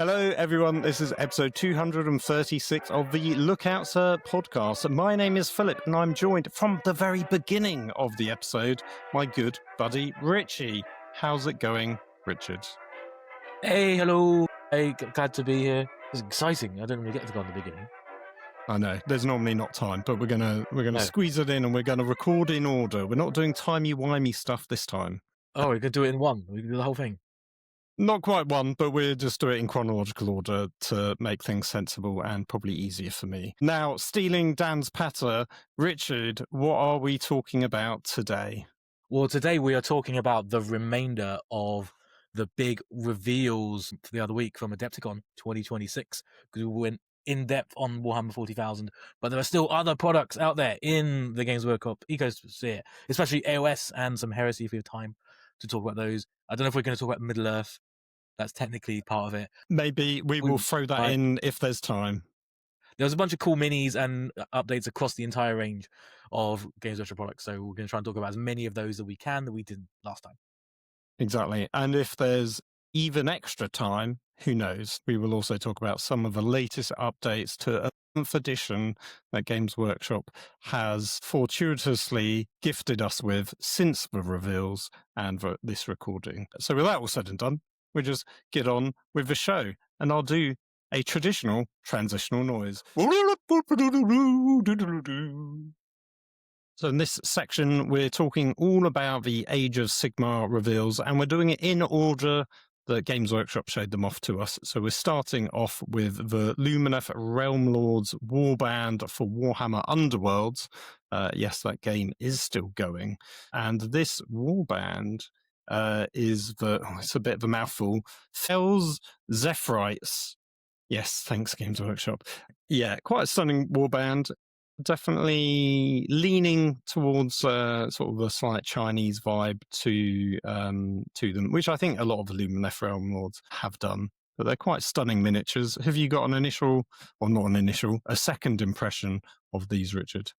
Hello, everyone. This is episode 236 of the Lookout Sir podcast. My name is Philip, and I'm joined from the very beginning of the episode, my good buddy Richie. How's it going, Richard? Hey, hello. Hey, glad to be here. It's exciting. I don't really get to go in the beginning. I know there's normally not time, but we're gonna squeeze it in, and we're gonna record in order. We're not doing timey-wimey stuff this time. Oh, we could do it in one. We could do the whole thing. Not quite one, but we'll just do it in chronological order to make things sensible and probably easier for me. Now, stealing Dan's patter, Richard, what are we talking about today? Well, today we are talking about the remainder of the big reveals for the other week from Adepticon 2026, because we went in depth on Warhammer 40,000, but there are still other products out there in the Games Workshop ecosphere, especially AoS and some Heresy if we have time to talk about those. I don't know if we're going to talk about Middle-earth. That's technically part of it. Maybe we will throw that in if there's time. There was a bunch of cool minis and updates across the entire range of Games Workshop products, so we're going to try and talk about as many of those that we can that we did last time. Exactly. And if there's even extra time, who knows? We will also talk about some of the latest updates to 11th edition that Games Workshop has fortuitously gifted us with since the reveals and this recording. So with that all said and done, we'll just get on with the show, and I'll do a traditional transitional noise. So in this section, we're talking all about the Age of Sigmar reveals, and we're doing it in order that Games Workshop showed them off to us. So we're starting off with the Lumineth Realm Lords Warband for Warhammer Underworlds. Yes, that game is still going. And this warband is it's a bit of a mouthful, Fels Zephrites. Yes, thanks, Games Workshop. Yeah, quite a stunning warband. Definitely leaning towards sort of a slight Chinese vibe to them, which I think a lot of the Lumineth Realm Lords have done. But they're quite stunning miniatures. Have you got a second impression of these, Richard?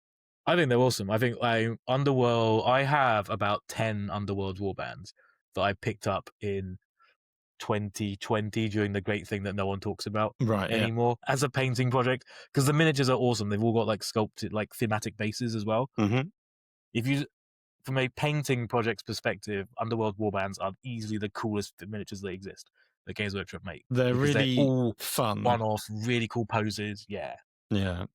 I think they're awesome. I think Underworld. I have about 10 Underworld warbands that I picked up in 2020 during the great thing that no one talks about anymore as a painting project, because the miniatures are awesome. They've all got like sculpted, like thematic bases as well. Mm-hmm. If you, from a painting project's perspective, Underworld warbands are easily the coolest miniatures that exist that Games Workshop make. They're really all fun, one-off, really cool poses. Yeah,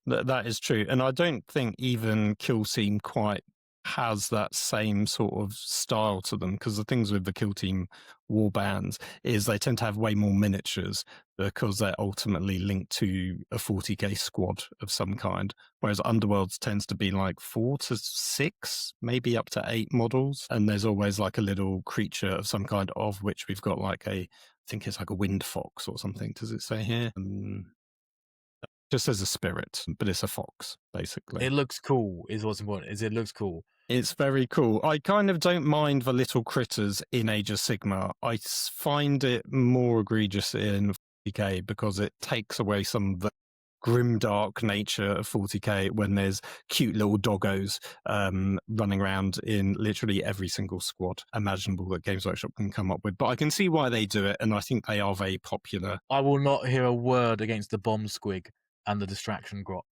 that is true. And I don't think even Kill Team quite has that same sort of style to them, because the things with the Kill Team warbands is they tend to have way more miniatures because they're ultimately linked to a 40k squad of some kind, whereas Underworlds tends to be like 4 to 6, maybe up to 8 models, and there's always like a little creature of some kind, of which we've got like I think it's like a wind fox or something. Does it say here? Just says a spirit, but it's a fox, basically. It looks cool, is what's important. It looks cool. It's very cool. I kind of don't mind the little critters in Age of Sigmar. I find it more egregious in 40k because it takes away some of the grimdark nature of 40k when there's cute little doggos running around in literally every single squad imaginable that Games Workshop can come up with. But I can see why they do it, and I think they are very popular. I will not hear a word against the bomb squig and the distraction grot.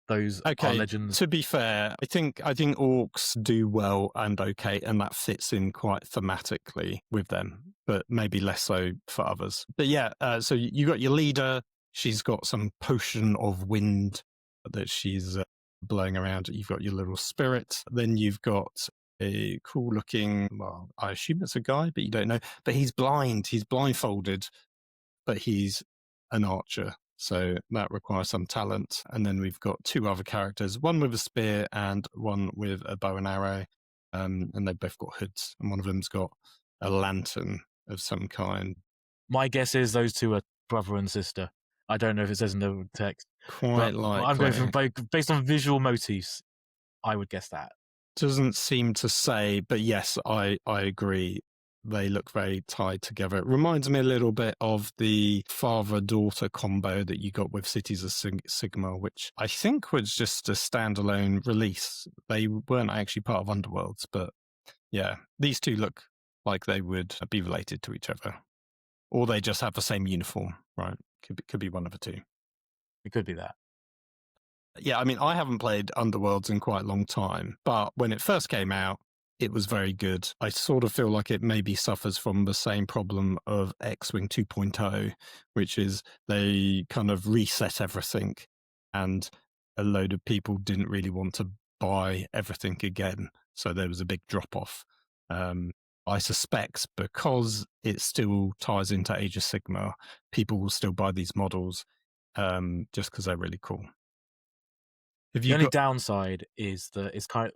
Those are legends. To be fair, I think orcs do well and okay, and that fits in quite thematically with them, but maybe less so for others. But yeah, so you got your leader. She's got some potion of wind that she's blowing around. You've got your little spirit. Then you've got a cool looking, well, I assume it's a guy, but you don't know. But he's blind. He's blindfolded, but he's an archer. So that requires some talent. And then we've got 2 other characters, one with a spear and one with a bow and arrow. And they've both got hoods. And one of them's got a lantern of some kind. My guess is those 2 are brother and sister. I don't know if it says in the text. Quite likely. I'm going from based on visual motifs. I would guess that. Doesn't seem to say, but yes, I agree. They look very tied together. It reminds me a little bit of the father-daughter combo that you got with Cities of Sigmar, which I think was just a standalone release. They weren't actually part of Underworlds, but yeah, these 2 look like they would be related to each other. or they just have the same uniform, right? Could be one of the two. It could be that. Yeah, I mean, I haven't played Underworlds in quite a long time, but when it first came out, it was very good. I sort of feel like it maybe suffers from the same problem of X-Wing 2.0, which is they kind of reset everything, and a load of people didn't really want to buy everything again. So there was a big drop-off. I suspect because it still ties into Age of Sigmar, people will still buy these models just because they're really cool. The only downside is that it's kind of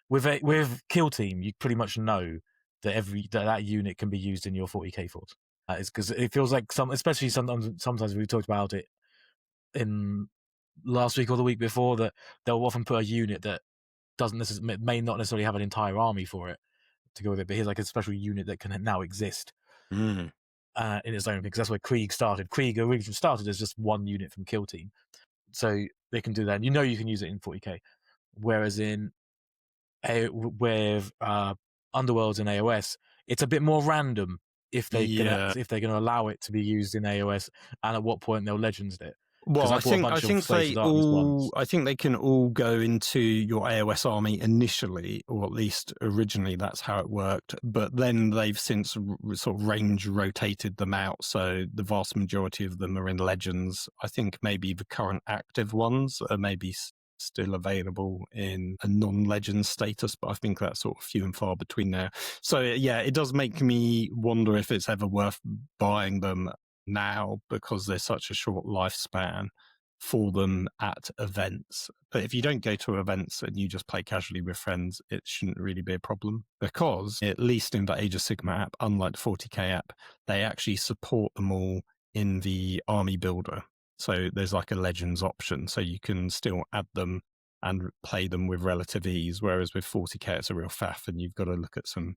with Kill Team, you pretty much know that that unit can be used in your 40k force. It's because it feels like especially sometimes we talked about it in last week or the week before, that they'll often put a unit that may not necessarily have an entire army for it to go with it, but here's like a special unit that can now exist in its own thing. Because that's where Krieg started. Krieg originally started as just one unit from Kill Team, so they can do that. And you can use it in 40k, whereas with Underworlds and AoS, it's a bit more random if they're gonna allow it to be used in AoS, and at what point they'll legends it. Well, I think they can all go into your AoS army initially, or at least originally that's how it worked. But then they've since sort of range rotated them out, so the vast majority of them are in Legends. I think maybe the current active ones are maybe still available in a non-legend status, but I think that's sort of few and far between now. So yeah, it does make me wonder if it's ever worth buying them now, because there's such a short lifespan for them at events. But if you don't go to events and you just play casually with friends, it shouldn't really be a problem, because at least in the Age of Sigmar app, unlike the 40k app, they actually support them all in the army builder. So there's like a Legends option, so you can still add them and play them with relative ease, whereas with 40k it's a real faff and you've got to look at some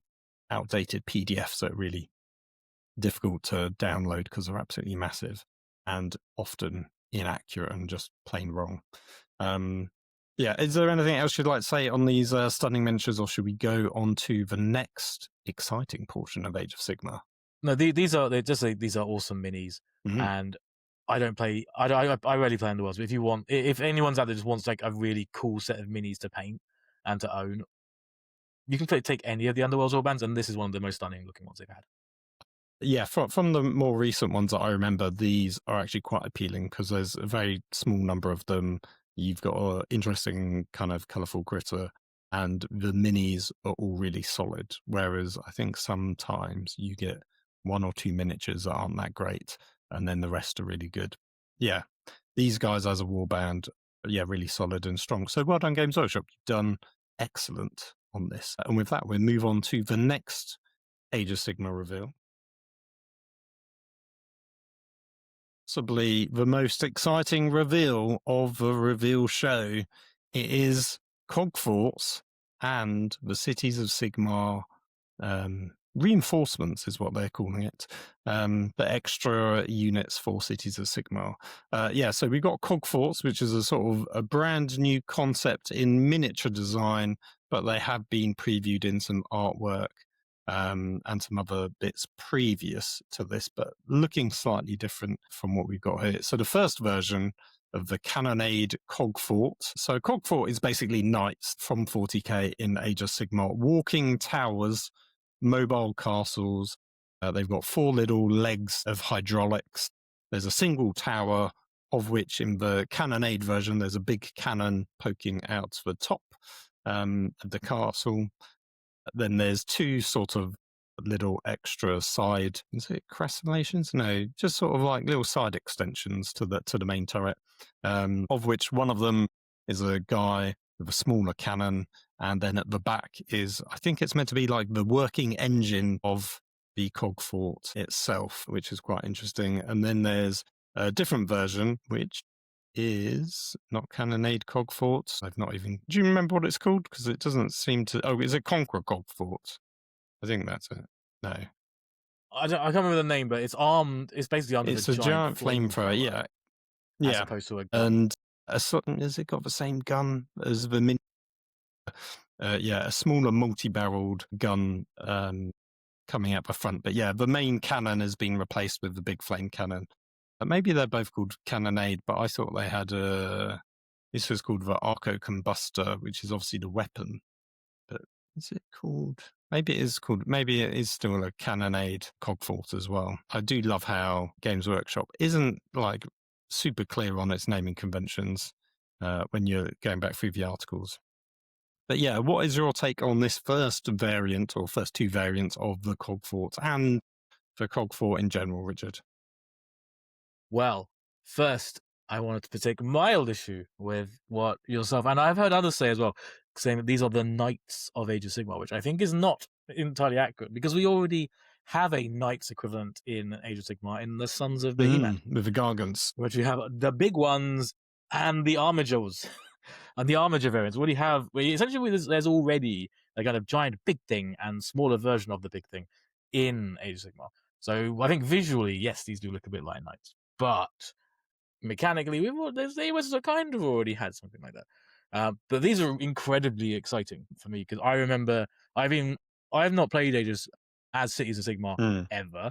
outdated PDFs that are really difficult to download because they're absolutely massive and often inaccurate and just plain wrong. Yeah, is there anything else you'd like to say on these stunning miniatures, or should we go on to the next exciting portion of Age of Sigmar? No, these are awesome minis, and I don't play. I rarely play Underworlds. But if anyone's out there just wants like a really cool set of minis to paint and to own, you can take any of the Underworlds warbands, and this is one of the most stunning looking ones they've had. Yeah, from the more recent ones that I remember, these are actually quite appealing because there's a very small number of them. You've got an interesting kind of colourful gritter, and the minis are all really solid. Whereas I think sometimes you get one or two miniatures that aren't that great, and then the rest are really good. Yeah, these guys as a warband, yeah, really solid and strong. So well done, Games Workshop. You've done excellent on this. And with that, we'll move on to the next Age of Sigmar reveal. Possibly the most exciting reveal of the reveal show. It is Cogforts and the Cities of Sigmar reinforcements is what they're calling it. The extra units for Cities of Sigmar. So we've got Cogforts, which is a sort of a brand new concept in miniature design, but they have been previewed in some artwork and some other bits previous to this, but looking slightly different from what we've got here. So the first version of the Cannonade Cogfort. So Cogfort is basically knights from 40k in Age of Sigmar, walking towers, mobile castles. They've got 4 little legs of hydraulics. There's a single tower, of which in the Cannonade version, there's a big cannon poking out to the top of the castle. Then there's 2 sort of little extra side, is it crenellations? No, just sort of like little side extensions to the main turret, of which one of them is a guy with a smaller cannon, and then at the back is, I think it's meant to be like the working engine of the Cogfort itself, which is quite interesting. And then there's a different version, which is not Cannonade Cogfort. Do you remember what it's called? Because it doesn't seem to. Oh, is it Conqueror Cogfort? I think that's it. No, I can't remember the name, but it's armed. It's basically under. It's a giant flamethrower. Yeah, as opposed to a gun. And has it got the same gun as the mini? A smaller multi-barreled gun, kind coming out the front. But yeah, the main cannon has been replaced with the big flame cannon. Maybe they're both called cannonade, but I thought they had this was called the Arco Combustor, which is obviously the weapon. But is it called? Maybe it is called. Maybe it is still a cannonade Cogfort as well. I do love how Games Workshop isn't like super clear on its naming conventions when you're going back through the articles. But yeah, what is your take on this first variant or first two variants of the Cogfort and the Cogfort in general, Richard? Well, first, I wanted to take mild issue with what yourself, and I've heard others say as well, saying that these are the Knights of Age of Sigmar, which I think is not entirely accurate, because we already have a Knights equivalent in Age of Sigmar in the Sons of Behemoth. With the Gargants. Which we have the big ones and the Armigers. And the Armiger variants, what do you have? Essentially, there's already a kind of giant big thing and smaller version of the big thing in Age of Sigmar. So I think visually, yes, these do look a bit like Knights. But mechanically, AoS kind of already had something like that. But these are incredibly exciting for me, because I remember I have not played Ages as Cities of Sigmar ever.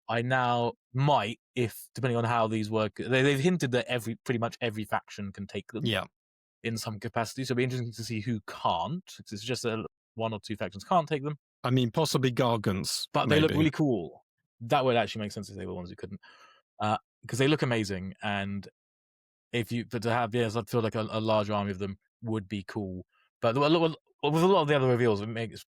I now might, if depending on how these work. They've hinted that pretty much every faction can take them. Yeah. In some capacity, so it'll be interesting to see who can't. It's just that one or two factions can't take them. I mean, possibly Gargants, but they look really cool. That would actually make sense if they were the ones who couldn't, because they look amazing. And but to have, I feel like a large army of them would be cool. But with a lot of the other reveals, it makes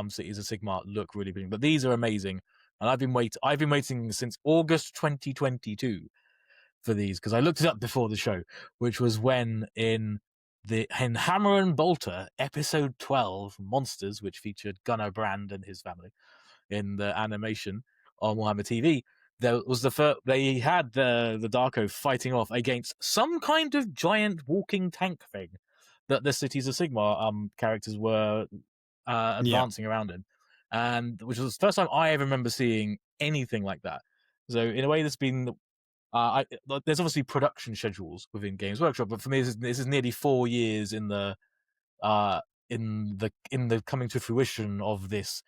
Cities of Sigmar look really big. But these are amazing, and I've been waiting since August 2022 for these, because I looked it up before the show, which was when in Hammer and Bolter episode 12 Monsters, which featured Gunnar Brand and his family in the animation on Warhammer TV, there was they had the Darko fighting off against some kind of giant walking tank thing that the Cities of Sigmar characters were advancing around in, and which was the first time I ever remember seeing anything like that. So in a way, there's been there's obviously production schedules within Games Workshop, but for me, this is nearly 4 years in the coming to fruition of this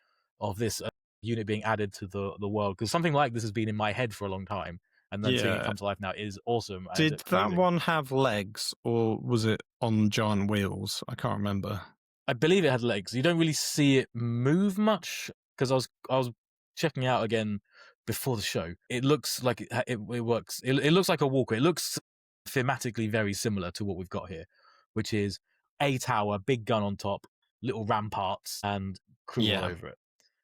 unit being added to the world. Because something like this has been in my head for a long time, and then seeing it come to life now is awesome. Did that one have legs, or was it on giant wheels? I can't remember. I believe it had legs. You don't really see it move much, because I was checking out again before the show. It looks like it works. It looks like a walker. It looks thematically very similar to what we've got here, which is a tower, big gun on top, little ramparts, and crew all over it.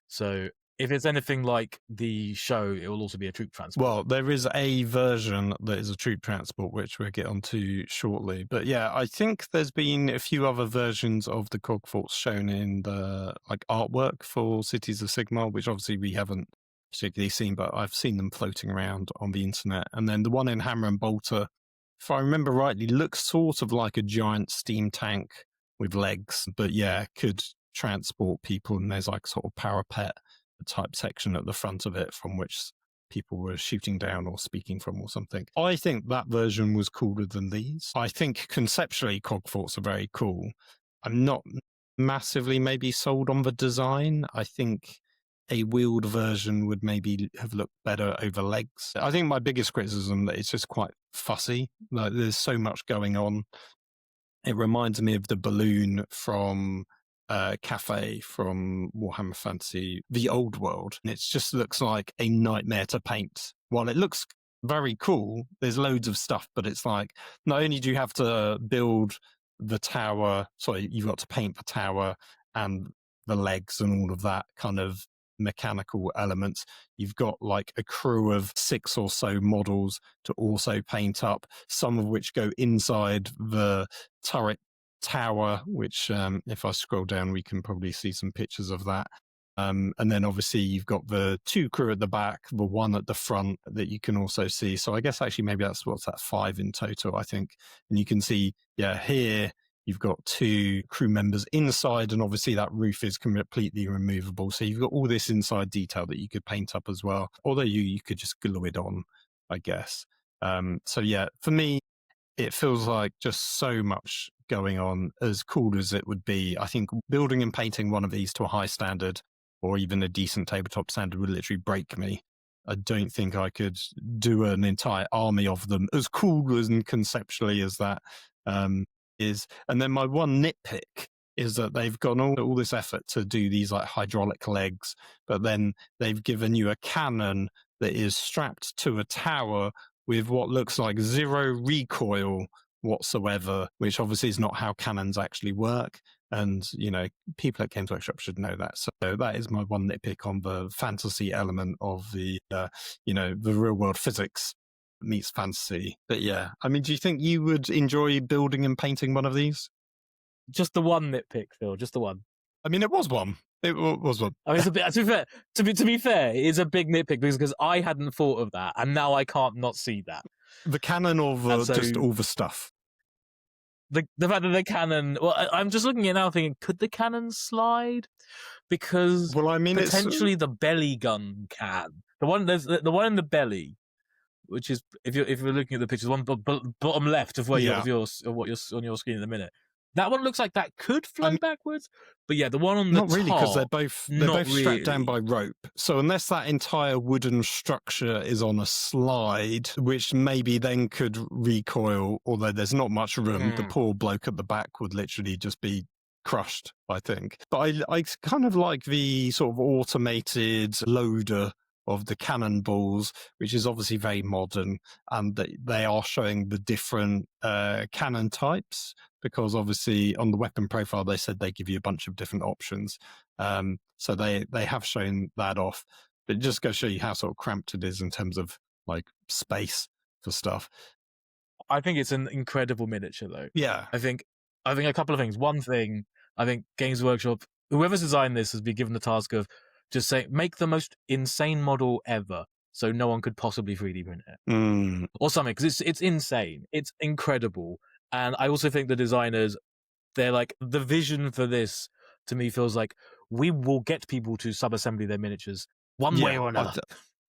So if it's anything like the show, it will also be a troop transport. Well, there is a version that is a troop transport, which we'll get onto shortly. But yeah, I think there's been a few other versions of the Cogforts shown in the artwork for Cities of Sigmar, which obviously we haven't particularly seen, but I've seen them floating around on the internet. And then the one in Hammer and Bolter, if I remember rightly, looks sort of like a giant steam tank with legs, but yeah, could transport people, and there's like sort of parapet type section at the front of it from which people were shooting down or speaking from or something. I think that version was cooler than these. I think conceptually Cogforts are very cool. I'm not massively maybe sold on the design. I think a wheeled version would maybe have looked better over legs. I think my biggest criticism that it's just quite fussy. Like there's so much going on. It reminds me of the balloon from Cafe from Warhammer Fantasy, the old world. And it just looks like a nightmare to paint. While it looks very cool, there's loads of stuff, but it's like, not only do you have to build the tower, you've got to paint the tower and the legs and all of that kind of mechanical elements. You've got like a crew of 6 or so models to also paint up, some of which go inside the turret tower, which if I scroll down, we can probably see some pictures of that. And then obviously you've got the 2 crew at the back, the 1 at the front that you can also see. So I guess actually maybe that's 5 in total, I think. And you can see, here you've got 2 crew members inside, and obviously that roof is completely removable. So you've got all this inside detail that you could paint up as well. Although you could just glue it on, I guess. So yeah, for me, it feels like just so much going on, as cool as it would be. I think building and painting one of these to a high standard or even a decent tabletop standard would literally break me. I don't think I could do an entire army of them as cool and conceptually as that is. And then my one nitpick is that they've gone all this effort to do these like hydraulic legs, but then they've given you a cannon that is strapped to a tower with what looks like zero recoil whatsoever, which obviously is not how cannons actually work. And, you know, people at Games Workshop should know that. So that is my one nitpick on the fantasy element of the, you know, the real world physics meets fantasy. But yeah, I mean, do you think you would enjoy building and painting one of these? Just the one nitpick, Phil. Just the one. I mean, it was one. It was one. I mean, it's a bit. To be fair, it is a big nitpick because I hadn't thought of that, and now I can't not see that. The cannon or just all the stuff? The fact that the cannon. Well, I'm just looking at it now, thinking, could the cannon slide? Because well, I mean, potentially the belly gun can. The one in the belly, which is if you're looking at the pictures, one bottom left of where of what you're on your screen in a minute. That one looks like that could flow backwards, but yeah, the one on the not really because they're both strapped down by rope. So unless that entire wooden structure is on a slide, which maybe then could recoil, although there's not much room, the poor bloke at the back would literally just be crushed, I think. But I kind of like the sort of automated loader of the cannonballs, which is obviously very modern, and they are showing the different cannon types, because obviously on the weapon profile they said they give you a bunch of different options. So they have shown that off. But it just goes to show you how sort of cramped it is in terms of like space for stuff. I think it's an incredible miniature though. Yeah. I think a couple of things. One thing, I think Games Workshop, whoever's designed this, has been given the task of just say, make the most insane model ever, so no one could possibly 3D print it or something, because it's insane, it's incredible. And I also think the designers, they're like, the vision for this to me feels like we will get people to sub-assembly their miniatures one way or another.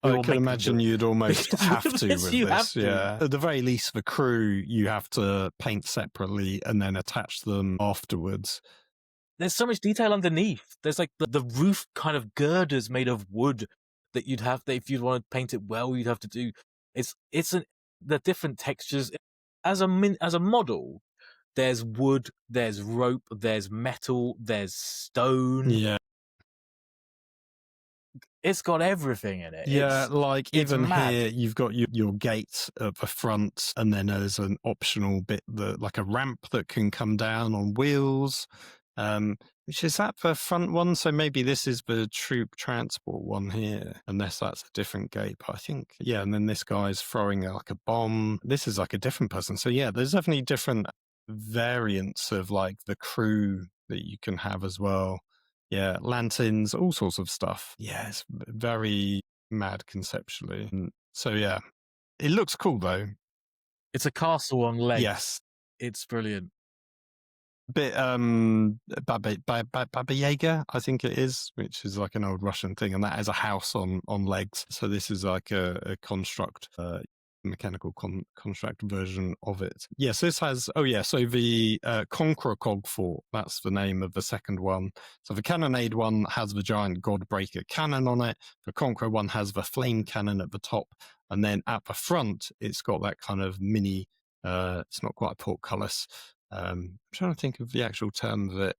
I can imagine you'd almost have to with this. Yeah, at the very least, the crew you have to paint separately and then attach them afterwards. There's so much detail underneath. There's like the roof kind of girders made of wood that you'd have, that if you'd want to paint it well, you'd have to do. The different textures. As a model, there's wood, there's rope, there's metal, there's stone. Yeah. It's got everything in it. Yeah, like even here, you've got your gate at the front, and then there's an optional bit like a ramp that can come down on wheels. Which is that the front one? So maybe this is the troop transport one here, unless that's a different gate. But I think, yeah, and then this guy's throwing like a bomb. This is like a different person. So yeah, there's definitely different variants of like the crew that you can have as well. Yeah, lanterns, all sorts of stuff. Yeah, it's very mad conceptually. So yeah, it looks cool though. It's a castle on legs. Yes. It's brilliant. Bit Baba Yaga, I think it is, which is like an old Russian thing, and that has a house on legs. So this is like a construct, mechanical construct version of it. Yes, this has. So the Conqueror Cogfort, that's the name of the second one. So the Cannonade one has the giant Godbreaker cannon on it. The Conqueror one has the flame cannon at the top, and then at the front it's got that kind of mini. It's not quite a portcullis. I'm trying to think of the actual term of it.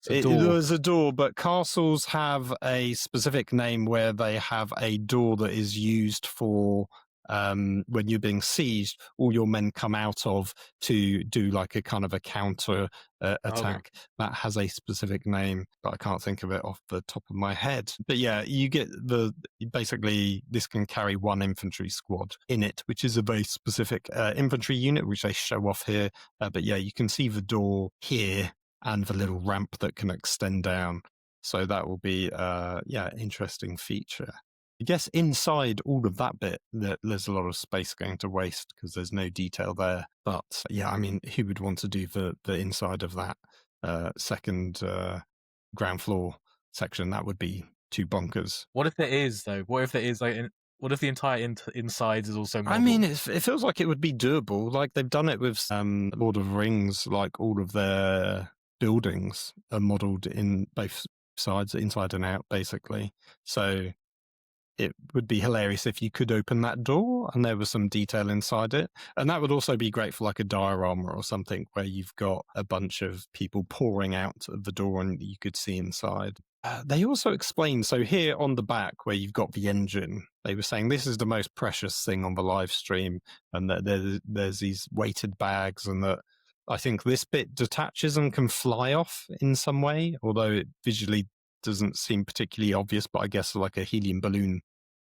There's a door, but castles have a specific name where they have a door that is used for when you're being sieged, all your men come out of to do like a kind of a counter attack. Okay. That has a specific name, but I can't think of it off the top of my head. But yeah, you get basically this can carry one infantry squad in it, which is a very specific infantry unit, which they show off here. But yeah, you can see the door here and the little ramp that can extend down. So that will be interesting feature. I guess inside all of that bit, there's a lot of space going to waste because there's no detail there. But yeah, I mean, who would want to do the inside of that second ground floor section? That would be too bonkers. What if it is though? What if it is like? What if the entire inside is also modeled? I mean, it feels like it would be doable. Like they've done it with Lord of the Rings. Like all of their buildings are modelled in both sides, inside and out, basically. So it would be hilarious if you could open that door and there was some detail inside it. And that would also be great for like a diorama or something where you've got a bunch of people pouring out of the door and you could see inside. They also explained, so here on the back where you've got the engine, they were saying this is the most precious thing on the live stream, and that there's these weighted bags, and that I think this bit detaches and can fly off in some way, although it visually doesn't seem particularly obvious, but I guess like a helium balloon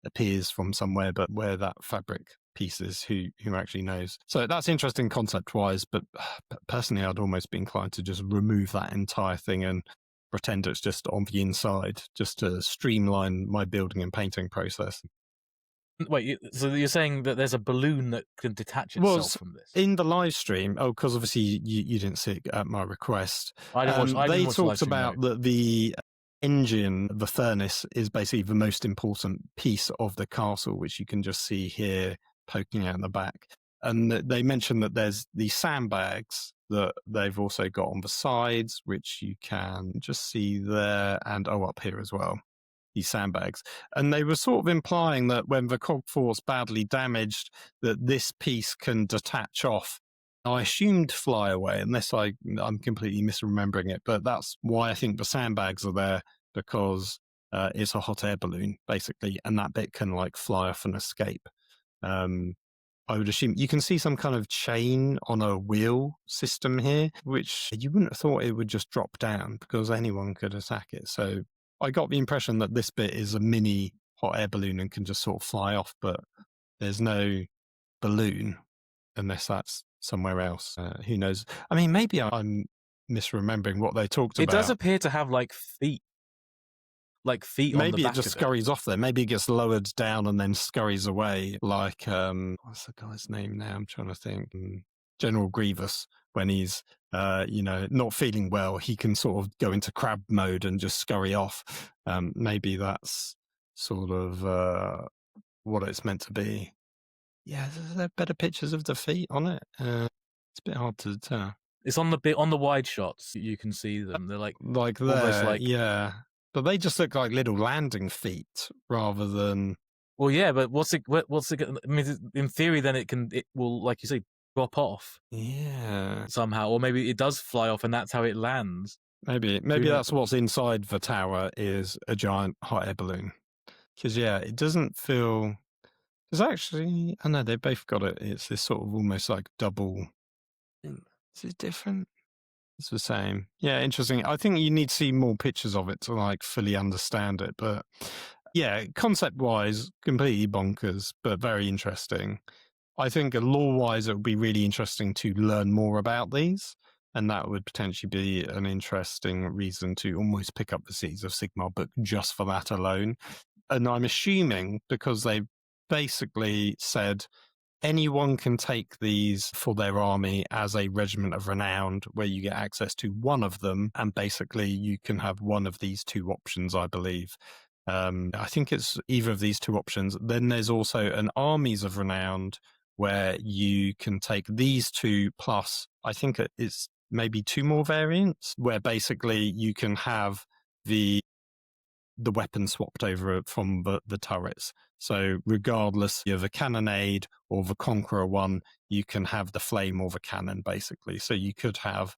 appears from somewhere, but where that fabric piece is, who actually knows? So that's interesting concept-wise, but personally I'd almost be inclined to just remove that entire thing and pretend it's just on the inside, just to streamline my building and painting process. Wait, so you're saying that there's a balloon that can detach itself from this? In the live stream, because obviously you didn't see it at my request. I didn't watch. I they didn't watch the live talked stream, about no. that the engine, the furnace, is basically the most important piece of the castle, which you can just see here poking out the back. And they mentioned that there's the sandbags that they've also got on the sides, which you can just see there, and up here as well, these sandbags. And they were sort of implying that when the Cogforts badly damaged, that this piece can detach off. I assumed fly away, unless I'm completely misremembering it, but that's why I think the sandbags are there, because it's a hot air balloon, basically, and that bit can like fly off and escape. I would assume you can see some kind of chain on a wheel system here, which you wouldn't have thought it would just drop down because anyone could attack it. So I got the impression that this bit is a mini hot air balloon and can just sort of fly off, but there's no balloon unless that's somewhere else. Who knows? I mean, maybe I'm misremembering what they talked about. It does appear to have like feet. Like feet on the back. Maybe it just scurries off there. Maybe it gets lowered down and then scurries away. Like, what's the guy's name now? I'm trying to think. General Grievous, when he's, not feeling well, he can sort of go into crab mode and just scurry off. Maybe that's sort of what it's meant to be. Yeah, are there better pictures of the feet on it? It's a bit hard to tell. It's on the wide shots. You can see them. They're like there, almost like, yeah. But they just look like little landing feet rather than. Well, yeah, but what's it? I mean, in theory, then it will, like you say, drop off. Yeah. Somehow, or maybe it does fly off, and that's how it lands. Maybe that's what's inside the tower is a giant hot air balloon. Because it doesn't feel. There's actually, I know they both got it. It's this sort of almost like double. Is it different? It's the same. Yeah, interesting. I think you need to see more pictures of it to like fully understand it. But yeah, concept-wise, completely bonkers, but very interesting. I think lore-wise, it would be really interesting to learn more about these. And that would potentially be an interesting reason to almost pick up the Age of Sigmar book just for that alone. And I'm assuming, because they basically said anyone can take these for their army as a regiment of renowned, where you get access to one of them, and basically you can have one of these two options, I believe. I think it's either of these two options. Then there's also an armies of renowned, where you can take these two plus, I think it's maybe two more variants, where basically you can have the weapon swapped over from the turrets. So regardless of the cannonade or the conqueror one, you can have the flame or the cannon, basically. So you could have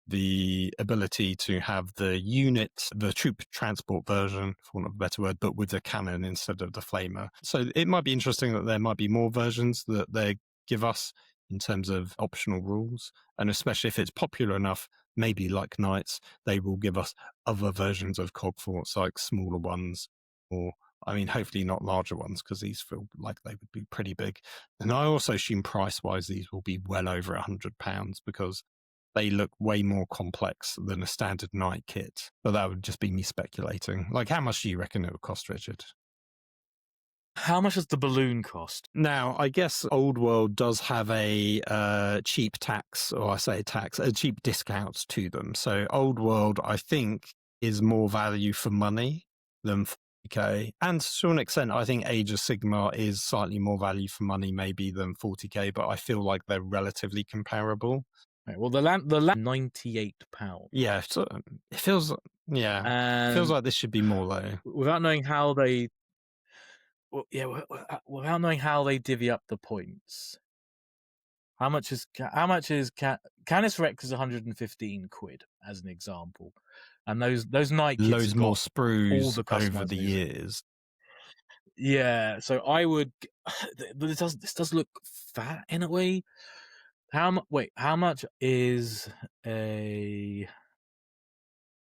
the ability to have the unit, the troop transport version, for want of a better word, but with the cannon instead of the flamer. So it might be interesting that there might be more versions that they give us in terms of optional rules. And especially if it's popular enough, maybe like Knights, they will give us other versions of Cogforts, like smaller ones, or, I mean, hopefully not larger ones, because these feel like they would be pretty big. And I also assume price-wise, these will be well over £100, because they look way more complex than a standard Knight kit. But that would just be me speculating. Like, how much do you reckon it would cost, Richard? How much does the balloon cost? Now, I guess Old World does have a cheap tax, or I say tax, a cheap discount to them. So Old World, I think, is more value for money than 40k. And to an extent, I think Age of Sigmar is slightly more value for money maybe than 40k, but I feel like they're relatively comparable. Right, well, the land £98, Yeah, so it feels and like this should be more though. without knowing how they, without knowing how they divvy up the points. How much is Canis Rex is 115 quid as an example, and those night kits Loads have more got all sprues the over the customization. years. Yeah, so I would, but this does look fat in a way. How much is a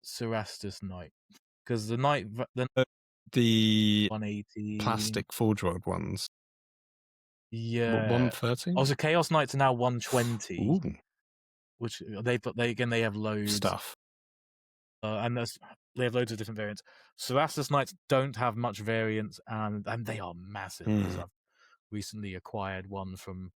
Cerastus Knight? Because the The 180 plastic Forge World ones. Yeah. 130? Also, Chaos Knights are now 120, Ooh, which they have loads. stuff. And they have loads of different variants. Cerastus Knights don't have much variance, and they are massive because I've recently acquired one from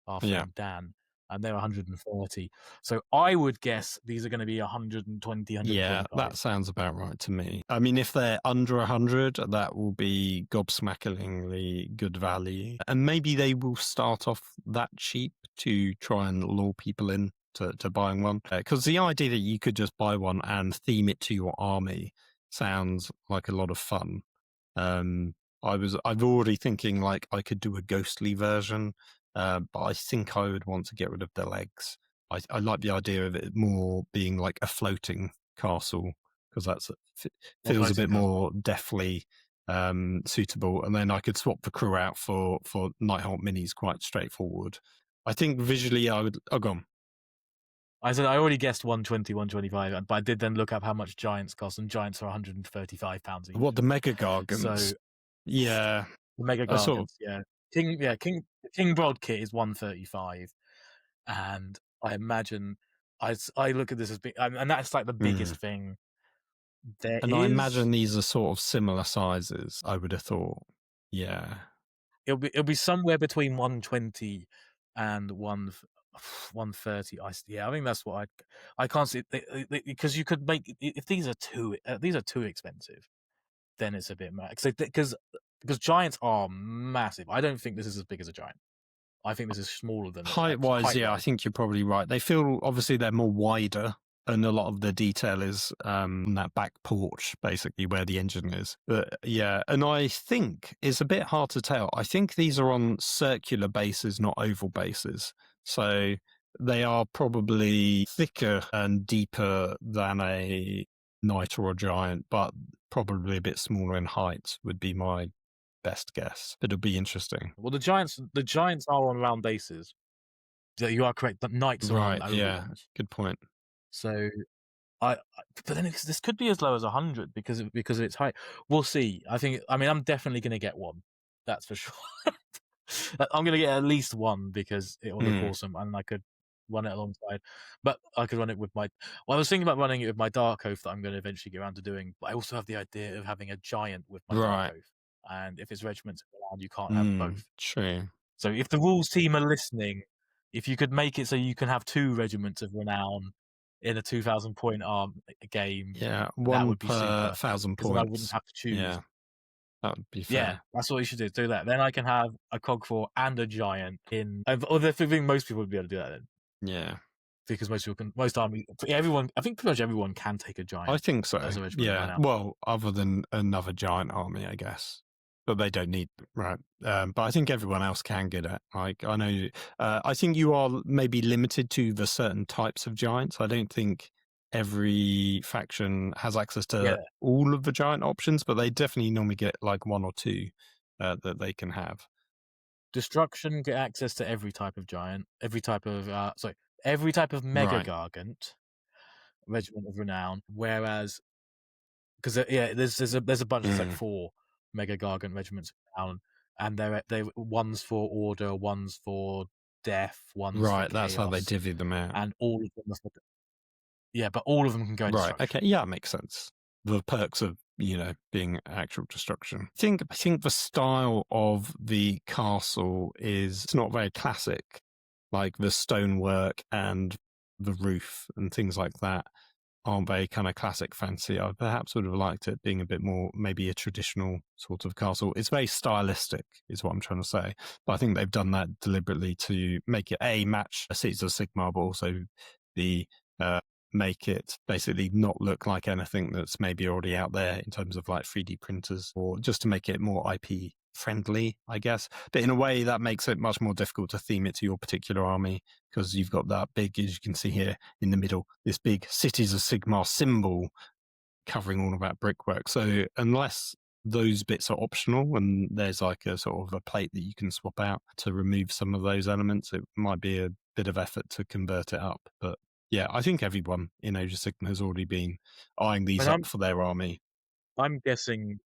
our friend Dan, and they're 140. So I would guess these are going to be 120, 125. Yeah, that sounds about right to me. I mean, if they're under 100, that will be gobsmackingly good value. And maybe they will start off that cheap to try and lure people in to buying one. Because the idea that you could just buy one and theme it to your army sounds like a lot of fun. I'm already thinking like I could do a ghostly version, but I think I would want to get rid of the legs. I like the idea of it more being like a floating castle because feels a bit more deathly suitable. And then I could swap the crew out for Nighthawk minis quite straightforward. I think visually I would. Oh, gone. I said I already guessed 120, 125, but I did then look up how much giants cost, and giants are £135 each. What, the Mega Gargants? So yeah, the Mega Gargants, yeah. King Broad kit is 135, and I imagine I look at this as big, and that's like the biggest thing there and is. I imagine these are sort of similar sizes. I would have thought, yeah. It'll be somewhere between 120 and 130. I think that's what I can't see, because you could make, if these are too expensive, then it's a bit mad. Because giants are massive. I don't think this is as big as a giant. I think this is smaller than height-wise. Yeah, I think you're probably right. They feel, obviously they're more wider, and a lot of the detail is on that back porch, basically where the engine is. But yeah, and I think it's a bit hard to tell. I think these are on circular bases, not oval bases. So they are probably thicker and deeper than a knight or a giant, but probably a bit smaller in height would be my best guess. But it'll be interesting. Well, the giants are on round bases. You are correct. The knights are on oval ones. Good point. So but then this could be as low as 100 because of its height. We'll see. I'm definitely going to get one. That's for sure. I'm going to get at least one because it will look awesome, and I could run it alongside. But I could run it with I was thinking about running it with my Dark Oath that I'm going to eventually get around to doing. But I also have the idea of having a giant with my Dark Oath, and if it's regiments around, you can't have both. True. So if the rules team are listening, if you could make it so you can have 2 regiments of renown in a 2,000 point game, yeah, that would be super. 1,000 points. I wouldn't have to choose. Yeah, that would be fair. Yeah, that's what you should do that. Then I can have a Cogfort and a giant in. Or I think most people would be able to do that then. Yeah, because most people can. Everyone. I think pretty much everyone can take a giant. I think so. As a regiment yeah, well, other than another giant army, I guess. But they don't need, right? But I think everyone else can get it. Like, I know, I think you are maybe limited to the certain types of giants. I don't think every faction has access to all of the giant options, but they definitely normally get like 1 or 2 that they can have. Destruction get access to every type of giant, every type of Mega Gargant, Regiment of Renown. Whereas, because there's a bunch. There's like 4 Mega Gargant regiments down, and they one's for order, one's for death, one's for chaos, that's how they divvy them out, and all of them but all of them can go into destruction. Okay, yeah, it makes sense. The perks of being actual destruction. I think the style of the castle it's not very classic, like the stonework and the roof and things like that aren't very kind of classic fantasy. I perhaps would have liked it being a bit more, maybe a traditional sort of castle. It's very stylistic, is what I'm trying to say. But I think they've done that deliberately to make it match a Cities of Sigmar, but also the make it basically not look like anything that's maybe already out there in terms of like 3D printers, or just to make it more IP friendly, I guess. But in a way that makes it much more difficult to theme it to your particular army, because you've got that big, as you can see here in the middle, this big Cities of Sigmar symbol covering all of that brickwork. So unless those bits are optional and there's like a sort of a plate that you can swap out to remove some of those elements, it might be a bit of effort to convert it up. But yeah, I think everyone in Age of Sigmar has already been eyeing these And up for their army. I'm guessing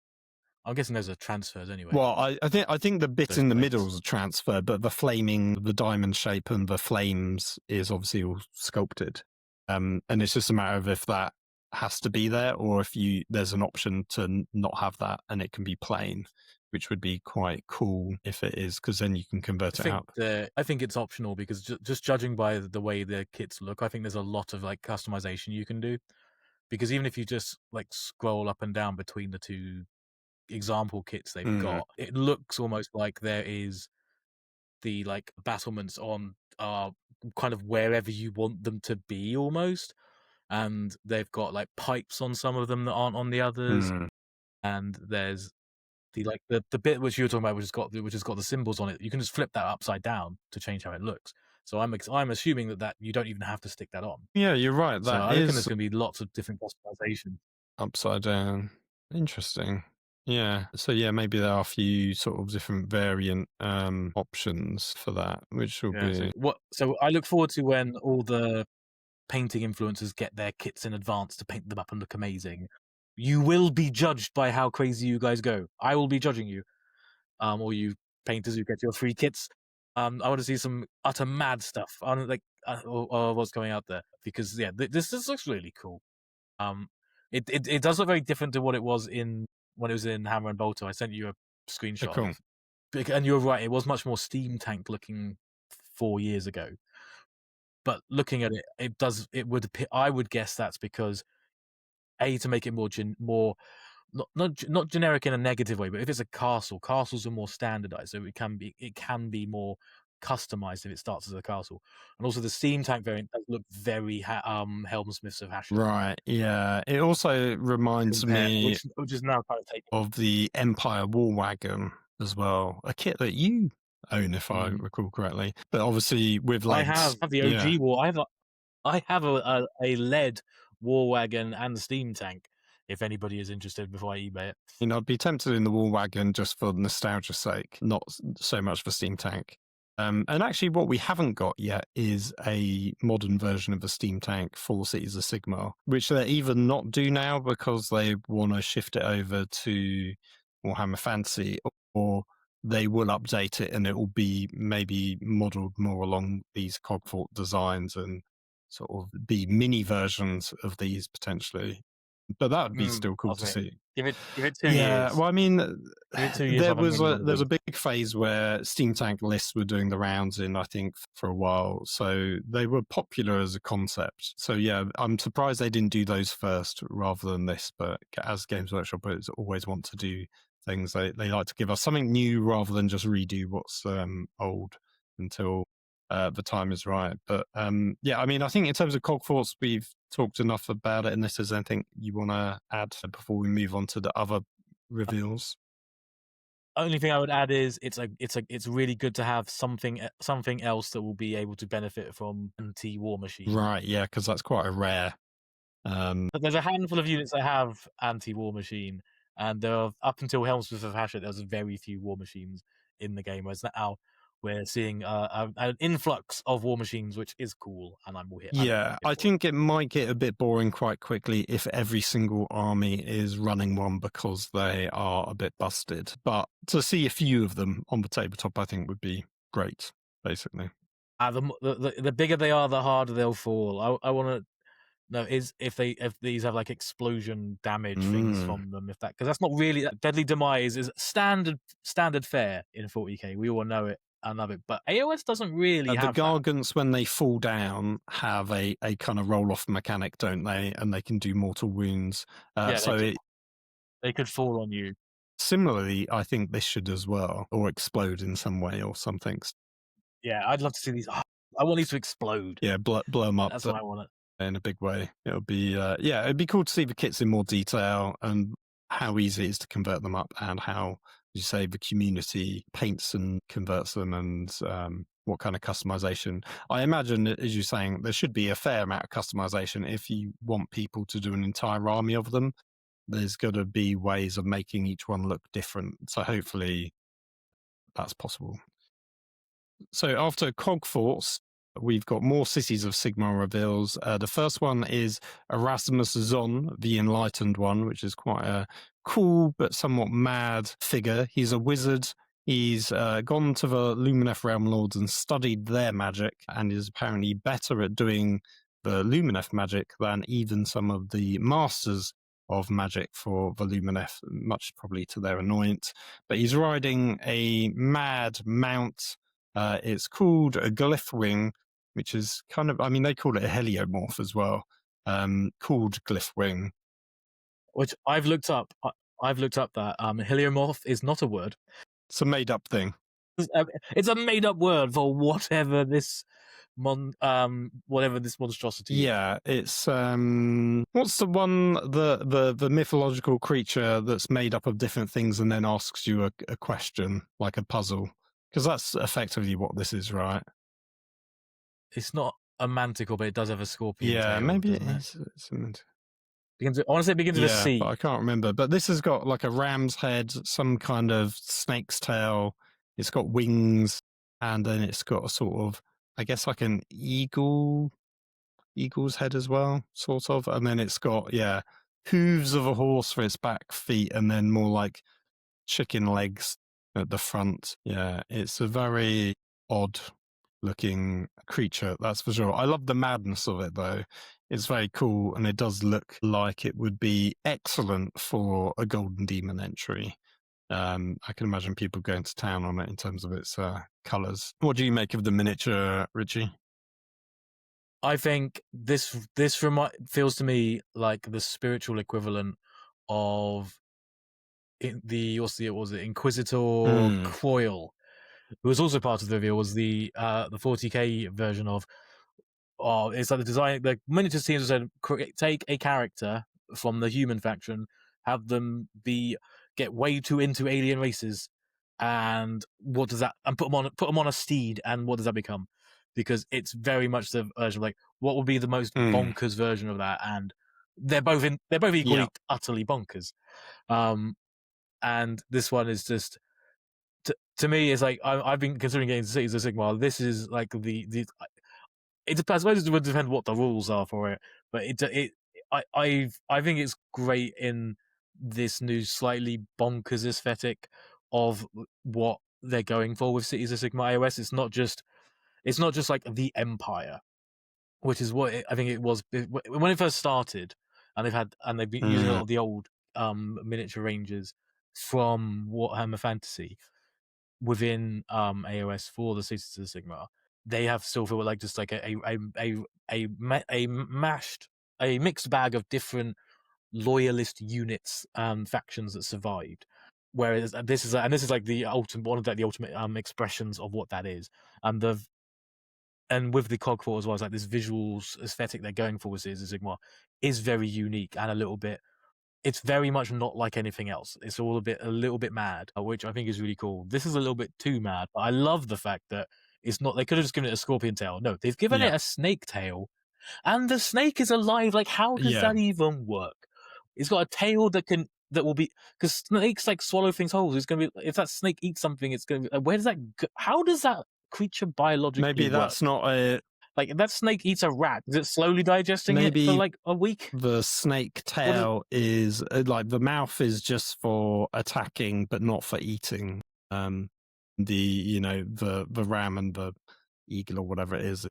those are transfers anyway. Well, I think the bit Those in the plates. middle is a transfer, but the flaming, the diamond shape and the flames is obviously all sculpted. And it's just a matter of if that has to be there, or if there's an option to not have that and it can be plain, which would be quite cool if it is, because then you can convert it out. I think it's optional because just judging by the way the kits look, I think there's a lot of like customization you can do. Because even if you just like scroll up and down between the two example kits they've got, it looks almost like there is the like battlements on kind of wherever you want them to be almost, and they've got like pipes on some of them that aren't on the others, and there's the bit which you were talking about, which has got the symbols on it. You can just flip that upside down to change how it looks. So I'm assuming that you don't even have to stick that on. Yeah, you're right. So I reckon there's going to be lots of different customizations. Upside down. Interesting. Yeah. So yeah, maybe there are a few sort of different variant options for that, which will be So I look forward to when all the painting influencers get their kits in advance to paint them up and look amazing. You will be judged by how crazy you guys go. I will be judging you, or you painters who get your free kits. I want to see some utter mad stuff on or what's going out there, because this looks really cool. It does look very different to what it was when it was in Hammer and Bolter. I sent you a screenshot cool. and you're right, it was much more steam tank looking 4 years ago. But looking at it, I would guess that's because to make it more not generic in a negative way, but if it's a castle, castles are more standardized, so it can be more customized if it starts as a castle. And also the steam tank variant does look very Helmsmiths of Hashut. Right, yeah. It also reminds me which is now kind of taken of the Empire War Wagon as well, a kit that you own, if I recall correctly. But obviously with legs. I have the OG war. I have a lead war wagon and steam tank, if anybody is interested, before I eBay it. You know, I'd be tempted in the war wagon just for nostalgia's sake, not so much for steam tank. And actually what we haven't got yet is a modern version of the steam tank for Cities of Sigmar, which they either not do now because they want to shift it over to Warhammer Fantasy, or they will update it and it will be maybe modelled more along these Cogfort designs and sort of be mini versions of these potentially. But that would be still cool to see. Give it 2 years. Yeah, well, I mean, there was a big phase where steam tank lists were doing the rounds in, I think, for a while. So they were popular as a concept. So yeah, I'm surprised they didn't do those first rather than this. But as Games Workshop always want to do things, they like to give us something new rather than just redo what's old until the time is right. But yeah, I mean, I think in terms of Cogforts, we've talked enough about it, unless there's anything you want to add before we move on to the other reveals. Only thing I would add is it's really good to have something else that will be able to benefit from anti-war machine. Right, yeah, because that's quite a rare. But there's a handful of units that have anti-war machine, and there are, up until Helmsmith of Hashut, there was very few war machines in the game, whereas now we're seeing an influx of war machines, which is cool, and I'm all here. Yeah, I think it might get a bit boring quite quickly if every single army is running one because they are a bit busted. But to see a few of them on the tabletop, I think would be great, basically. The bigger they are, the harder they'll fall. I want to know if these have like explosion damage things from them, because that's not really Deadly Demise is standard fare in 40k. We all know it. I love it. But AoS doesn't really The have that. Gargants, when they fall down, have a kind of roll-off mechanic, don't they? And they can do mortal wounds. They could fall on you. Similarly, I think this should as well, or explode in some way or something. Yeah, I'd love to see these. Oh, I want these to explode. Yeah, blow them up. That's what I want it. In a big way. It'll be it'd be cool to see the kits in more detail and how easy it is to convert them up, and how, as you say, the community paints and converts them, and what kind of customization. I imagine, as you're saying, there should be a fair amount of customization if you want people to do an entire army of them. There's got to be ways of making each one look different. So hopefully that's possible. So after Cogforts, we've got more Cities of Sigmar reveals. The first one is Erasmus Zon, the Enlightened One, which is quite a cool but somewhat mad figure. He's a wizard. He's gone to the Lumineth Realm Lords and studied their magic, and is apparently better at doing the Lumineth magic than even some of the masters of magic for the Lumineth, much probably to their annoyance. But he's riding a mad mount. It's called a Glyphwing, which is kind of, I mean, they call it a heliomorph as well, called Glyphwing. Which I've looked up. I've looked up that heliomorph is not a word. It's a made-up thing. It's a made-up word for whatever this monstrosity. Yeah, it's what's the one, the mythological creature that's made up of different things and then asks you a question, like a puzzle? Because that's effectively what this is, right? It's not a manticore, but it does have a scorpion. Yeah, tail, maybe it doesn't is. It's a manticore. I want to say it begins with a C. But I can't remember. But this has got like a ram's head, some kind of snake's tail. It's got wings, and then it's got a sort of, I guess, like an eagle's head as well, sort of. And then it's got, hooves of a horse for its back feet, and then more like chicken legs at the front. Yeah, it's a very odd looking creature, that's for sure. I love the madness of it, though. It's very cool, and it does look like it would be excellent for a Golden Demon entry. I can imagine people going to town on it in terms of its colours. What do you make of the miniature, Richie? I think this feels to me like the spiritual equivalent of Inquisitor Coil, who was also part of the reveal, was the 40k version of. It's like the miniature teams said, take a character from the human faction, have them get way too into alien races, and what does that? And put them on a steed, and what does that become? Because it's very much the version of like what would be the most bonkers version of that, and they're both equally utterly bonkers. And this one is just to me, it's like I've been considering getting Cities of Sigmar. This is like the it depends. I suppose it would depend what the rules are for it, but I think it's great in this new slightly bonkers aesthetic of what they're going for with Cities of Sigmar AoS. It's not just like the Empire, which is what I think it was when it first started, and they've been using a lot of the old miniature ranges from Warhammer Fantasy within AoS for the Cities of Sigmar. They have still feel like just like a mixed bag of different loyalist units and factions that survived. Whereas this is like the ultimate one of the ultimate expressions of what that is, and with the Cogfort as well, it's like this visual aesthetic they're going for with Cities of Sigmar is very unique and a little bit. It's very much not like anything else. It's all a little bit mad, which I think is really cool. This is a little bit too mad, but I love the fact that it's not. They could have just given it a scorpion tail. No, they've given it a snake tail, and the snake is alive. Like, how does that even work? It's got a tail that will be, because snakes like swallow things whole. It's gonna be, if that snake eats something, it's gonna be. Where does that go? How does that creature biologically Maybe that's work? not a. Like, if that snake eats a rat, is it slowly digesting it for like a week? The snake tail is like, the mouth is just for attacking, but not for eating. The ram and the eagle or whatever it is.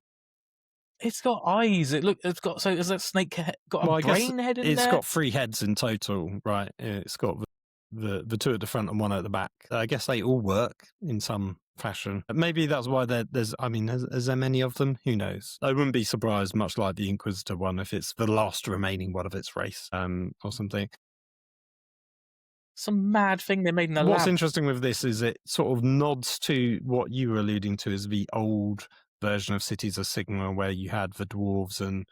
It's got eyes. Is that snake got a brain head in there? It's got 3 heads in total, right? It's got the 2 at the front and 1 at the back. I guess they all work in some fashion. Maybe that's why there's, I mean, is there many of them? Who knows? I wouldn't be surprised, much like the Inquisitor one, if it's the last remaining one of its race, or something. Some mad thing they made in the What's lab. interesting with this is it sort of nods to what you were alluding to as the old version of Cities of Sigmar, where you had the dwarves and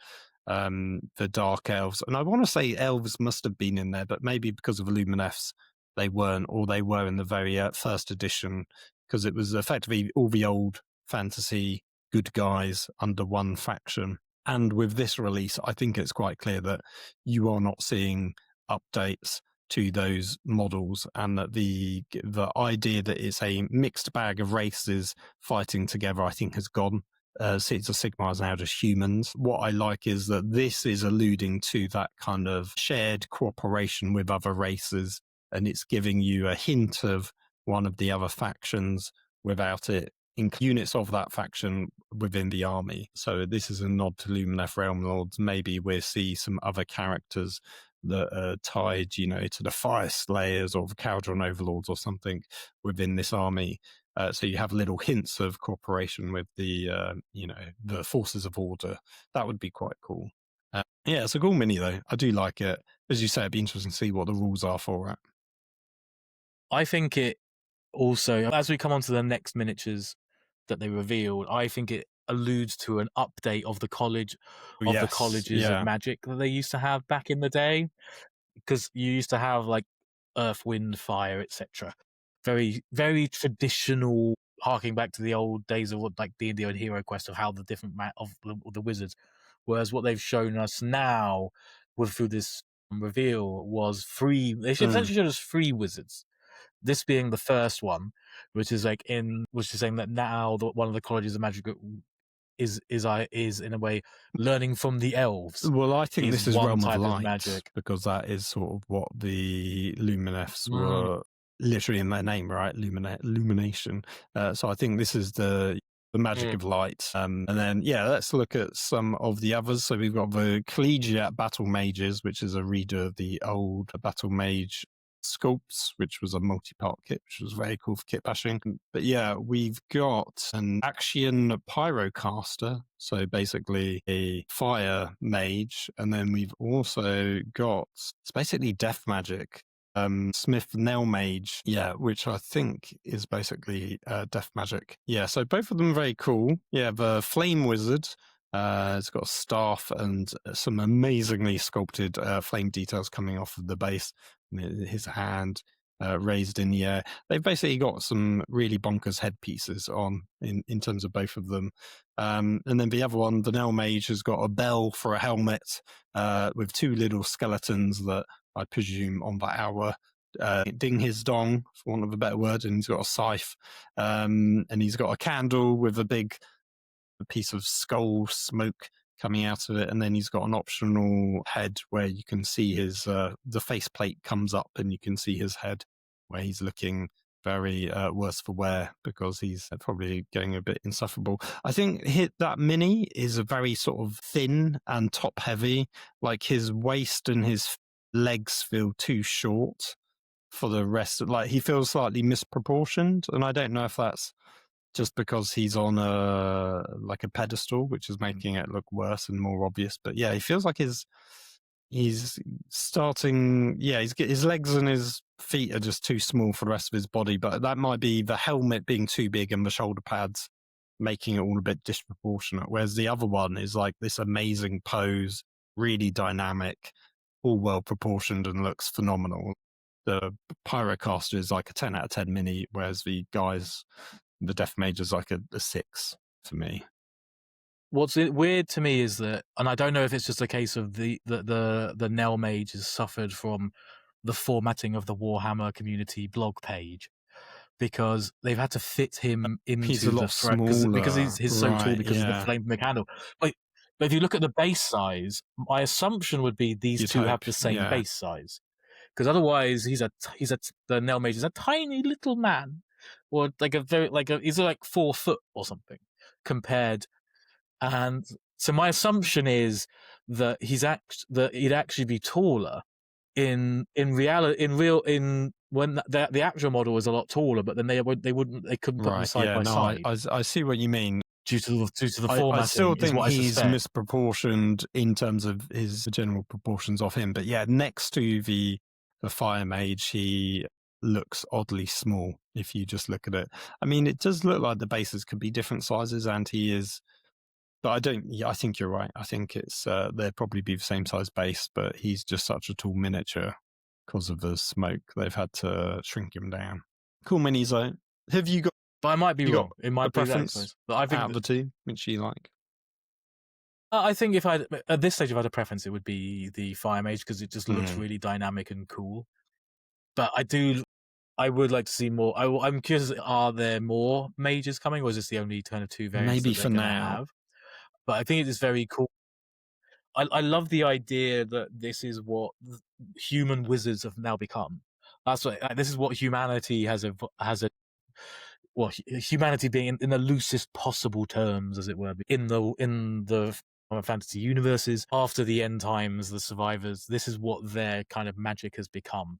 the dark elves. And I want to say elves must have been in there, but maybe because of Luminefs, they weren't, or they were in the very first edition, because it was effectively all the old fantasy good guys under one faction. And with this release, I think it's quite clear that you are not seeing updates to those models, and that the idea that it's a mixed bag of races fighting together, I think, has gone. Cities of Sigmar is now just humans. What I like is that this is alluding to that kind of shared cooperation with other races, and it's giving you a hint of one of the other factions without it units of that faction within the army. So this is a nod to Lumineth Realm Lords. Maybe we'll see some other characters that are tied, to the Fire Slayers or the Caldron Overlords or something within this army. So you have little hints of cooperation with the, the forces of order. That would be quite cool. Yeah, it's a cool mini though. I do like it. As you say, it'd be interesting to see what the rules are for it. I think it also, as we come on to the next miniatures that they revealed, I think it alludes to an update of the college, of the colleges of magic that they used to have back in the day. Because you used to have like earth, wind, fire, etc. Very, very traditional, harking back to the old days of like D&D and Hero Quest, of how the different of the wizards. Whereas what they've shown us now, through this reveal, was three. They essentially showed us three wizards. This being the first one, which is saying that now one of the colleges of magic is in a way learning from the elves. Well, I think this is Realm of Light, magic, because that is sort of what the Luminefs were literally in their name, right? Illumination. So I think this is the magic of light. And then, let's look at some of the others. So we've got the Collegiate Battle Mages, which is a reader of the old Battle Mage sculpts, which was a multi-part kit, which was very cool for kit bashing. But we've got an Action Pyrocaster, so basically a fire mage, and then we've also got, it's basically death magic, Smith Nail Mage, which I think is basically death magic. So both of them very cool. The Flame Wizard, it's got a staff and some amazingly sculpted flame details coming off of the base. His hand raised in the air. They've basically got some really bonkers headpieces on in terms of both of them. And then the other one, the Nail Mage, has got a bell for a helmet with two little skeletons that I presume on the hour ding his dong, for want of a better word, and he's got a scythe. And he's got a candle with a big piece of skull smoke coming out of it, and then he's got an optional head where you can see his the faceplate comes up and you can see his head, where he's looking very worse for wear because he's probably getting a bit insufferable. I think that mini is a very sort of thin and top heavy. Like his waist and his legs feel too short for the rest of, like, he feels slightly misproportioned, and I don't know if that's just because he's on a pedestal, which is making it look worse and more obvious. But he feels like he's starting. His legs and his feet are just too small for the rest of his body. But that might be the helmet being too big and the shoulder pads making it all a bit disproportionate. Whereas the other one is like this amazing pose, really dynamic, all well proportioned, and looks phenomenal. The Pyrocaster is like a 10 out of 10 mini, whereas the Death Mage is like a 6 for me. What's weird to me is that, and I don't know if it's just a case of the Nail Mage has suffered from the formatting of the Warhammer community blog page, because they've had to fit him into he's a lot smaller, because he's so tall because of the flame from the candle. But if you look at the base size, my assumption would be these two have the same base size, because otherwise the Nail Mage is a tiny little man, or he's like 4 foot or something compared. And so my assumption is that he'd actually be taller in reality, in when the actual model was a lot taller, but then they couldn't put them Right. side Yeah. by No, side I see what you mean. due to the I still formatting, is think what I he's suspect. misproportioned in terms of his general proportions of him. But yeah, next to the Fire Mage, he looks oddly small if you just look at it. I mean, it does look like the bases could be different sizes, and he is. But I don't. Yeah, I think you're right. I think it's they'd probably be the same size base, but he's just such a tall miniature because of the smoke. They've had to shrink him down. Cool minis though. Have you got But I might be wrong. It a might be that preference size. But I out think of the two, which you like? I think if I at this stage, if I had a preference, it would be the Fire Mage because it just looks really dynamic and cool. But I would like to see more. I'm curious, are there more mages coming, or is this the only kind of two variants Maybe that they're for going to now. have? But I think it is very cool. I love the idea that this is what human wizards have now become. That's what this is what humanity has well, humanity being in the loosest possible terms, as it were, in the fantasy universes after the end times, the survivors. This is what their kind of magic has become.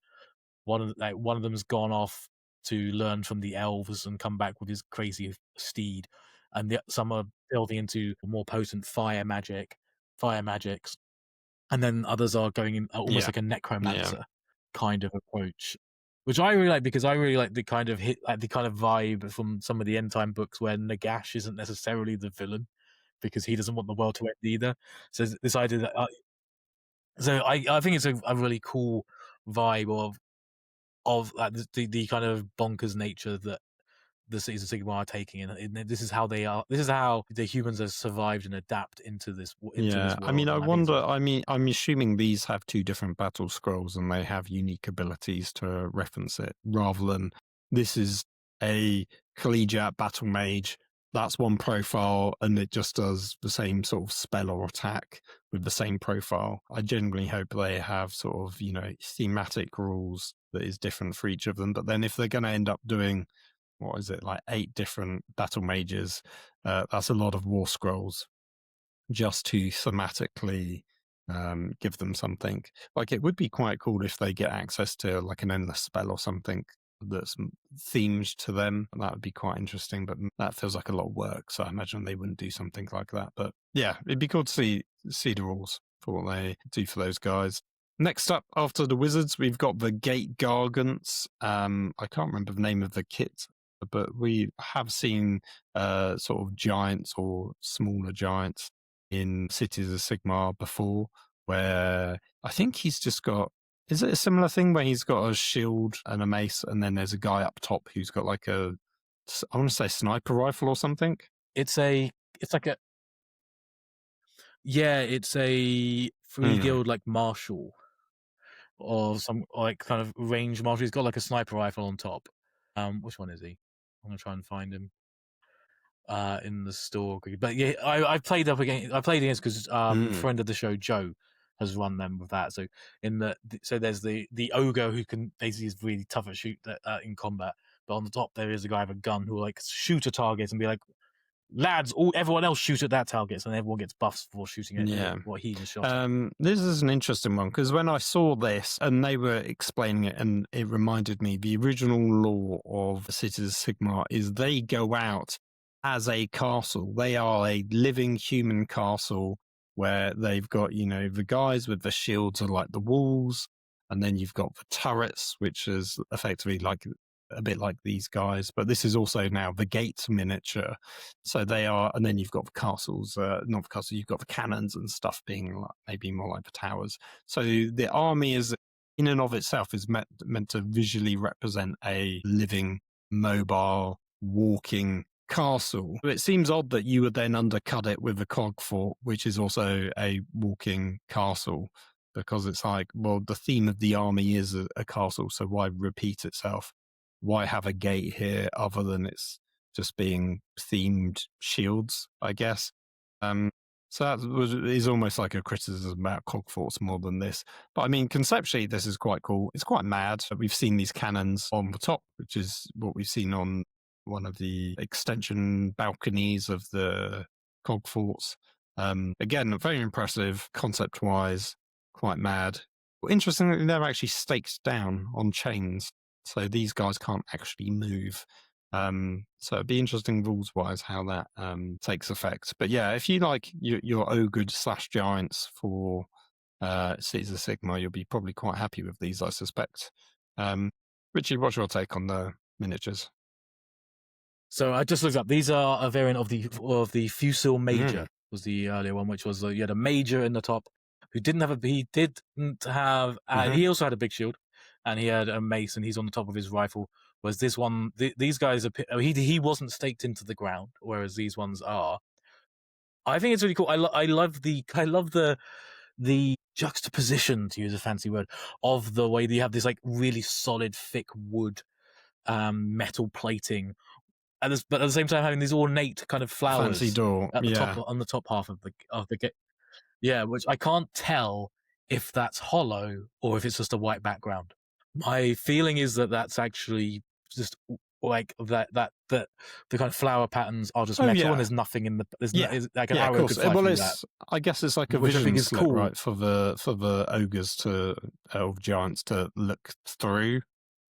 One of them's gone off to learn from the elves and come back with his crazy steed, and some are delving into more potent fire magics, and then others are going in almost like a necromancer kind of approach, which I really like because I really like the kind of vibe from some of the end time books where Nagash isn't necessarily the villain because he doesn't want the world to end either. So this idea that I think it's a really cool vibe of the kind of bonkers nature that the cities of Sigmar are taking, and this is how they are. This is how the humans have survived and adapt into this world. I mean, I and think wonder. I mean, I'm assuming these have two different battle scrolls and they have unique abilities to reference it, rather than this is a collegiate battle mage. That's one profile, and it just does the same sort of spell or attack with the same profile. I genuinely hope they have sort of thematic rules that is different for each of them. But then if they're going to end up doing what is it, like 8 different battle mages, that's a lot of war scrolls just to thematically give them something. Like it would be quite cool if they get access to like an endless spell or something that's themed to them. That would be quite interesting, but that feels like a lot of work, so I imagine they wouldn't do something like that. But yeah, it'd be cool to see the rules for what they do for those guys. Next up, after the wizards, we've got the Gate Gargants. I can't remember the name of the kit, but we have seen sort of giants or smaller giants in Cities of Sigmar before, where I think he's just got. Is it a similar thing where he's got a shield and a mace, and then there's a guy up top who's got like I want to say sniper rifle or something? it's a it's a free guild like marshal or some like kind of range marshal. He's got like a sniper rifle on top. Which one is he? I'm gonna try and find him in the store. But yeah, I played against because friend of the show Joe has run them with that. So there's the ogre who can basically is really tough at shoot in combat. But on the top there is a guy with a gun who will like shoot a target and be like, lads, everyone else shoot at that target, and everyone gets buffs for shooting at what he just shot. This is an interesting one because when I saw this and they were explaining it, and it reminded me the original law of Cities of Sigmar is they go out as a castle. They are a living human castle where they've got the guys with the shields are like the walls, and then you've got the turrets, which is effectively like a bit like these guys, but this is also now the gate miniature. So they are, and then you've got the castles, not the castles, you've got the cannons and stuff being like, maybe more like the towers. So the army is, in and of itself, is meant to visually represent a living, mobile, walking castle. It seems odd that you would then undercut it with a Cogfort, which is also a walking castle, because it's like, well, the theme of the army is a castle, so why repeat itself? Why have a gate here other than it's just being themed shields, I guess. So that is almost like a criticism about Cogforts more than this. But I mean, conceptually, this is quite cool. It's quite mad. We've seen these cannons on the top, which is what we've seen on one of the extension balconies of the Cogforts. Again, very impressive concept-wise, quite mad. Interestingly, they're actually staked down on chains. so these guys can't actually move. So it'd be interesting rules-wise how that takes effect. But yeah, if you like your ogre / giants for Cities of Sigmar, you'll be probably quite happy with these, I suspect. Richie, what's your take on the miniatures? So I just looked up. These are a variant of the Fusil Major was the earlier one, which was you had a major in the top who didn't have he didn't have he also had a big shield and he had a mace and he's on the top of his rifle. Whereas this one, these guys he wasn't staked into the ground, whereas these ones are. I think it's really cool. I love the juxtaposition, to use a fancy word, of the way that you have this like really solid thick wood metal plating but at the same time having these ornate kind of flowers Fancy door, at the top on the top half of the yeah, which I can't tell if that's hollow or if it's just a white background. My feeling is that that's actually just like that the kind of flower patterns are just metal and there's nothing in the like an arrow could fly through that. I guess it's like a Which I vision think is slit, cool. right, for the ogres or giants to look through,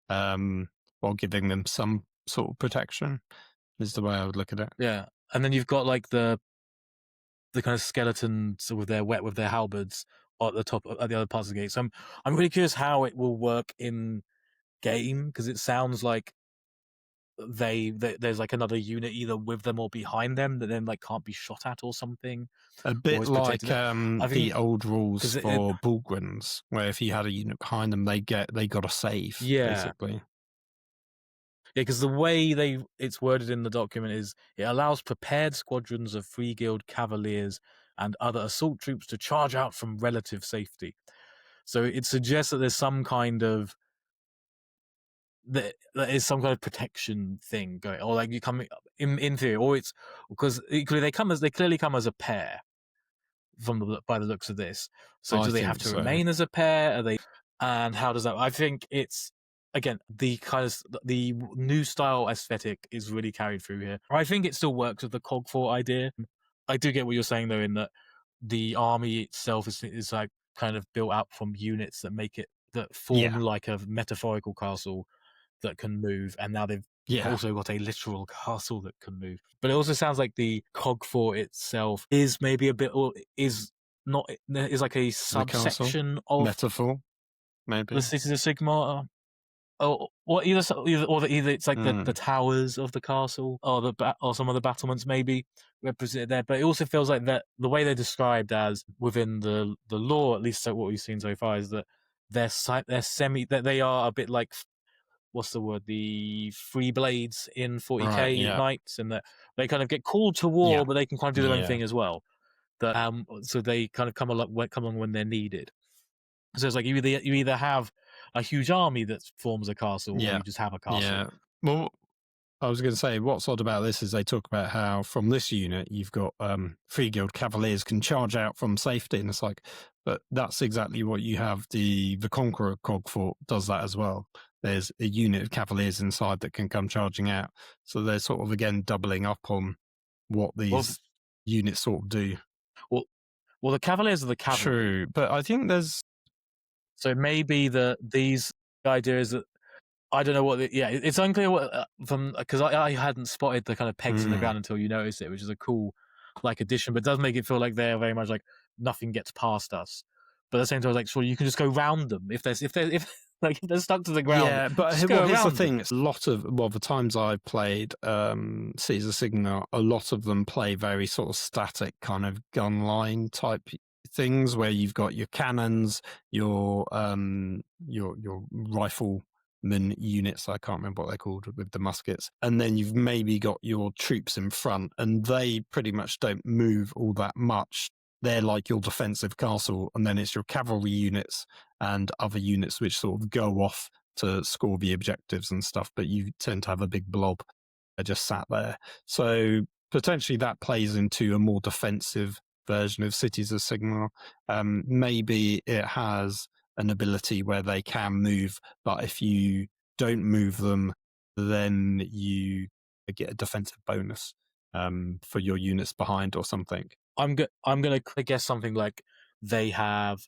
while giving them some sort of protection. Is the way I would look at it. Yeah, and then you've got like the kind of skeletons with their halberds at the top at the other parts of the gate. So I'm really curious how it will work in game because it sounds like there's like another unit either with them or behind them that then like can't be shot at or something. A bit like the old rules for Bullgryns, where if you had a unit behind them, they got a save, basically. Yeah, because the way it's worded in the document is it allows prepared squadrons of Free Guild cavaliers and other assault troops to charge out from relative safety. So it suggests that there's some kind of there is some kind of protection thing going, or like you come in theory, or it's because they clearly come as a pair by the looks of this. So do they have to remain as a pair? Are they? And how does that? I think it's again the new style aesthetic is really carried through here. I think it still works with the Cogfort idea. I do get what you're saying though, in that the army itself is like kind of built out from units that form like a metaphorical castle that can move, and now they've also got a literal castle that can move. But it also sounds like the Cogfort itself is maybe a bit, or is like a subsection of metaphor, maybe the Cities of Sigmar, or either it's like the towers of the castle, or some of the battlements maybe represented there. But it also feels like that the way they're described as within the lore, at least what we've seen so far, is that they are a bit like, what's the word? The free blades in 40k Knights, and that they kind of get called to war, but they can kind of do their own thing as well. That so they kind of come along when they're needed. So it's like you either have a huge army that forms a castle, or you just have a castle. Yeah. Well, I was going to say, what's odd about this is they talk about how from this unit you've got Free Guild Cavaliers can charge out from safety, and it's like, but that's exactly what you have. The Conqueror Cogfort does that as well. There's a unit of Cavaliers inside that can come charging out, so they're sort of again doubling up on what these units sort of do. Well, the Cavaliers are the cavalry. True, but I think there's maybe these ideas that. I don't know what. It's unclear what because I hadn't spotted the kind of pegs in the ground until you noticed it, which is a cool like addition, but it does make it feel like they're very much like nothing gets past us. But at the same time, like, sure, you can just go round them if they're stuck to the ground. Yeah, but here's the thing: it's a lot of the times I've played Cities of Sigmar, a lot of them play very sort of static kind of gun line type things where you've got your cannons, your rifle units, I can't remember what they're called, with the muskets, and then you've maybe got your troops in front, and they pretty much don't move all that much. They're like your defensive castle, and then it's your cavalry units and other units which sort of go off to score the objectives and stuff, but you tend to have a big blob just sat there. So potentially that plays into a more defensive version of Cities of Sigmar. Maybe it has an ability where they can move, but if you don't move them, then you get a defensive bonus for your units behind or something. I'm gonna guess something like they have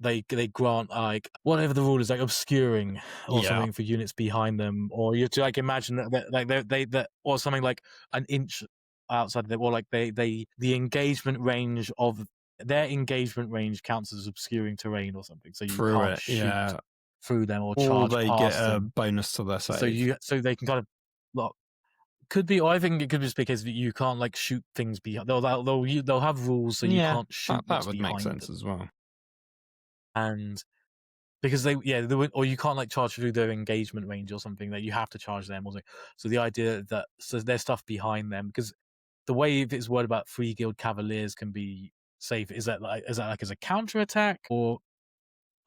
they grant like whatever the rule is, like obscuring or something for units behind them, or you have to like imagine that like they or something like an inch outside of them, or like the engagement range of their engagement range counts as obscuring terrain or something, so you through can't it, shoot through them or or charge they get past a them. bonus to their save. So they can kind of lock. Could be, or I think it could just be because you can't like shoot things behind. They'll have rules so you can't shoot that what's would make behind sense them, as well. and because or you can't like charge through their engagement range or something, that you have to charge them or something. So the idea that there's stuff behind them, because the way if it's word about Free Guild Cavaliers can be safe, is that like as a counter attack, or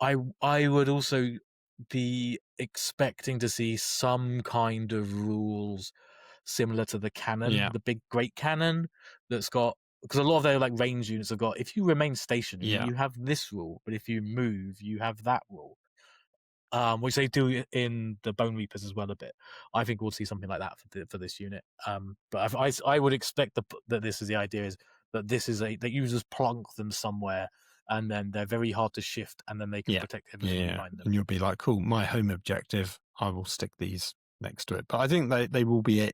I would also be expecting to see some kind of rules similar to the cannon, the big great cannon that's got, because a lot of their like range units have got, if you remain stationary, you have this rule, but if you move, you have that rule. Which they do in the Bone Reapers as well a bit. I think we'll see something like that for this unit. But I would expect that this is the idea, is that this is that users plonk them somewhere, and then they're very hard to shift, and then they can protect everything behind them. And you'll be like, cool, my home objective, I will stick these next to it. But I think they will be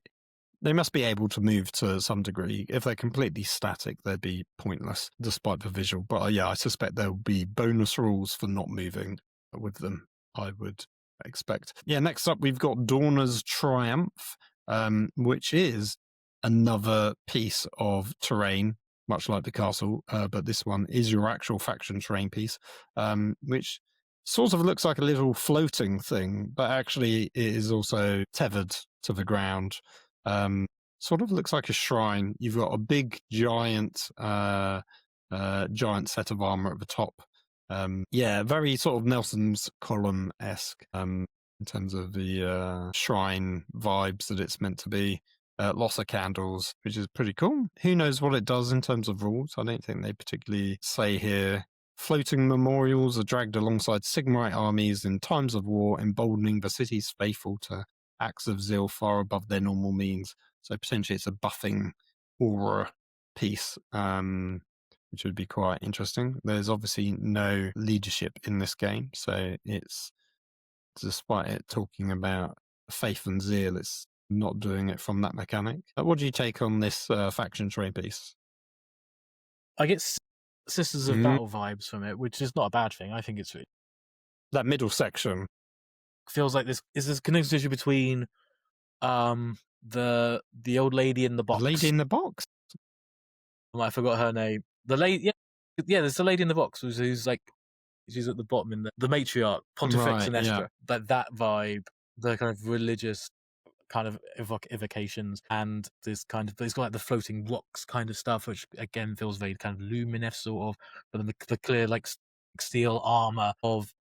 they must be able to move to some degree. If they're completely static, they'd be pointless, despite the visual. But I suspect there'll be bonus rules for not moving with them, I would expect. Next up, we've got Dorner's Triumph, which is another piece of terrain, much like the castle, but this one is your actual faction terrain piece, which sort of looks like a little floating thing, but actually it is also tethered to the ground. Sort of looks like a shrine. You've got a big giant set of armor at the top. Very sort of Nelson's column-esque in terms of the shrine vibes that it's meant to be. Lots of candles, which is pretty cool. Who knows what it does in terms of rules? I don't think they particularly say here. Floating memorials are dragged alongside Sigmarite armies in times of war, emboldening the city's faithful to acts of zeal far above their normal means. So potentially it's a buffing aura piece, which would be quite interesting. There's obviously no leadership in this game, so it's, despite it talking about faith and zeal, it's not doing it from that mechanic. What do you take on this faction terrain piece? I get Sisters of Battle vibes from it, which is not a bad thing. I think it's that middle section feels like this connection between the old lady in the box. The lady in the box? I forgot her name. The lady, there's the lady in the box who's like, she's at the bottom in the matriarch, Pontifex Sinestra. That vibe, the kind of religious kind of evocations, and this kind of, it's got like the floating rocks kind of stuff, which again feels very kind of Lumineth sort of, but then the clear like steel armor of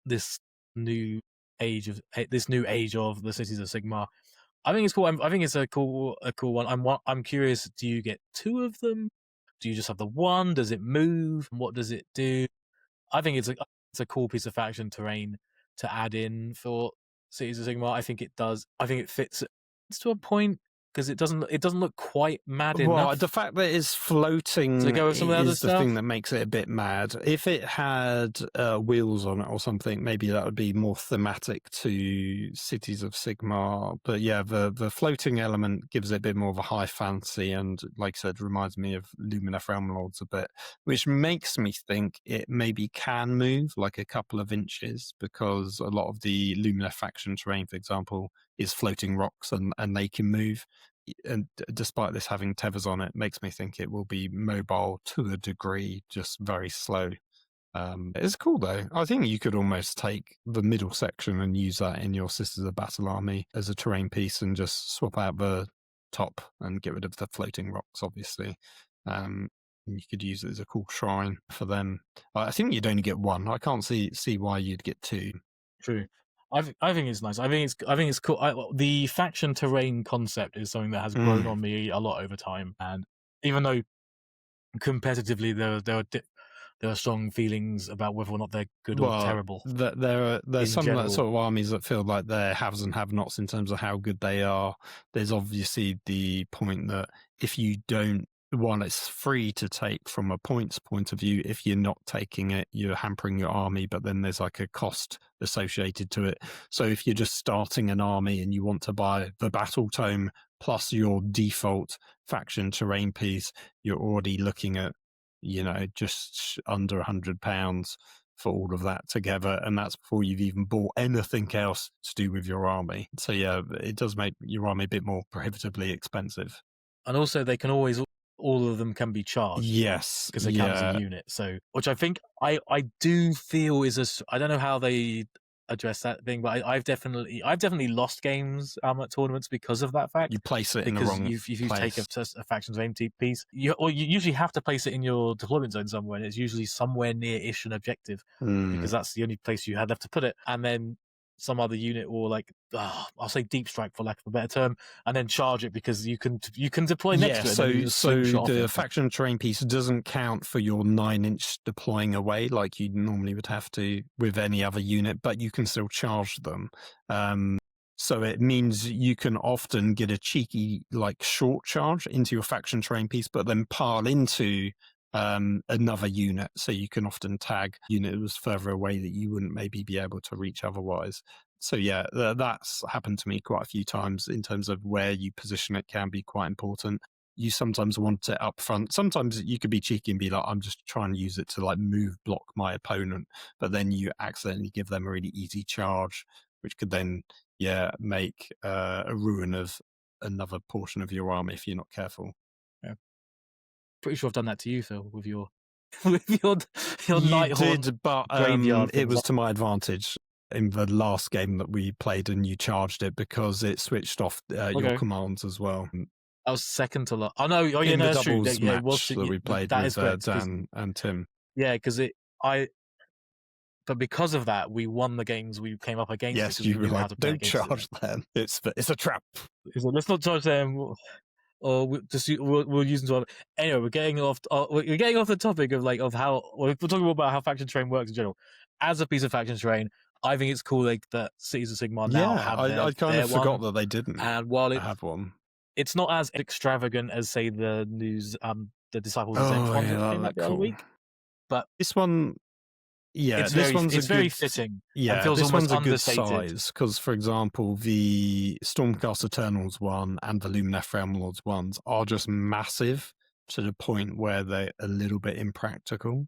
this new age of the cities of Sigmar. I think it's cool. I think it's a cool one. I'm curious. Do you get two of them? Do you just have the one? Does it move? What does it do? I think it's a cool piece of faction terrain to add in for Cities of Sigmar. I think it does. I think it fits to a point, because it doesn't look quite mad enough. Well, the fact that it's floating to go with some of the other stuff, thing that makes it a bit mad. If it had wheels on it or something, maybe that would be more thematic to Cities of Sigmar. But yeah, the floating element gives it a bit more of a high fantasy, and like I said, reminds me of Lumineth Realm Lords a bit, which makes me think it maybe can move like a couple of inches, because a lot of the Lumineth faction terrain, for example, is floating rocks, and they can move. And despite this having tethers on it, makes me think it will be mobile to a degree, just very slow. It's cool though. I think you could almost take the middle section and use that in your Sisters of Battle army as a terrain piece, and just swap out the top and get rid of the floating rocks, obviously. You could use it as a cool shrine for them. I think you'd only get one. I can't see why you'd get two. True. I think it's nice. I think it's cool. The faction terrain concept is something that has grown on me a lot over time, and even though competitively there are strong feelings about whether or not they're good or terrible. There's some sort of armies that feel like they're haves and have-nots in terms of how good they are. There's obviously the point that if you don't one, it's free to take from a points point of view. If you're not taking it, you're hampering your army, but then there's like a cost associated to it. So if you're just starting an army and you want to buy the battle tome plus your default faction terrain piece, you're already looking at, just under £100 for all of that together, and that's before you've even bought anything else to do with your army. So yeah, it does make your army a bit more prohibitively expensive. And also, they can always, all of them can be charged. Yes, because they count as a unit. So, which I think I do feel is I don't know how they address that thing, but I've definitely lost games at tournaments because of that fact. You place it in the wrong if you place. take a faction's aim piece, you usually have to place it in your deployment zone somewhere, and it's usually somewhere near-ish an objective because that's the only place you had left to put it. And then some other unit will I'll say deep strike for lack of a better term, and then charge it because you can deploy next to it. So and then slingshot the it. faction terrain piece doesn't count for your 9-inch deploying away like you normally would have to with any other unit, but you can still charge them. So it means you can often get a cheeky short charge into your faction terrain piece, but then pile into another unit. So you can often tag unit that was further away that you wouldn't maybe be able to reach otherwise. So yeah, that's happened to me quite a few times in terms of where you position it can be quite important. You sometimes want it up front. Sometimes you could be cheeky and be like, I'm just trying to use it to move block my opponent, but then you accidentally give them a really easy charge, which could then make a ruin of another portion of your army if you're not careful. Pretty sure I've done that to you, Phil, with your your You Nighthawk did, but graveyard. it was to my advantage in the last game that we played, and you charged it because it switched off your commands as well. I was second to last. Oh no! Oh yeah, in no, the that's true. doubles Yeah, match that we played with Dan and Tim. Yeah, because but because of that, we won the games we came up against. Yes, you were like, don't charge them. It's a trap. Let's not charge them. Or we'll use them to other. Anyway, we're getting off the topic of how we're talking about how faction terrain works in general. As a piece of faction terrain, I think it's cool that Cities of Sigmar now have I kind of forgot that they didn't. And while have one, it's not as extravagant as say the Disciples of Zen ones that came out the other week. But this one. Yeah, it's very fitting. Yeah, and feels this almost one's a good understated. size because, for example, the Stormcast Eternals one and the Lumineth Realm Lords ones are just massive to the point where they're a little bit impractical.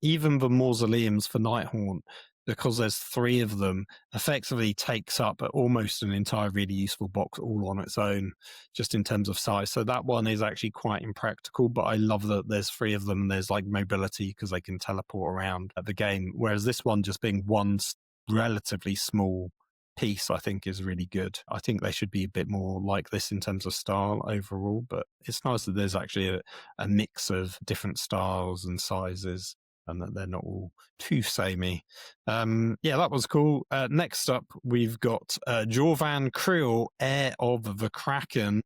Even the Mausoleums for Nighthaunt, because there's 3 of them, effectively takes up almost an entire really useful box all on its own, just in terms of size. So that one is actually quite impractical, but I love that there's 3 of them. There's mobility because they can teleport around the game, whereas this one just being one relatively small piece, I think, is really good. I think they should be a bit more like this in terms of style overall, but it's nice that there's actually a mix of different styles and sizes, and that they're not all too samey. That was cool. Next up, we've got Jorvan Krill, Heir of the Kraken.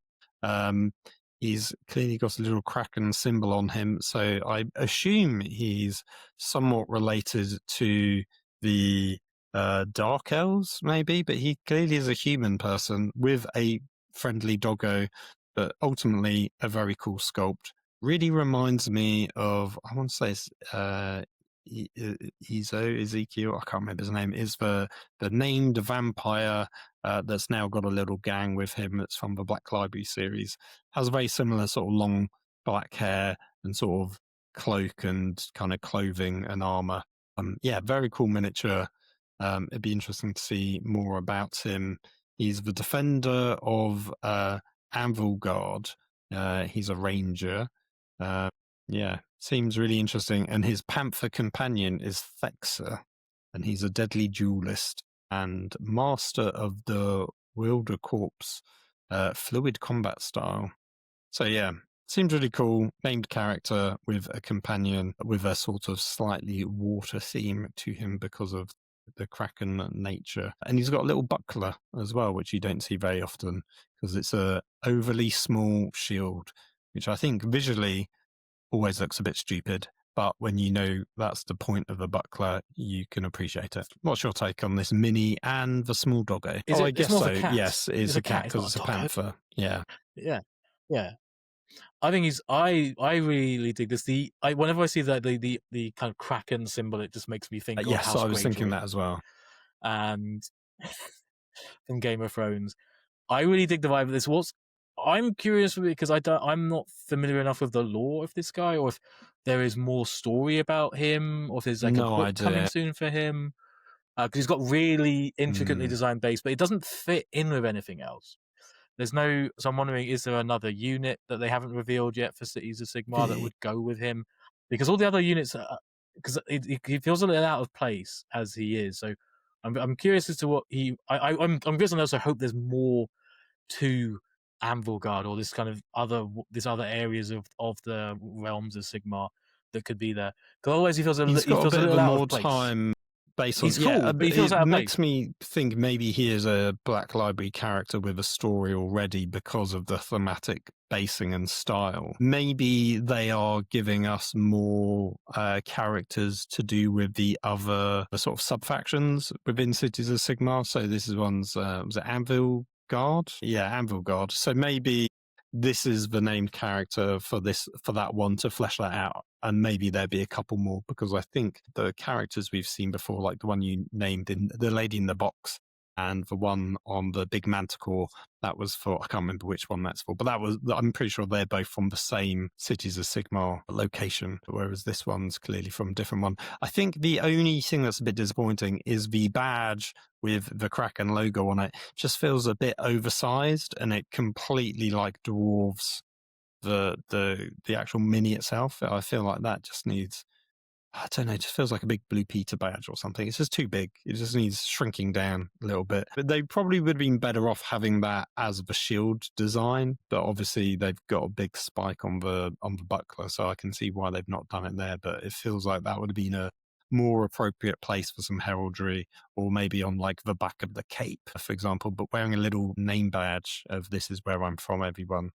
He's clearly got a little Kraken symbol on him, so I assume he's somewhat related to the Dark Elves, maybe, but he clearly is a human person with a friendly doggo, but ultimately a very cool sculpt. Really reminds me of, I want to say it's Ezekiel, I can't remember his name, is the named vampire that's now got a little gang with him that's from the Black Library series. Has a very similar sort of long black hair and sort of cloak and kind of clothing and armor. Very cool miniature. It'd be interesting to see more about him. He's the defender of Anvilgard. He's a ranger. Seems really interesting. And his panther companion is Thexer, and he's a deadly duelist and master of the Wilder Corpse fluid combat style. So seems really cool. Named character with a companion with a sort of slightly water theme to him because of the Kraken nature. And he's got a little buckler as well, which you don't see very often because it's a overly small shield, which I think visually always looks a bit stupid, but when you know that's the point of a buckler, you can appreciate it. What's your take on this mini and the small doggo? I guess so. Yes, it's a cat because it's a panther. Yeah. I think he's. I really dig this. Whenever I see that the kind of Kraken symbol, it just makes me think of Yes, House I was thinking Greyjoy that as well. and from Game of Thrones. I really dig the vibe of this. I'm curious because I'm not familiar enough with the lore of this guy, or if there is more story about him, or if there's like a No book coming idea. soon for him. Because he's got really intricately Mm. designed base, but it doesn't fit in with anything else. There's no. So I'm wondering, is there another unit that they haven't revealed yet for Cities of Sigmar that would go with him? Because all the other units, because he feels a little out of place as he is. So I'm curious as to what he. I'm curious, and I also hope there's more to Anvil Guard or this kind of other areas of the realms of Sigmar that could be there. Because otherwise, he feels a He's got a bit of little a out more of place. time based on. He's Yeah, cool, but he feels it out of makes place. me think maybe he is a Black Library character with a story already because of the thematic basing and style. Maybe they are giving us more characters to do with the sort of sub factions within Cities of Sigmar. So this is one's was it Anvil Guard? Yeah, Anvil Guard. So maybe this is the named character for that one to flesh that out, and maybe there'd be a couple more, because I think the characters we've seen before, like the one you named in the lady in the box and the one on the big manticore, that was for, I can't remember which one that's for, but I'm pretty sure they're both from the same Cities of Sigmar location, whereas this one's clearly from a different one. I think the only thing that's a bit disappointing is the badge with the Kraken logo on it just feels a bit oversized, and it completely like dwarfs the actual mini itself. I feel like that just needs, I don't know, it just feels like a big Blue Peter badge or something. It's just too big. It just needs shrinking down a little bit. But they probably would have been better off having that as the shield design. But obviously they've got a big spike on the buckler, so I can see why they've not done it there. But it feels like that would have been a more appropriate place for some heraldry, or maybe on like the back of the cape, for example. But wearing a little name badge of "This is where I'm from, everyone,"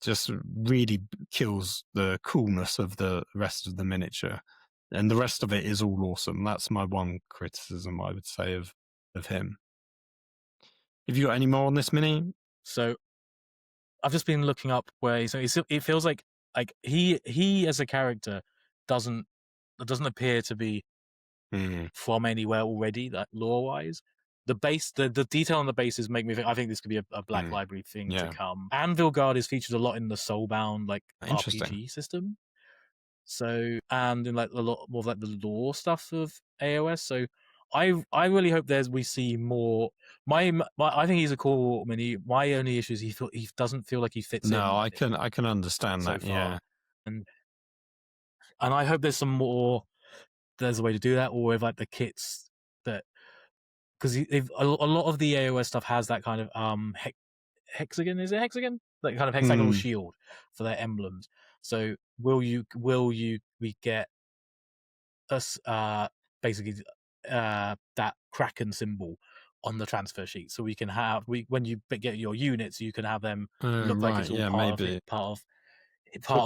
just really kills the coolness of the rest of the miniature. And the rest of it is all awesome. That's my one criticism, I would say, of him. Have you got any more on this mini? So I've just been looking up where it feels like he as a character doesn't appear to be from anywhere already, like lore wise. The base, the detail on the bases make me think. I think this could be a Black Library thing to come. Anvil Guard is featured a lot in the Soulbound like RPG system. So, and in like a lot more of like the lore stuff of AoS. So I really hope we see more. I think he's a cool mini. My only issue is he doesn't feel like he fits in. No, I can understand that. Far. Yeah, and I hope there's some more. There's a way to do that, or with like the kits that, because a lot of the AoS stuff has that kind of hexagon. Is it hexagon? Like kind of hexagonal shield for their emblems. So we get us basically that Kraken symbol on the transfer sheet, so we can have when you get your units, you can have them look like it's all part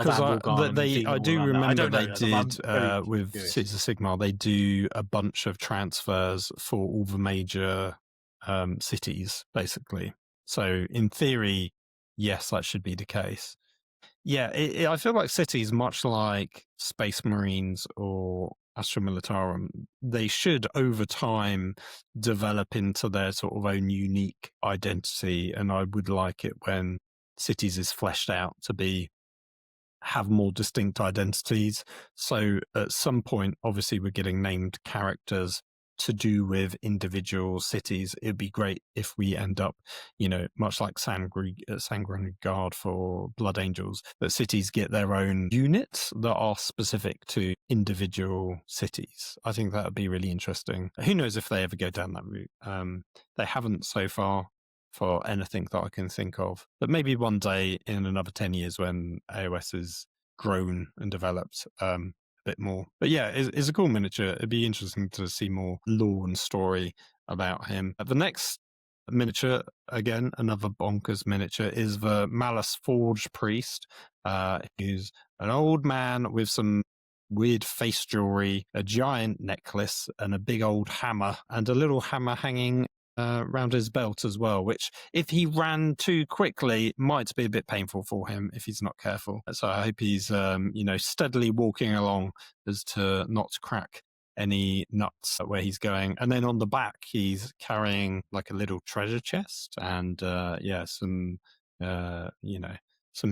of Anvil Guard. I do remember they did with curious. Cities of Sigmar, they do a bunch of transfers for all the major cities, basically. So in theory, yes, that should be the case. Yeah, I feel like cities, much like Space Marines or Astra Militarum, they should over time develop into their sort of own unique identity, and I would like it when cities is fleshed out to have more distinct identities. So at some point, obviously, we're getting named characters to do with individual cities. It'd be great if we end up, much like Sanguinary Guard for Blood Angels, that cities get their own units that are specific to individual cities. I think that would be really interesting. Who knows if they ever go down that route? They haven't so far for anything that I can think of. But maybe one day in another 10 years when AoS is grown and developed a bit more. But yeah, it's a cool miniature. It'd be interesting to see more lore and story about him. The next miniature, again, another bonkers miniature, is the Malice Forge Priest. He's an old man with some weird face jewelry, a giant necklace, and a big old hammer, and a little hammer hanging round his belt as well, which if he ran too quickly might be a bit painful for him if he's not careful. So I hope he's steadily walking along as to not crack any nuts where he's going. And then on the back he's carrying like a little treasure chest and some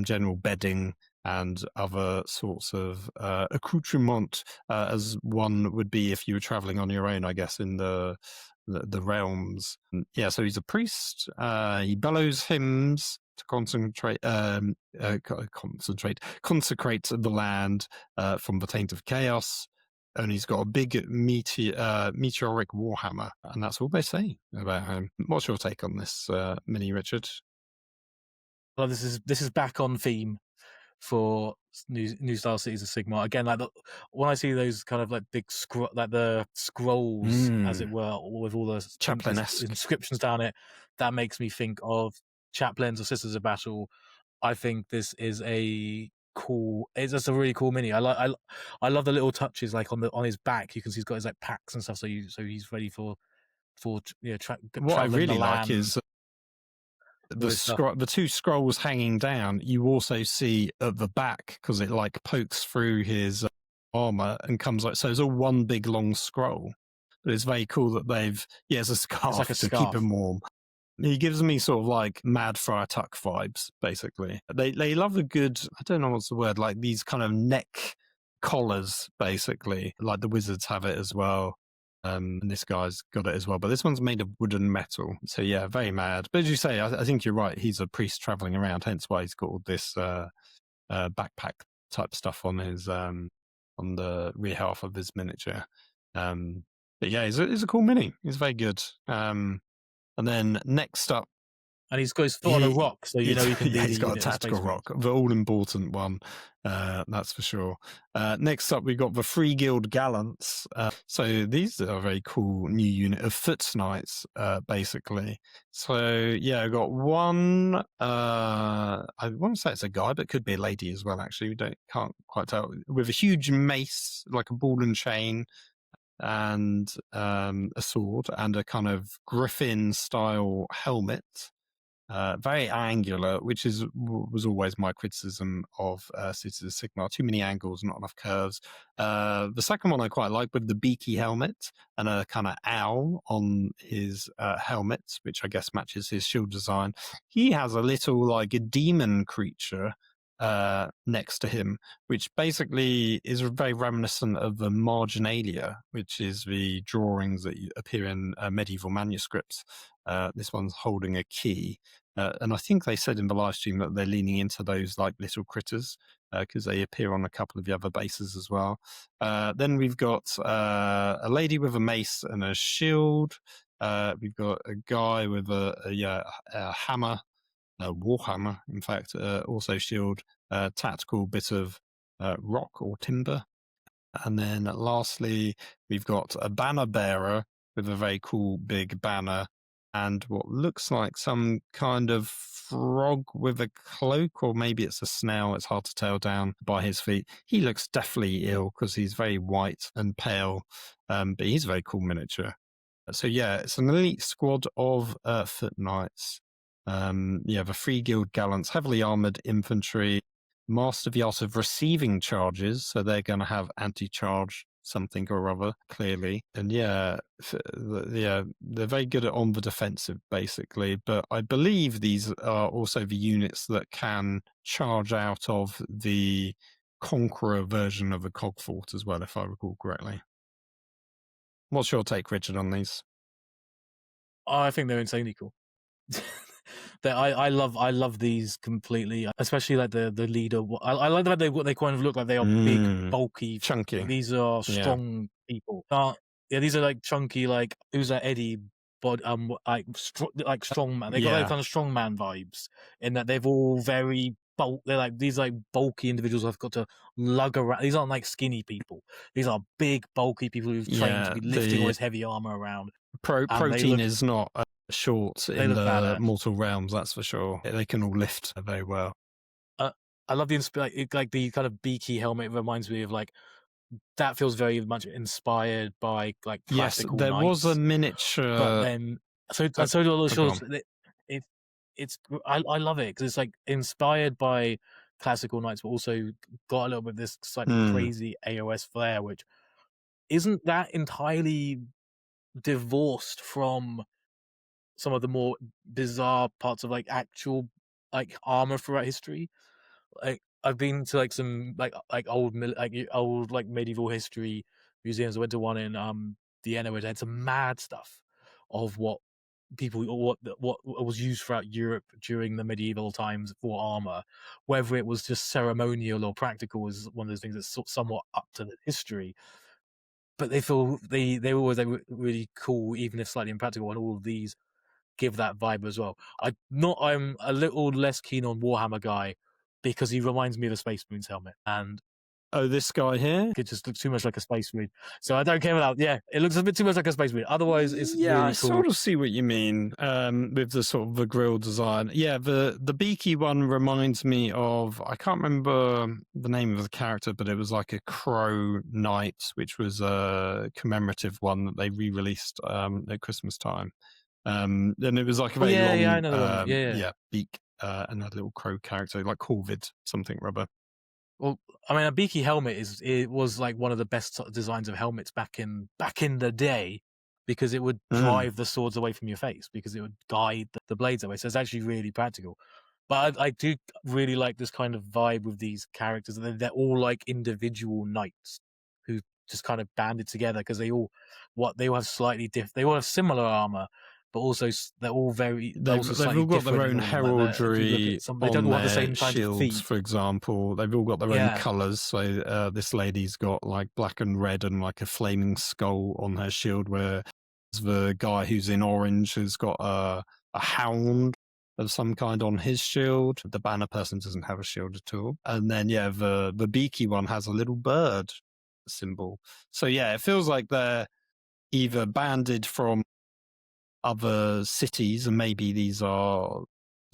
general bedding and other sorts of accoutrement, as one would be if you were traveling on your own, I guess, in the realms. Yeah, so he's a priest. He bellows hymns to consecrate the land from the taint of chaos. And he's got a big meteoric warhammer, and that's all they say about him. What's your take on this, Mini Richard? Well, this is back on theme for new style Cities of Sigmar. Again, like when I see those kind of like big the scrolls, as it were, with all the Chaplain-esque inscriptions down it, that makes me think of chaplains or sisters of battle. I think this is it's just a really cool mini. I love the little touches, like on his back. You can see he's got his like packs and stuff, so he's ready for what I really like is the two scrolls hanging down. You also see at the back, because it like pokes through his armor and comes like, so it's all one big long scroll. But it's very cool that it's a scarf, like a to scarf. keep him warm. He gives me sort of like Mad Friar Tuck vibes, basically. They love a good, I don't know what's the word, like these kind of neck collars, basically. Like the wizards have it as well. And this guy's got it as well. But this one's made of wood and metal. So yeah, very mad. But as you say, I think you're right. He's a priest traveling around, hence why he's got all this backpack type stuff on his on the rear half of his miniature. But yeah, it's a cool mini. It's very good. And then next up, and he's got his foot on a rock, so you know he can be. He's got a tactical rock, the all-important one, that's for sure. Next up, we've got the Free Guild Gallants. So these are a very cool new unit of foot knights, basically. So yeah, I got one. I want to say it's a guy, but it could be a lady as well. Actually, we can't quite tell. With a huge mace, like a ball and chain, and a sword, and a kind of griffin style helmet. Very angular, which was always my criticism of Cities of Sigmar. Too many angles, not enough curves. The second one I quite like, with the beaky helmet and a kind of owl on his helmet, which I guess matches his shield design. He has a little like a demon creature next to him, which basically is very reminiscent of the marginalia, which is the drawings that appear in medieval manuscripts. This one's holding a key. And I think they said in the live stream that they're leaning into those like little critters, because they appear on a couple of the other bases as well. Then we've got a lady with a mace and a shield. We've got a guy with a hammer, a warhammer, in fact, also shield, tactical bit of rock or timber. And then lastly, we've got a banner bearer with a very cool big banner and what looks like some kind of frog with a cloak, or maybe it's a snail. It's hard to tell down by his feet. He looks deathly ill because he's very white and pale, but he's a very cool miniature. So yeah, it's an elite squad of foot knights. The Free Guild Gallants, heavily armored infantry, master the art of receiving charges, so they're going to have anti-charge something or other, clearly. And they're very good at on the defensive, basically. But I believe these are also the units that can charge out of the Conqueror version of the Cogfort as well, if I recall correctly. What's your take, Richard, on these? I think they're insanely cool. I love these completely, especially like the leader. I like that they kind of look like they are big, bulky, chunky. These are strong people. These are like chunky, like who's that Eddie? But like strong man. They got like kind of strong man vibes in that they've all very They're like these like bulky individuals who've got to lug around. These aren't like skinny people. These are big, bulky people who've trained to be lifting all this heavy armor around. Protein is not short in the badass. Mortal realms, that's for sure. They can all lift very well. I love the like the kind of beaky helmet. Reminds me of like that feels very much inspired by like classical there knights. was a miniature, but then So do all the Go shorts. on. I love it because it's like inspired by classical knights, but also got a little bit of this slightly crazy AoS flair, which isn't that entirely divorced from some of the more bizarre parts of like actual like armor throughout history. Like I've been to like some old old like medieval history museums. I went to one in Vienna where they had some mad stuff of what people or what was used throughout Europe during the medieval times for armor, whether it was just ceremonial or practical is one of those things that's somewhat up to the history. But they were always really cool, even if slightly impractical, and all of these give that vibe as well. I'm a little less keen on Warhammer guy because he reminds me of a Space Marines helmet, and Oh, this guy here? it just looks too much like a Space Marine. So I don't care about that. Yeah, it looks a bit too much like a Space Marine. Otherwise, it's Yeah, really I cool. sort of see what you mean with the sort of the grill design. Yeah, the beaky one reminds me of, I can't remember the name of the character, but it was like a crow knight, which was a commemorative one that they re-released at Christmas time. And it was like a very long, I know the one. Yeah. beak and a little crow character, like Corvid something rubber. Well, I mean, a beaky helmet was like one of the best designs of helmets back in the day, because it would drive the swords away from your face because it would guide the blades away. So it's actually really practical. But I do really like this kind of vibe with these characters. They're all like individual knights who just kind of banded together because they all have slightly different. They all have similar armor, but also they're all very. They've all got their own heraldry They don't on all have the their same kind of shields, feet. for example. They've all got their own colours. So this lady's got like black and red and like a flaming skull on her shield, where the guy who's in orange has got a hound of some kind on his shield. The banner person doesn't have a shield at all. And then, the beaky one has a little bird symbol. So, it feels like they're either banded from other cities, and maybe these are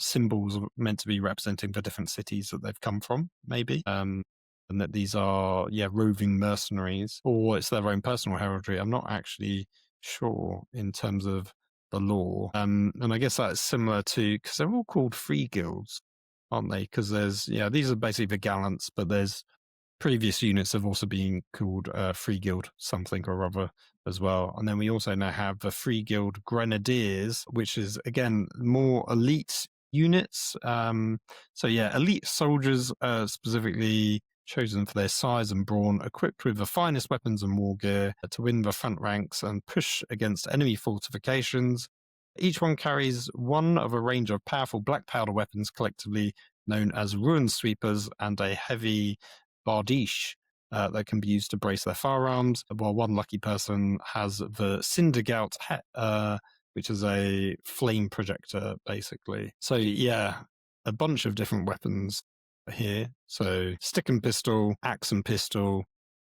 symbols meant to be representing the different cities that they've come from, maybe. And that these are, roving mercenaries, or it's their own personal heraldry. I'm not actually sure in terms of the lore. And I guess that's similar to, because they're all called free guilds, aren't they? Because there's, these are basically the gallants, but there's previous units have also been called Free Guild something or other as well. And then we also now have the Free Guild Grenadiers, which is, again, more elite units. Elite soldiers specifically chosen for their size and brawn, equipped with the finest weapons and war gear to win the front ranks and push against enemy fortifications. Each one carries one of a range of powerful black powder weapons, collectively known as Ruin Sweepers, and a heavy bardiche that can be used to brace their firearms, while one lucky person has the Cindergout, which is a flame projector, basically. So, a bunch of different weapons here. So, stick and pistol, axe and pistol.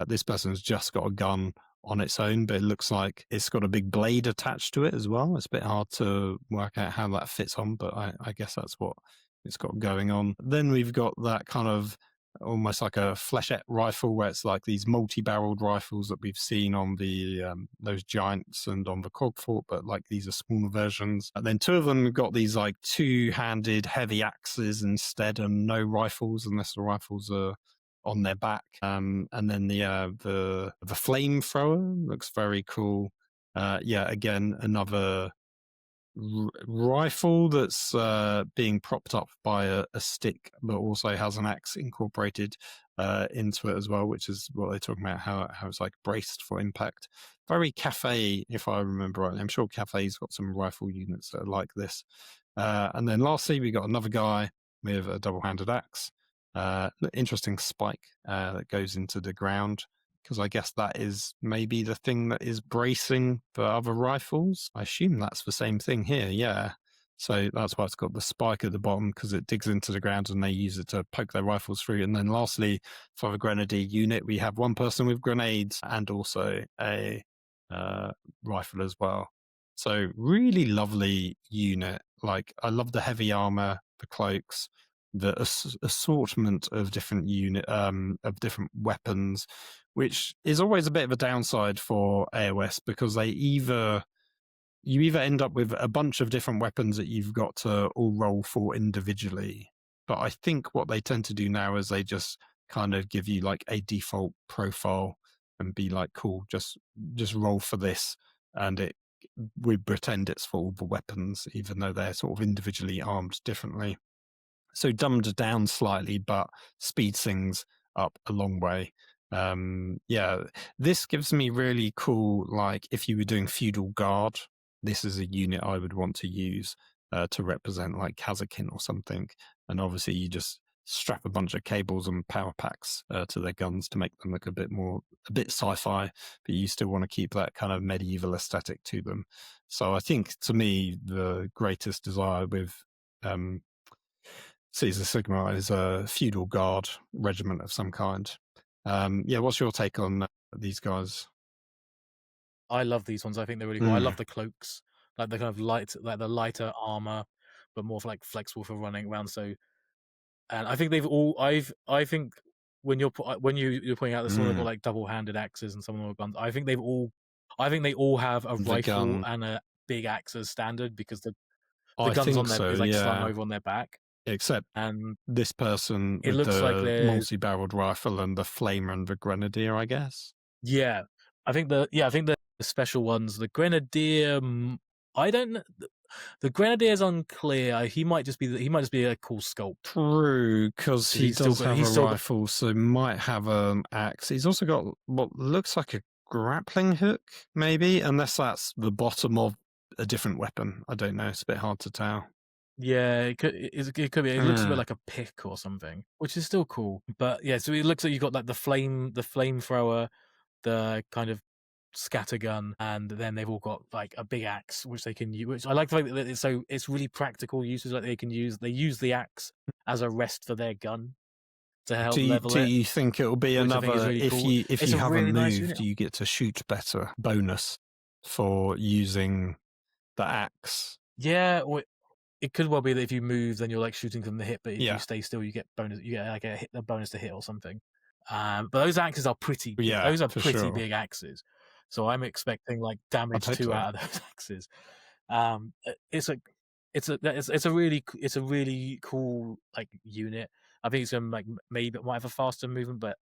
This person's just got a gun on its own, but it looks like it's got a big blade attached to it as well. It's a bit hard to work out how that fits on, but I guess that's what it's got going on. Then we've got that kind of almost like a flechette rifle, where it's like these multi-barreled rifles that we've seen on the those giants and on the Cogfort, but like these are smaller versions. And then two of them got these like two-handed heavy axes instead, and no rifles unless the rifles are on their back. And then the flamethrower looks very cool. Again, another rifle that's being propped up by a stick, but also has an axe incorporated into it as well, which is what they're talking about, how it's like braced for impact. Very Cafe, if I remember rightly. I'm sure Cafe's got some rifle units that are like this. And then lastly, we got another guy with a double-handed axe. Interesting spike that goes into the ground, because I guess that is maybe the thing that is bracing for other rifles. I assume that's the same thing here, yeah. So that's why it's got the spike at the bottom, because it digs into the ground and they use it to poke their rifles through. And then lastly, for the grenadier unit, we have one person with grenades and also a rifle as well. So really lovely unit. Like, I love the heavy armor, the cloaks, the assortment of different different weapons, which is always a bit of a downside for AoS, because they either you either end up with a bunch of different weapons that you've got to all roll for individually. But I think what they tend to do now is they just kind of give you like a default profile and be like, cool, just roll for this. And we pretend it's for all the weapons, even though they're sort of individually armed differently. So dumbed down slightly, but speeds things up a long way. Yeah, this gives me really cool, like if you were doing feudal guard, this is a unit I would want to use to represent like Kazakin or something. And obviously you just strap a bunch of cables and power packs to their guns to make them look a bit sci-fi, but you still want to keep that kind of medieval aesthetic to them. So I think to me, the greatest desire with Age of Sigmar is a feudal guard regiment of some kind. Yeah, what's your take on these guys? I love these ones. I think they're really cool. I love the cloaks, like the kind of the lighter armor, but more like flexible for running around. So, and I think they've all. I think when you're pointing out that some of them got like double-handed axes and some of them are guns. I think they all have a rifle gun. and a big axe as standard because the I gun's think on their so, is like slung yeah. over on their back. Except And this person it with looks like the there's multi-barreled rifle and the flamer and the grenadier, I guess. yeah. I think the special ones, the grenadier. I don't know. The Grenadier's unclear. He might just be a cool sculpt. True, because he does have a rifle, so might have an axe. He's also got what looks like a grappling hook, maybe, unless that's the bottom of a different weapon. I don't know. It's a bit hard to tell. Yeah, it could be. It looks a bit like a pick or something, which is still cool. But yeah, so it looks like you've got like the flamethrower, the kind of scattergun, and then they've all got like a big axe which they can use. Which I like the fact that it's really practical uses. Like they use the axe as a rest for their gun to help level it. Do you think it'll be another really cool. if you haven't really moved, you get to shoot better bonus for using the axe? Yeah, it could well be that if you move, then you're like shooting from the hip, but if Yeah. you stay still, you get bonus. You get like a bonus to hit or something. But those axes are pretty big. Yeah, Those are for pretty sure. big axes. So I'm expecting like damage 2 out of those axes. It's a really cool like unit. I think it's gonna like maybe it might have a faster movement, but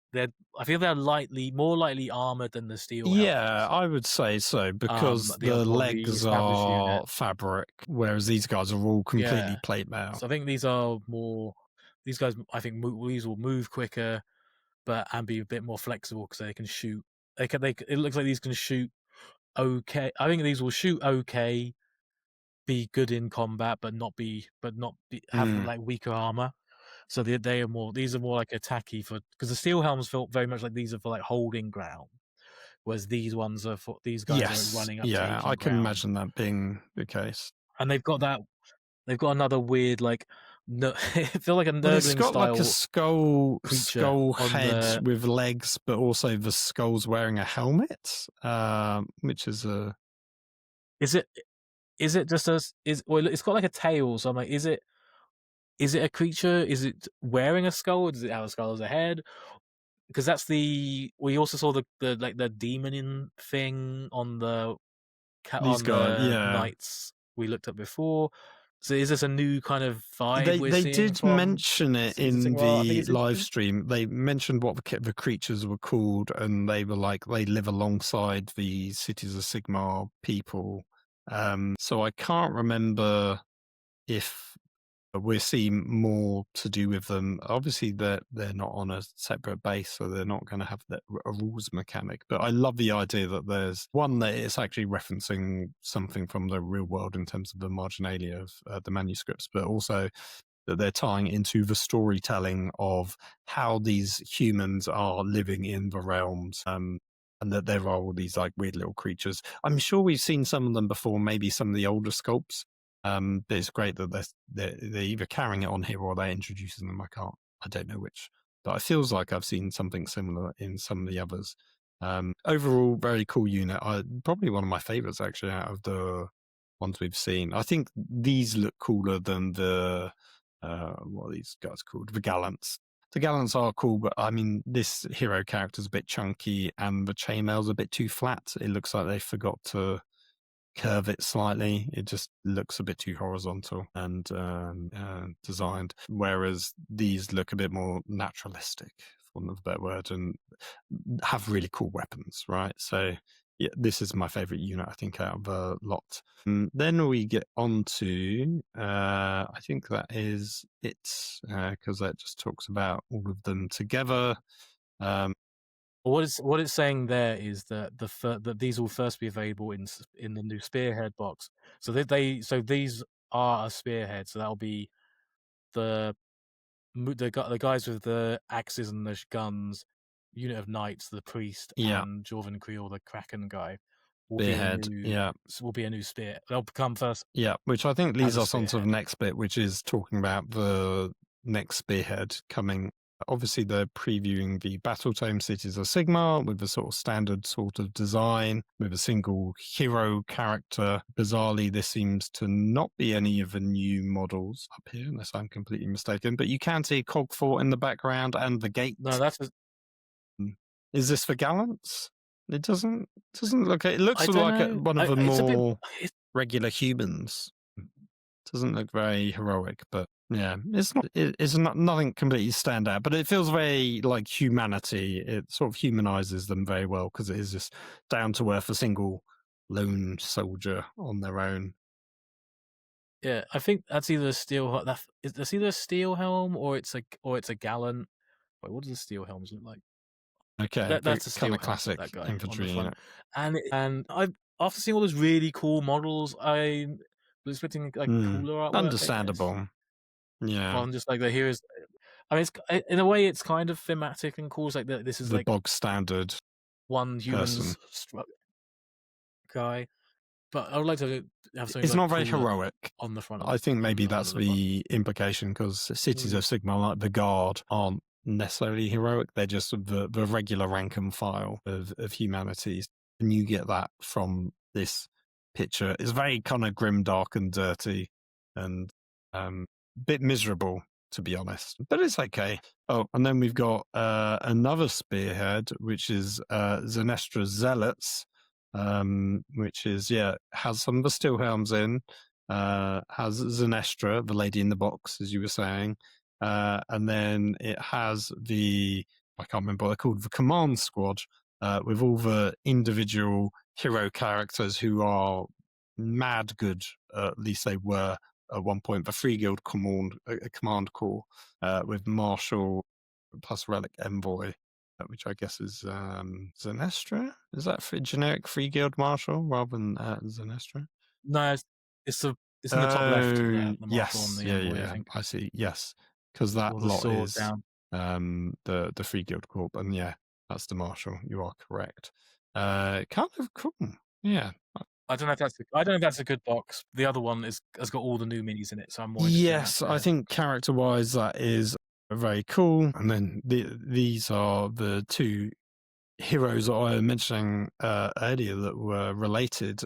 I feel they're more lightly armored than the steel. Yeah, I would say so because the legs are unit. fabric, whereas these guys are all completely plate mail. So I think these guys. I think these will move quicker, and be a bit more flexible because they can shoot. It looks like these can shoot okay. I think these will shoot okay, be good in combat, but not have like weaker armor. So these are more like attacky because the steel helms felt very much like these are for like holding ground, whereas these ones are for these guys are running up. Yeah, I can imagine that being the case. And they've got another weird like. No, it feels like a Nurgling it's got style like a skull head with legs, but also the skull's wearing a helmet, which is a. Is it just it's got like a tail, so I'm like, is it a creature? Is it wearing a skull? Does it have a skull as a head? Because we also saw the demon thing on the knights we looked at before. So is this a new kind of vibe? They did mention it in the live stream. They mentioned what the creatures were called, and they were like they live alongside the Cities of Sigmar people. So I can't remember if we're seeing more to do with them. Obviously, they're not on a separate base, so they're not going to have a rules mechanic. But I love the idea that there's one that it's actually referencing something from the real world in terms of the marginalia of the manuscripts, but also that they're tying into the storytelling of how these humans are living in the realms. And that there are all these like weird little creatures. I'm sure we've seen some of them before, maybe some of the older sculpts. But it's great that they're either carrying it on here or they're introducing them. I don't know which, but it feels like I've seen something similar in some of the others. Overall, very cool unit. Probably one of my favorites actually out of the ones we've seen. I think these look cooler than the what are these guys called? The Gallants. The Gallants are cool, but I mean, this hero character's a bit chunky and the chainmail's a bit too flat. It looks like they forgot to curve it slightly. It just looks a bit too horizontal and designed, whereas these look a bit more naturalistic, for want of a better word, and have really cool weapons, right? So yeah, this is my favorite unit, I think, out of the lot. Then we get on to, I think that is it, because that just talks about all of them together. What it's saying there is that that these will first be available in the new Spearhead box. So so these are a Spearhead. So that'll be the guys with the axes and the guns, unit of knights, the priest, Yeah, and Jorvan Creel, the Kraken guy, will Spearhead. Yeah, be a new spear. They'll come first yeah, which I think leads as a us on to the Spearhead. next bit, which is talking about the next Spearhead coming. Obviously, they're previewing the Battle Tome Cities of Sigmar with a sort of standard sort of design with a single hero character. Bizarrely, this seems to not be any of the new models up here, unless I'm completely mistaken. But you can see Cogfort in the background and the gate. No, that's Is this for Gallants? It doesn't look. It looks I don't like know. one of the It's a bit. more regular humans. Doesn't look very heroic, but yeah, it's not nothing completely stand out, but it feels very like humanity. It sort of humanizes them very well because it is just down to earth, a single lone soldier on their own. Yeah, I think that's either a steel. That's either a steel helm or it's a gallant. Wait, what does the steel helms look like? Okay, That's a kind steel of helm. classic That guy on the infantry front, unit. and I after seeing all those really cool models, I was expecting like cooler artwork, I guess. Understandable. Yeah, Rather than just like the heroes. I mean, in a way, it's kind of thematic and cool. It's like this is the like bog standard one person. human's guy, but I would like to have something It's like not very cooler heroic. on the front. I think maybe Under that's the front. the implication because Cities of Sigmar, like the Guard, aren't necessarily heroic. They're just the regular rank and file of humanities. And you get that from this picture. It's very kind of grim, dark, and dirty and a bit miserable, to be honest. But it's okay. Oh, and then we've got another Spearhead, which is Zenestra Zealots, which is, has some of the steel helms in. Has Zenestra, the lady in the box, as you were saying, and then it has I can't remember what they're called, the command squad, with all the individual hero characters who are mad good. At least they were at one point. The Free Guild command corps with Marshal plus Relic Envoy, which I guess is Zenestra. Is that for generic Free Guild Marshal rather than Zenestra? No, it's in the top left. Oh, The marshal on yes. the Yeah, envoy, I yeah. think. I see. Yes. Because that Or the lot sword is down. the Free Guild Corp. And yeah, that's the Marshal. You are correct. Kind of cool. Yeah. I don't know if that's a good box. The other one has got all the new minis in it, so I'm more interested in that. Yes, I think character-wise that is very cool. And then these are the two heroes that I was mentioning earlier that were related.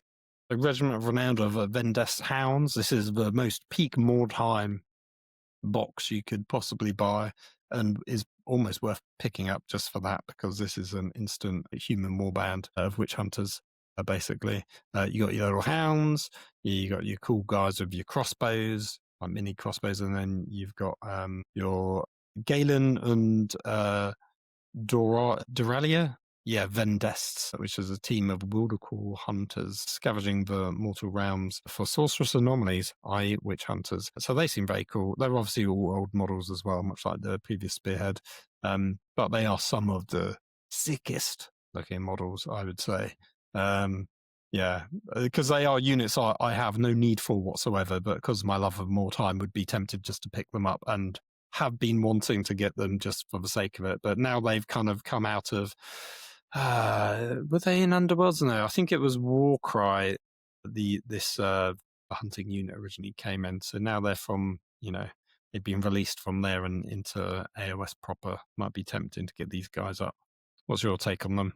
The Regiment of Renown of Vendest Hounds. This is the most peak Mordheim box you could possibly buy and is almost worth picking up just for that because this is an instant human warband of witch hunters. Basically, you got your little hounds, you got your cool guys with your crossbows, like mini crossbows, and then you've got your Galen and Doralia. Yeah, Vendests, which is a team of Wildercore hunters scavenging the mortal realms for sorcerous anomalies, i.e. witch hunters. So they seem very cool. They're obviously all old models as well, much like the previous Spearhead. But they are some of the sickest looking models, I would say. Yeah, because they are units I have no need for whatsoever, but because of my love of more time, would be tempted just to pick them up and have been wanting to get them just for the sake of it. But now they've kind of come out of, were they in Underworlds? No, I think it was Warcry. This hunting unit originally came in, so now they're from they've been released from there and into AoS proper. Might be tempting to get these guys up. What's your take on them?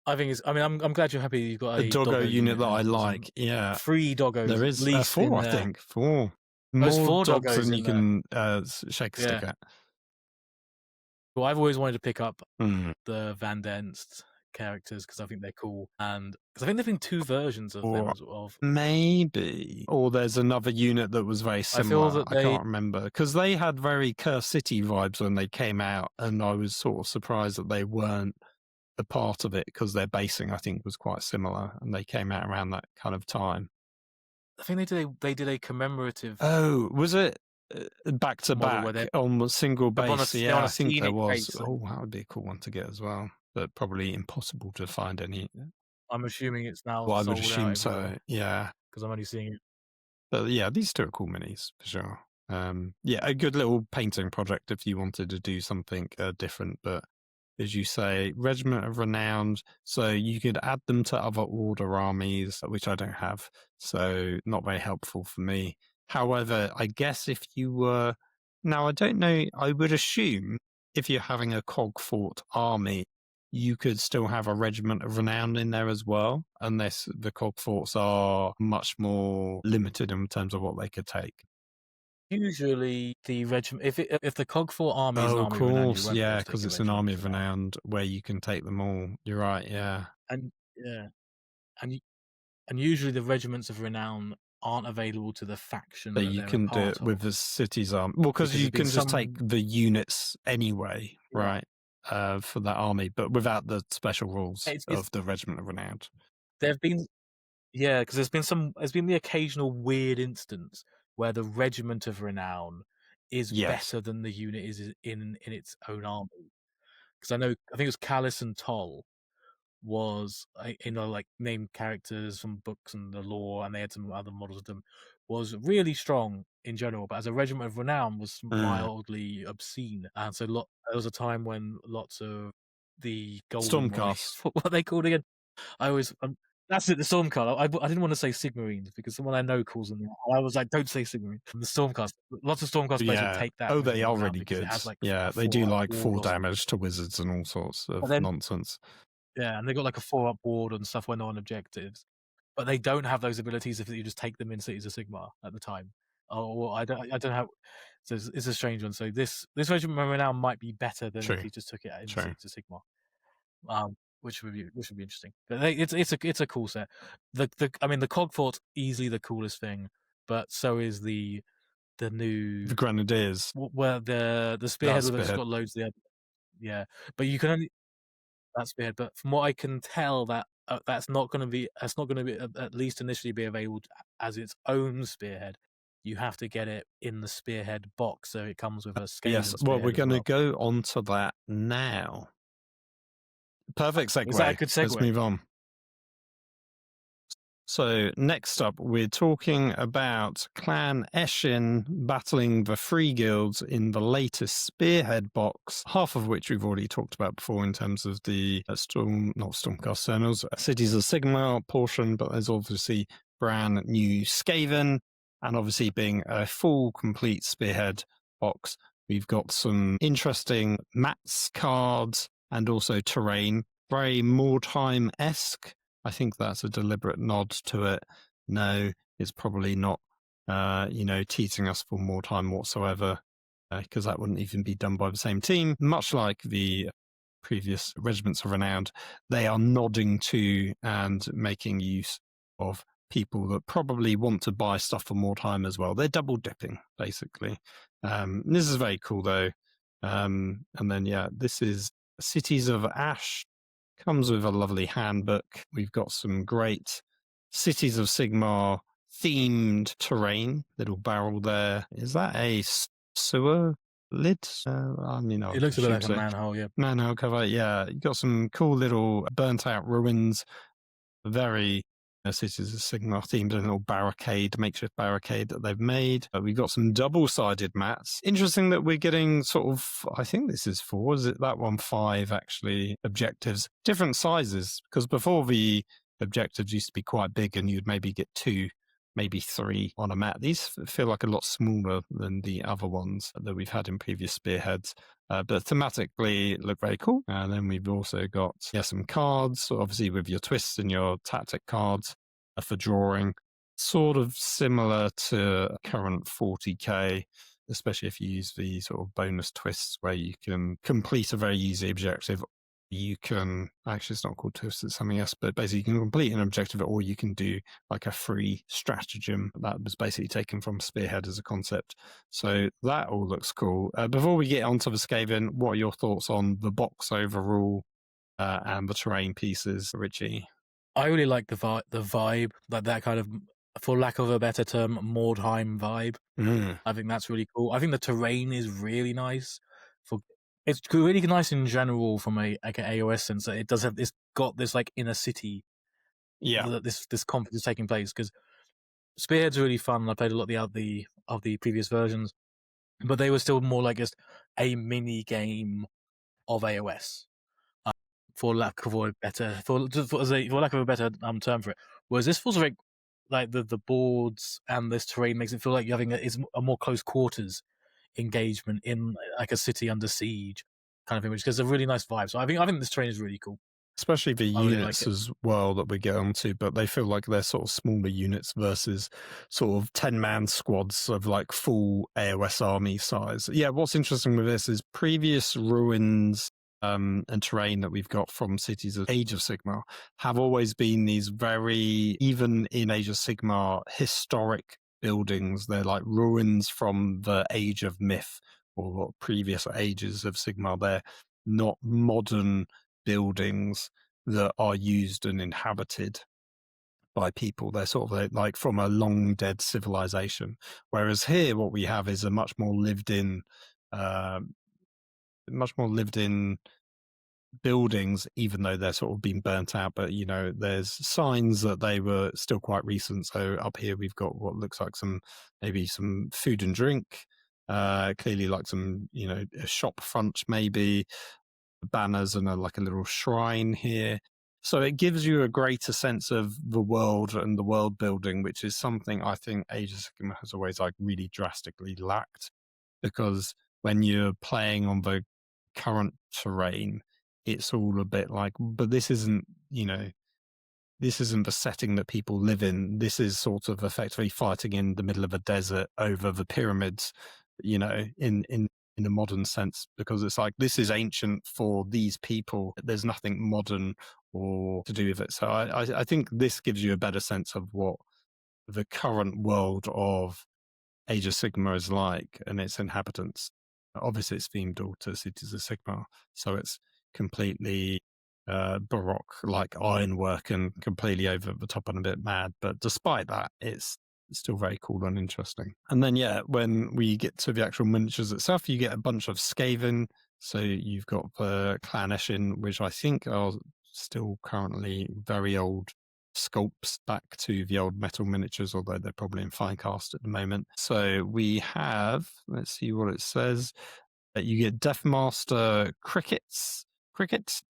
I think it's. I mean, I'm glad you're happy you've got A a doggo doggo unit that and I you've got like. Yeah, 3 doggos there at is least in four, I there. think. Four. There's More 4 dogs doggos than you in there. can shake a stick Yeah. at. Well, I've always wanted to pick up Mm. the Van Denst characters because I think they're cool, and because I think there've been 2 versions of them Or of. maybe. Or there's another unit that was very I feel similar. that I can't remember. Because they had very Curse City vibes when they came out, and I was sort of surprised that they weren't a part of it because their basing, I think, was quite similar, and they came out around that kind of time. I think they did a commemorative Oh, was it back to model where back on a single base? they're on Yeah, a I think there scenic was. base. Oh, that would be a cool one to get as well, but probably impossible to find any. I'm assuming it's now Well, I would sold out assume so. everywhere Yeah. because I'm only seeing it. But yeah, these two are cool minis for sure. Yeah, a good little painting project if you wanted to do something different. But as you say, Regiment of Renown, so you could add them to other order armies, which I don't have, so not very helpful for me. However, I guess if you were, now I don't know, I would assume if you're having a Cogfort army, you could still have a Regiment of Renown in there as well, unless the Cogforts are much more limited in terms of what they could take. Usually, the regiment, if the Cogfort army is an Oh, of army of renown, you course, won't be able yeah, to take because a it's an regiment army of of renown. renown where you can take them all. You're right, yeah. And yeah, and and usually the regiments of renown aren't available to the faction So that you they're a can do part it with of. the city's army. Well, because Because you there's been can just take some, the units anyway, yeah, right, for that army, but without the special rules it's of the Regiment of Renown. there've been yeah, because there's been the occasional weird instance where the regiment of renown is Yes. better than the unit is in its own army. Because I think it was Callus and Toll was like named characters from books and the lore, and they had some other models of them. Was really strong in general, but as a regiment of renown was mildly obscene, and so there was a time when lots of the golden Stormcast. what are they called again? I always that's it, the Stormcast. I didn't want to say Sigmarines because someone I know calls them that. I was like, don't say Sigmarine. The Stormcast. Lots of Stormcast players would Yeah. take that Oh, they regiment are around really because it good. has like Yeah, a they do 4-up like ward 4 or something. damage to wizards and all sorts But of then nonsense. yeah, and they got like a 4-up ward and stuff when they're on objectives. But they don't have those abilities if you just take them in Cities of Sigmar at the time. Oh, well, I don't know how. So it's a strange one. So this regiment now might be better than if True. you just took it in True. Cities of Sigmar. Which would be interesting. But it's a cool set. I mean the Cogfort's easily the coolest thing, but so is the new The Grenadiers. where the Spearhead That's with it's Spearhead. got loads of the yeah, but you can only that's Spearhead. But from what I can tell, that's not going to be at least initially be available as its own Spearhead. You have to get it in the Spearhead box, so it comes with a Skaven Yes. Spearhead. Well, we're going to well. go on to that now. Perfect segue. Is that a good segue? Let's move on. So next up, we're talking about Clan Eshin battling the Free Guilds in the latest Spearhead box, half of which we've already talked about before in terms of the Stormcast Journals, Cities of Sigmar portion, but there's obviously brand new Skaven, and obviously being a full, complete Spearhead box, we've got some interesting mats, cards, and also terrain, very Mordheim-esque. I think that's a deliberate nod to it. No, it's probably not, teasing us for more time whatsoever, because that wouldn't even be done by the same team. Much like the previous Regiments of Renown, they are nodding to and making use of people that probably want to buy stuff for more time as well. They're double dipping, basically. This is very cool, though. And then, yeah, this is Cities of Ash. Comes with a lovely handbook. We've got some great Cities of Sigmar themed terrain. Little barrel there. Is that a sewer lid? It looks a bit like a manhole, yeah. Manhole cover, yeah. You've got some cool little burnt out ruins. Very Cities of Sigmar themed, a little barricade, makeshift barricade that they've made. We've got some double-sided mats. Interesting that we're getting sort of, I think this is 4, is it that one 5 actually, objectives. Different sizes, because before the objectives used to be quite big and you'd maybe get 2, maybe 3 on a mat. These feel like a lot smaller than the other ones that we've had in previous Spearheads. But thematically look very cool. And then we've also got some cards, obviously with your twists and your tactic cards for drawing, sort of similar to current 40k, especially if you use the sort of bonus twists where you can complete a very easy objective you can, actually it's not called twists, it's something else, but basically you can complete an objective or you can do like a free stratagem that was basically taken from Spearhead as a concept. So that all looks cool. Before we get onto the Skaven, what are your thoughts on the box overall and the terrain pieces, Richie? I really like the vibe, like that kind of, for lack of a better term, Mordheim vibe. I think that's really cool. I think the terrain is really nice. It's really nice in general from an AoS sense. That it's got this like inner city. Yeah. That this conflict is taking place, because Spearhead's really fun. I played a lot of the previous versions, but they were still more like just a mini game of AoS. For lack of a better term for it. Whereas this feels like the boards and this terrain makes it feel like you're having a more close quarters engagement in like a city under siege kind of thing, which gives a really nice vibe. So I think this terrain is really cool. Especially the I really like units it. as well that we get onto, but they feel like they're sort of smaller units versus sort of 10-man squads of like full AoS army size. Yeah, what's interesting with this is previous ruins and terrain that we've got from cities of Age of Sigmar have always been these very, even in Age of Sigmar, historic buildings. They're like ruins from the Age of Myth or previous ages of Sigmar. They're not modern buildings that are used and inhabited by people. They're sort of like from a long dead civilization. Whereas here, what we have is a much more lived in buildings, even though they're sort of been burnt out. But there's signs that they were still quite recent. So up here we've got what looks like maybe some food and drink, clearly like some a shop front, maybe banners and like a little shrine here. So it gives you a greater sense of the world and the world building, which is something I think Age of Sigmar has always like really drastically lacked. Because when you're playing on the current terrain, it's all a bit like, but this isn't the setting that people live in. This is sort of effectively fighting in the middle of a desert over the pyramids, in a modern sense, because it's like, this is ancient for these people. There's nothing modern or to do with it. So I think this gives you a better sense of what the current world of Age of Sigmar is like and its inhabitants. Obviously, it's themed all to Cities of Sigmar, so it's completely baroque, like ironwork, and completely over the top and a bit mad. But despite that, it's still very cool and interesting. And then, when we get to the actual miniatures itself, you get a bunch of Skaven. So you've got the Clan Eshin, which I think are still currently very old sculpts back to the old metal miniatures, although they're probably in fine cast at the moment. So we have, let's see what it says. You get Deathmaster Crickets,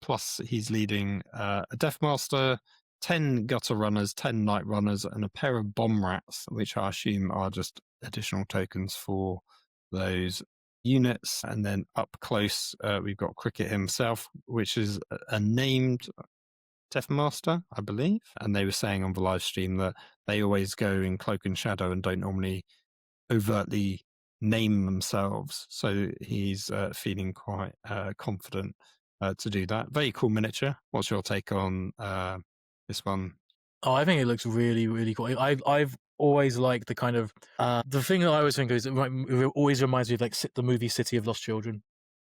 plus he's leading a Deathmaster, 10 Gutter Runners, 10 Night Runners, and a pair of Bomb Rats, which I assume are just additional tokens for those units. And then up close, we've got Cricket himself, which is a named Deathmaster, I believe. And they were saying on the live stream that they always go in cloak and shadow and don't normally overtly name themselves. So he's feeling quite confident to do that. Very cool miniature. What's your take on this one? Oh, I think it looks really, really cool. I've always liked the kind of the thing that I always think is it always reminds me of like the movie City of Lost Children,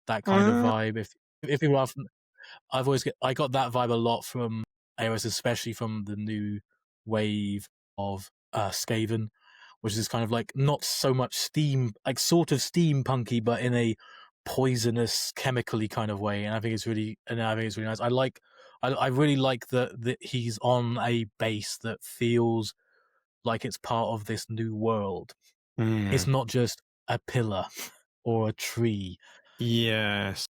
that kind of vibe. If people are, I got that vibe a lot from AOS, especially from the new wave of Skaven, which is kind of like not so much like sort of steampunky, but in a poisonous, chemically kind of way. And I think it's really nice. I really like that he's on a base that feels like it's part of this new world. It's not just a pillar or a tree. Yes.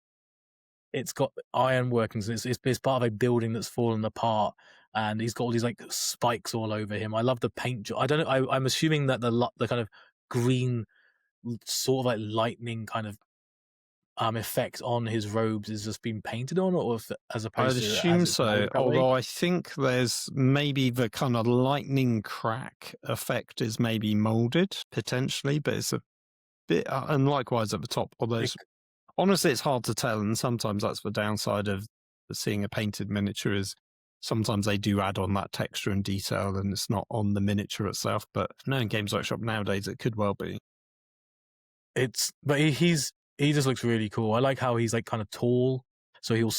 It's got iron workings. It's part of a building that's fallen apart, and he's got all these like spikes all over him. I love the paint. I don't know. I'm assuming that the kind of green, sort of like lightning kind of effect on his robes is just being painted on, or as opposed I'd to assume as it's so, that way. although I think there's maybe the kind of lightning crack effect is maybe molded potentially, but it's a bit, and likewise at the top, although honestly it's hard to tell, and sometimes that's the downside of seeing a painted miniature is sometimes they do add on that texture and detail, and it's not on the miniature itself. But knowing Games Workshop nowadays, it could well be. But he just looks really cool. I like how he's like kind of tall, so he'll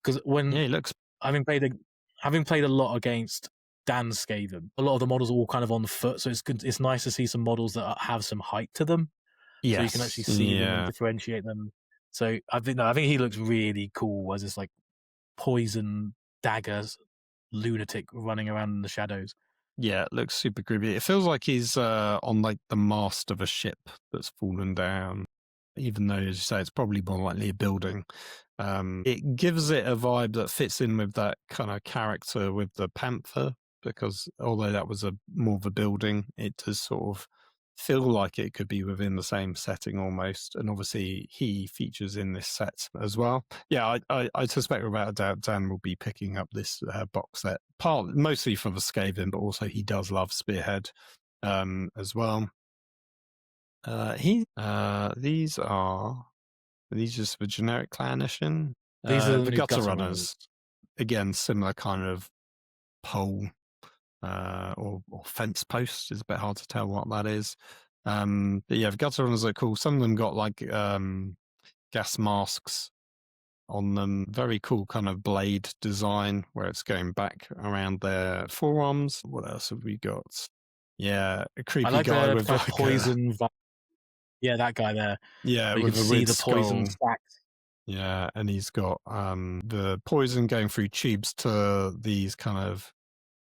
because when he looks. having played a lot against Dan Skaven, a lot of the models are all kind of on foot, so it's good. It's nice to see some models that have some height to them, Yes, so you can actually see them and differentiate them. So I think he looks really cool as this like poison daggers lunatic running around in the shadows. Yeah, it looks super creepy. It feels like he's on like the mast of a ship that's fallen down, even though, as you say, it's probably more likely a building. It gives it a vibe that fits in with that kind of character with the panther, because although that was more of a building, it does sort of feel like it could be within the same setting almost. And obviously he features in this set as well. Yeah, I suspect without a doubt Dan will be picking up this box set, mostly for the Skaven, but also he does love Spearhead as well. These just the generic clan edition. These are the Gutter Runners. Runners. Again, similar kind of pole or fence post. Is a bit hard to tell what that is. But yeah, the Gutter Runners are cool. Some of them got like gas masks on them. Very cool kind of blade design where it's going back around their forearms. What else have we got? Yeah, a creepy guy with like poison. Yeah, that guy there. Yeah, you with can see the poison stacks. Yeah, and he's got the poison going through tubes to these kind of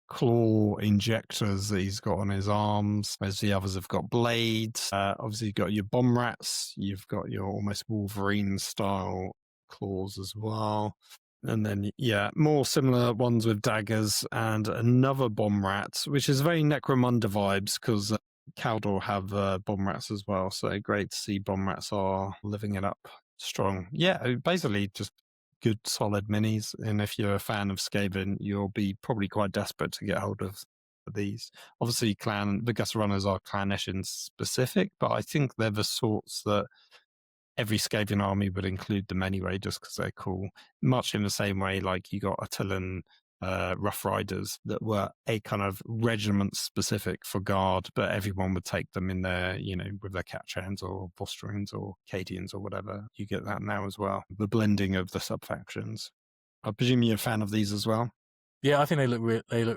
claw injectors that he's got on his arms, whereas the others have got blades. Obviously, you've got your bomb rats, you've got your almost Wolverine style claws as well. And then, yeah, more similar ones with daggers and another bomb rat, which is very Necromunda vibes because Caldor have bomb rats as well. So great to see bomb rats are living it up strong. Yeah, basically just good solid minis. And if you're a fan of Skaven, you'll be probably quite desperate to get hold of these. Obviously, the Gutter Runners are Clanician specific, but I think they're the sorts that every Skaven army would include them anyway, just because they're cool. Much in the same way, like you got Attilan Rough Riders that were a kind of regiment specific for guard, but everyone would take them in their, with their Catchhands or Vostrans or Cadians or whatever. You get that now as well. The blending of the sub-factions. I presume you're a fan of these as well? Yeah, I think they look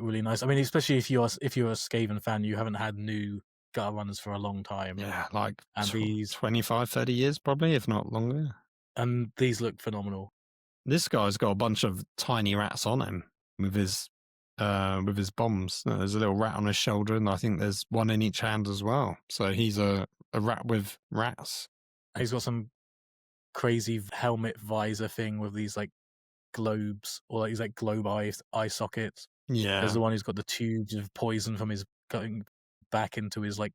really nice. I mean, especially if you're a Skaven fan, you haven't had new Gutter Runners for a long time. Yeah, like and these 25, 30 years probably, if not longer. And these look phenomenal. This guy's got a bunch of tiny rats on him with his bombs. There's a little rat on his shoulder, and I think there's one in each hand as well. So he's a rat with rats. He's got some crazy helmet visor thing with these like globes, or these like globe eye sockets. Yeah, there's the one who's got the tubes of poison from his going back into his like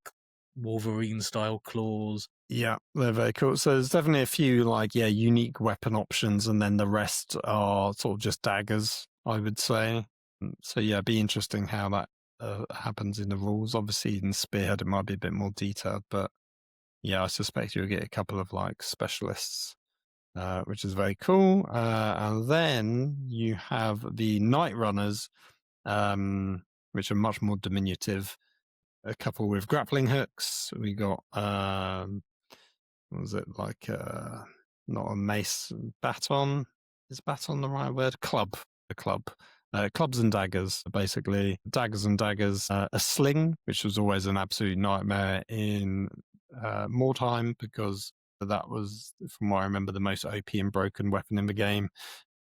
Wolverine style claws. Yeah, they're very cool. So there's definitely a few unique weapon options, and then the rest are sort of just daggers, I would say. So yeah, it'd be interesting how that happens in the rules. Obviously in Spearhead it might be a bit more detailed, but yeah, I suspect you'll get a couple of specialists, which is very cool. And then you have the Night Runners, which are much more diminutive. A couple with grappling hooks. We got what was it not a mace, baton? Is baton the right word? Club. A club. Clubs and daggers, basically. Daggers and daggers. A sling, which was always an absolute nightmare in Mordheim, because that was, from what I remember, the most OP and broken weapon in the game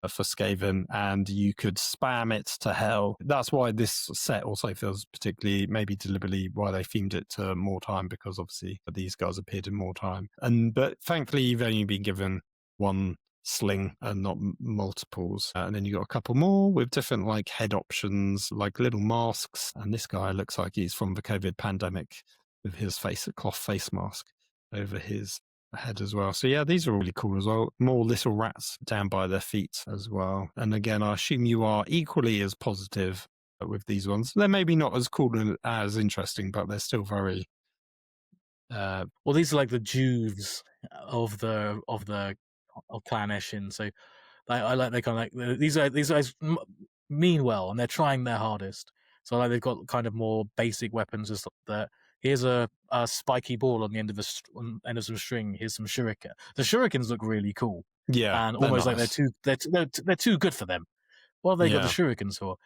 for Skaven, and you could spam it to hell. That's why this set also feels particularly, maybe deliberately, why they themed it to Mordheim, because obviously these guys appeared in Mordheim. But thankfully, you've only been given one sling and not multiples. And then you got a couple more with different head options, like little masks. And this guy looks like he's from the COVID pandemic with his cloth face mask over his head as well. So yeah, these are really cool as well. More little rats down by their feet as well. And again, I assume you are equally as positive with these ones. They're maybe not as cool and as interesting, but they're still very well, these are like the Jews of Clan Eshin. So I like they kind of like these guys mean well, and they're trying their hardest. So like they've got kind of more basic weapons, just that. Here's a spiky ball on the end of end of some string. Here's some shuriken. The shurikens look really cool, Yeah, and they're almost like nice. they're too good for them. What have they got the Yeah, shurikens for?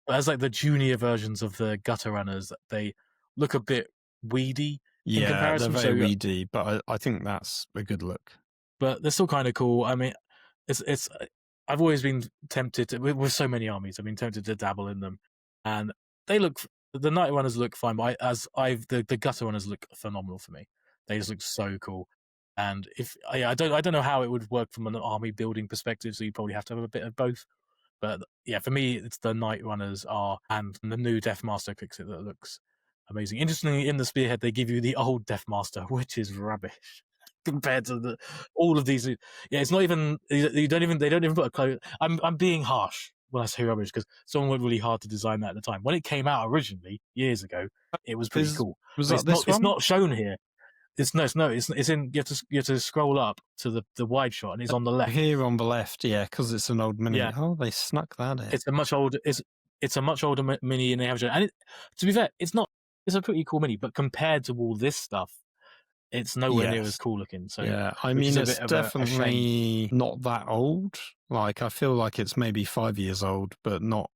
As like the junior versions of the gutter runners, they look a bit weedy in yeah, they're comparison. very So, weedy, but I think that's a good look. but they're still kind of cool. I mean, it's. I've always been tempted to, with so many armies. I've been tempted to dabble in them, and they look. The night runners look fine, but the gutter runners look phenomenal for me. They just look so cool. And if I don't know how it would work from an army building perspective, so you probably have to have a bit of both. But yeah, for me, it's the Night Runners are and the new Deathmaster Fixit that looks amazing. Interestingly, in the Spearhead, they give you the old Deathmaster, which is rubbish compared to all of these. Yeah, it's not even they don't even put a close. I'm being harsh when I say rubbish because someone worked really hard to design that at the time. When it came out originally years ago, it was pretty cool. Was But that this it's one? not shown here. It's in you have to scroll up to the wide shot and it's on the left. Here on the left, yeah, because it's an old mini. Yeah. Oh, they snuck that in. It's a much older mini, and they have and to be fair, it's a pretty cool mini, but compared to all this stuff, it's nowhere near as cool looking. So yeah, I which mean, is a it's bit of a shame. definitely not that old. Like, I feel like it's maybe 5 years old, but not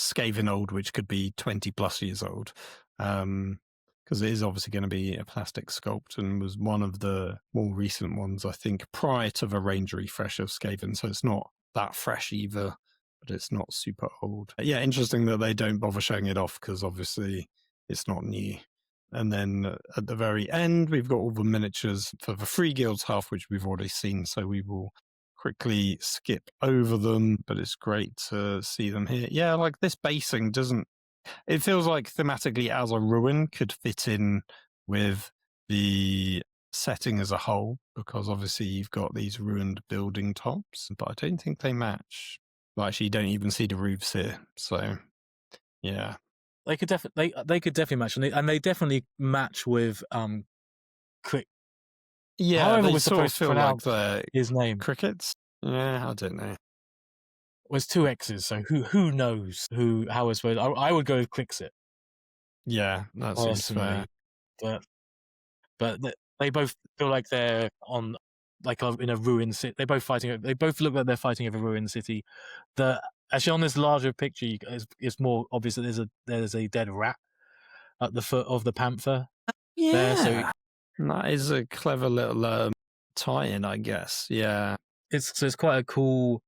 Skaven old, which could be 20 plus years old. Because it is obviously going to be a plastic sculpt and was one of the more recent ones, I think, prior to the range refresh of Skaven. So it's not that fresh either, but it's not super old. Yeah, interesting that they don't bother showing it off because obviously it's not new. And then at the very end, we've got all the miniatures for the Free Guilds half, which we've already seen. So we will quickly skip over them, but it's great to see them here. Yeah, like this basing doesn't, it feels like thematically as a ruin could fit in with the setting as a whole, because obviously you've got these ruined building tops, but I don't think they match. Well, actually, you don't even see the roofs here. So, yeah. They could definitely match, and they definitely match with Crick. Yeah, However, they we're sort of supposed to feel like pronounce they're his name. crickets. Yeah, I don't know. Was two X's, so who knows how we're supposed. I would go with Crixit. Yeah, that seems fair. But they both feel like they're on in a ruined city. They both look like they're fighting over a ruined city. Actually on this larger picture, it's more obvious that there's a dead rat at the foot of the panther. Yeah, there, so that is a clever little tie-in, I guess. Yeah, it's quite a cool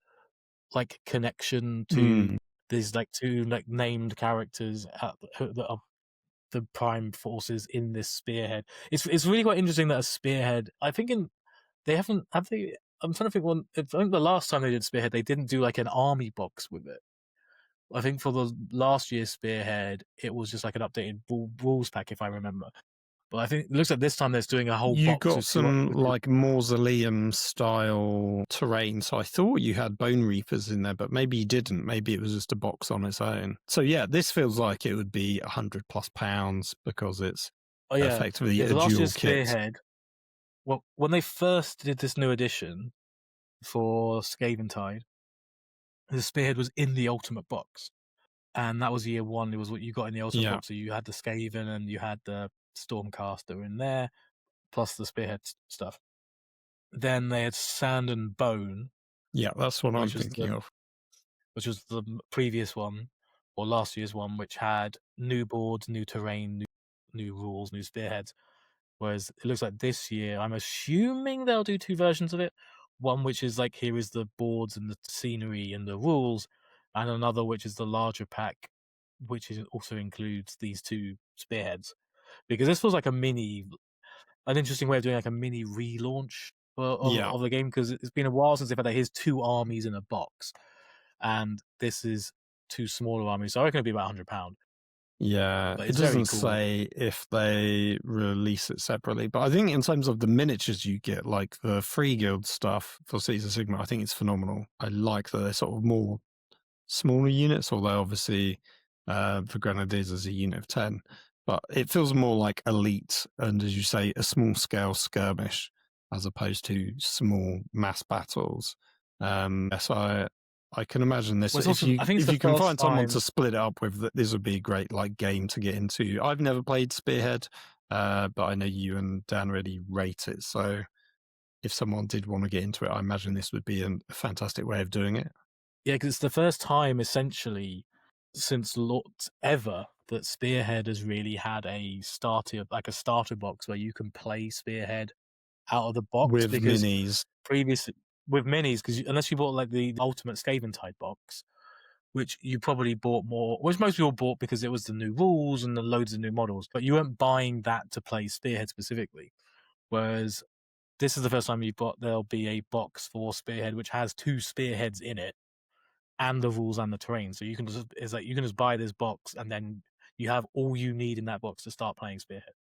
connection to these two named characters that are the prime forces in this Spearhead. It's really quite interesting that a Spearhead. I think they haven't have they. I'm trying to think. I think the last time they did Spearhead, they didn't do an army box with it. I think for the last year's Spearhead, it was just an updated rules pack, if I remember. But I think it looks like this time they're doing a whole you box. got some mausoleum style terrain, so I thought you had Bone Reapers in there, but maybe you didn't. Maybe it was just a box on its own. So yeah, this feels like it would be £100+ because it's effectively a the last dual year's kit. Spearhead. Well, when they first did this new edition for Skaventide, the Spearhead was in the Ultimate Box. And that was year one. It was what you got in the Ultimate Box. So you had the Skaven and you had the Stormcaster in there, plus the Spearhead stuff. Then they had Sand and Bone. Yeah, that's what I'm thinking of. Which was the previous one, or last year's one, which had new boards, new terrain, new rules, new Spearheads. Whereas it looks like this year, I'm assuming they'll do two versions of it. One which is here is the boards and the scenery and the rules, and another which is the larger pack, which also includes these two Spearheads. Because this feels like an interesting way of doing a mini relaunch of the game, because it's been a while since they've had here's two armies in a box, and this is two smaller armies. So I reckon it'll be about £100. Yeah, it doesn't say if they release it separately, but I think in terms of the miniatures you get, like the Free Guild stuff for Age of Sigmar, I think it's phenomenal. I like that they're sort of more smaller units, although obviously for Grenadiers is a unit of 10, but it feels more like elite and, as you say, a small scale skirmish as opposed to small mass battles. So I can imagine this. Well, it's If also, you I think it's if the you can first find someone time. to split it up with, this would be a great game to get into. I've never played Spearhead, but I know you and Dan really rate it. So if someone did want to get into it, I imagine this would be a fantastic way of doing it. Yeah, because it's the first time essentially since ever that Spearhead has really had a starter box where you can play Spearhead out of the box. With Because minis. previously with minis, because unless you bought like the Ultimate Skaven type box, which you probably bought more, which most people bought because it was the new rules and the loads of new models, but you weren't buying that to play Spearhead specifically. Whereas this is the first time there'll be a box for Spearhead which has 2 Spearheads in it and the rules and the terrain. So you can just buy this box and then you have all you need in that box to start playing Spearhead.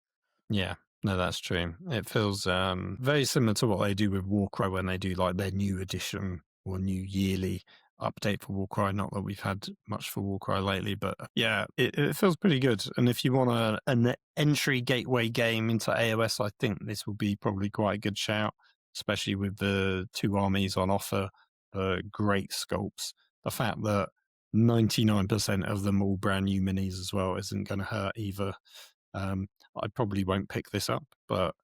Yeah, no, that's true. It feels very similar to what they do with Warcry when they do like their new edition or new yearly update for Warcry. Not that we've had much for Warcry lately, but yeah, it feels pretty good. And if you want an entry gateway game into AoS, I think this will be probably quite a good shout, especially with the 2 armies on offer, great sculpts. The fact that 99% of them all brand new minis as well isn't going to hurt either. I probably won't pick this up, but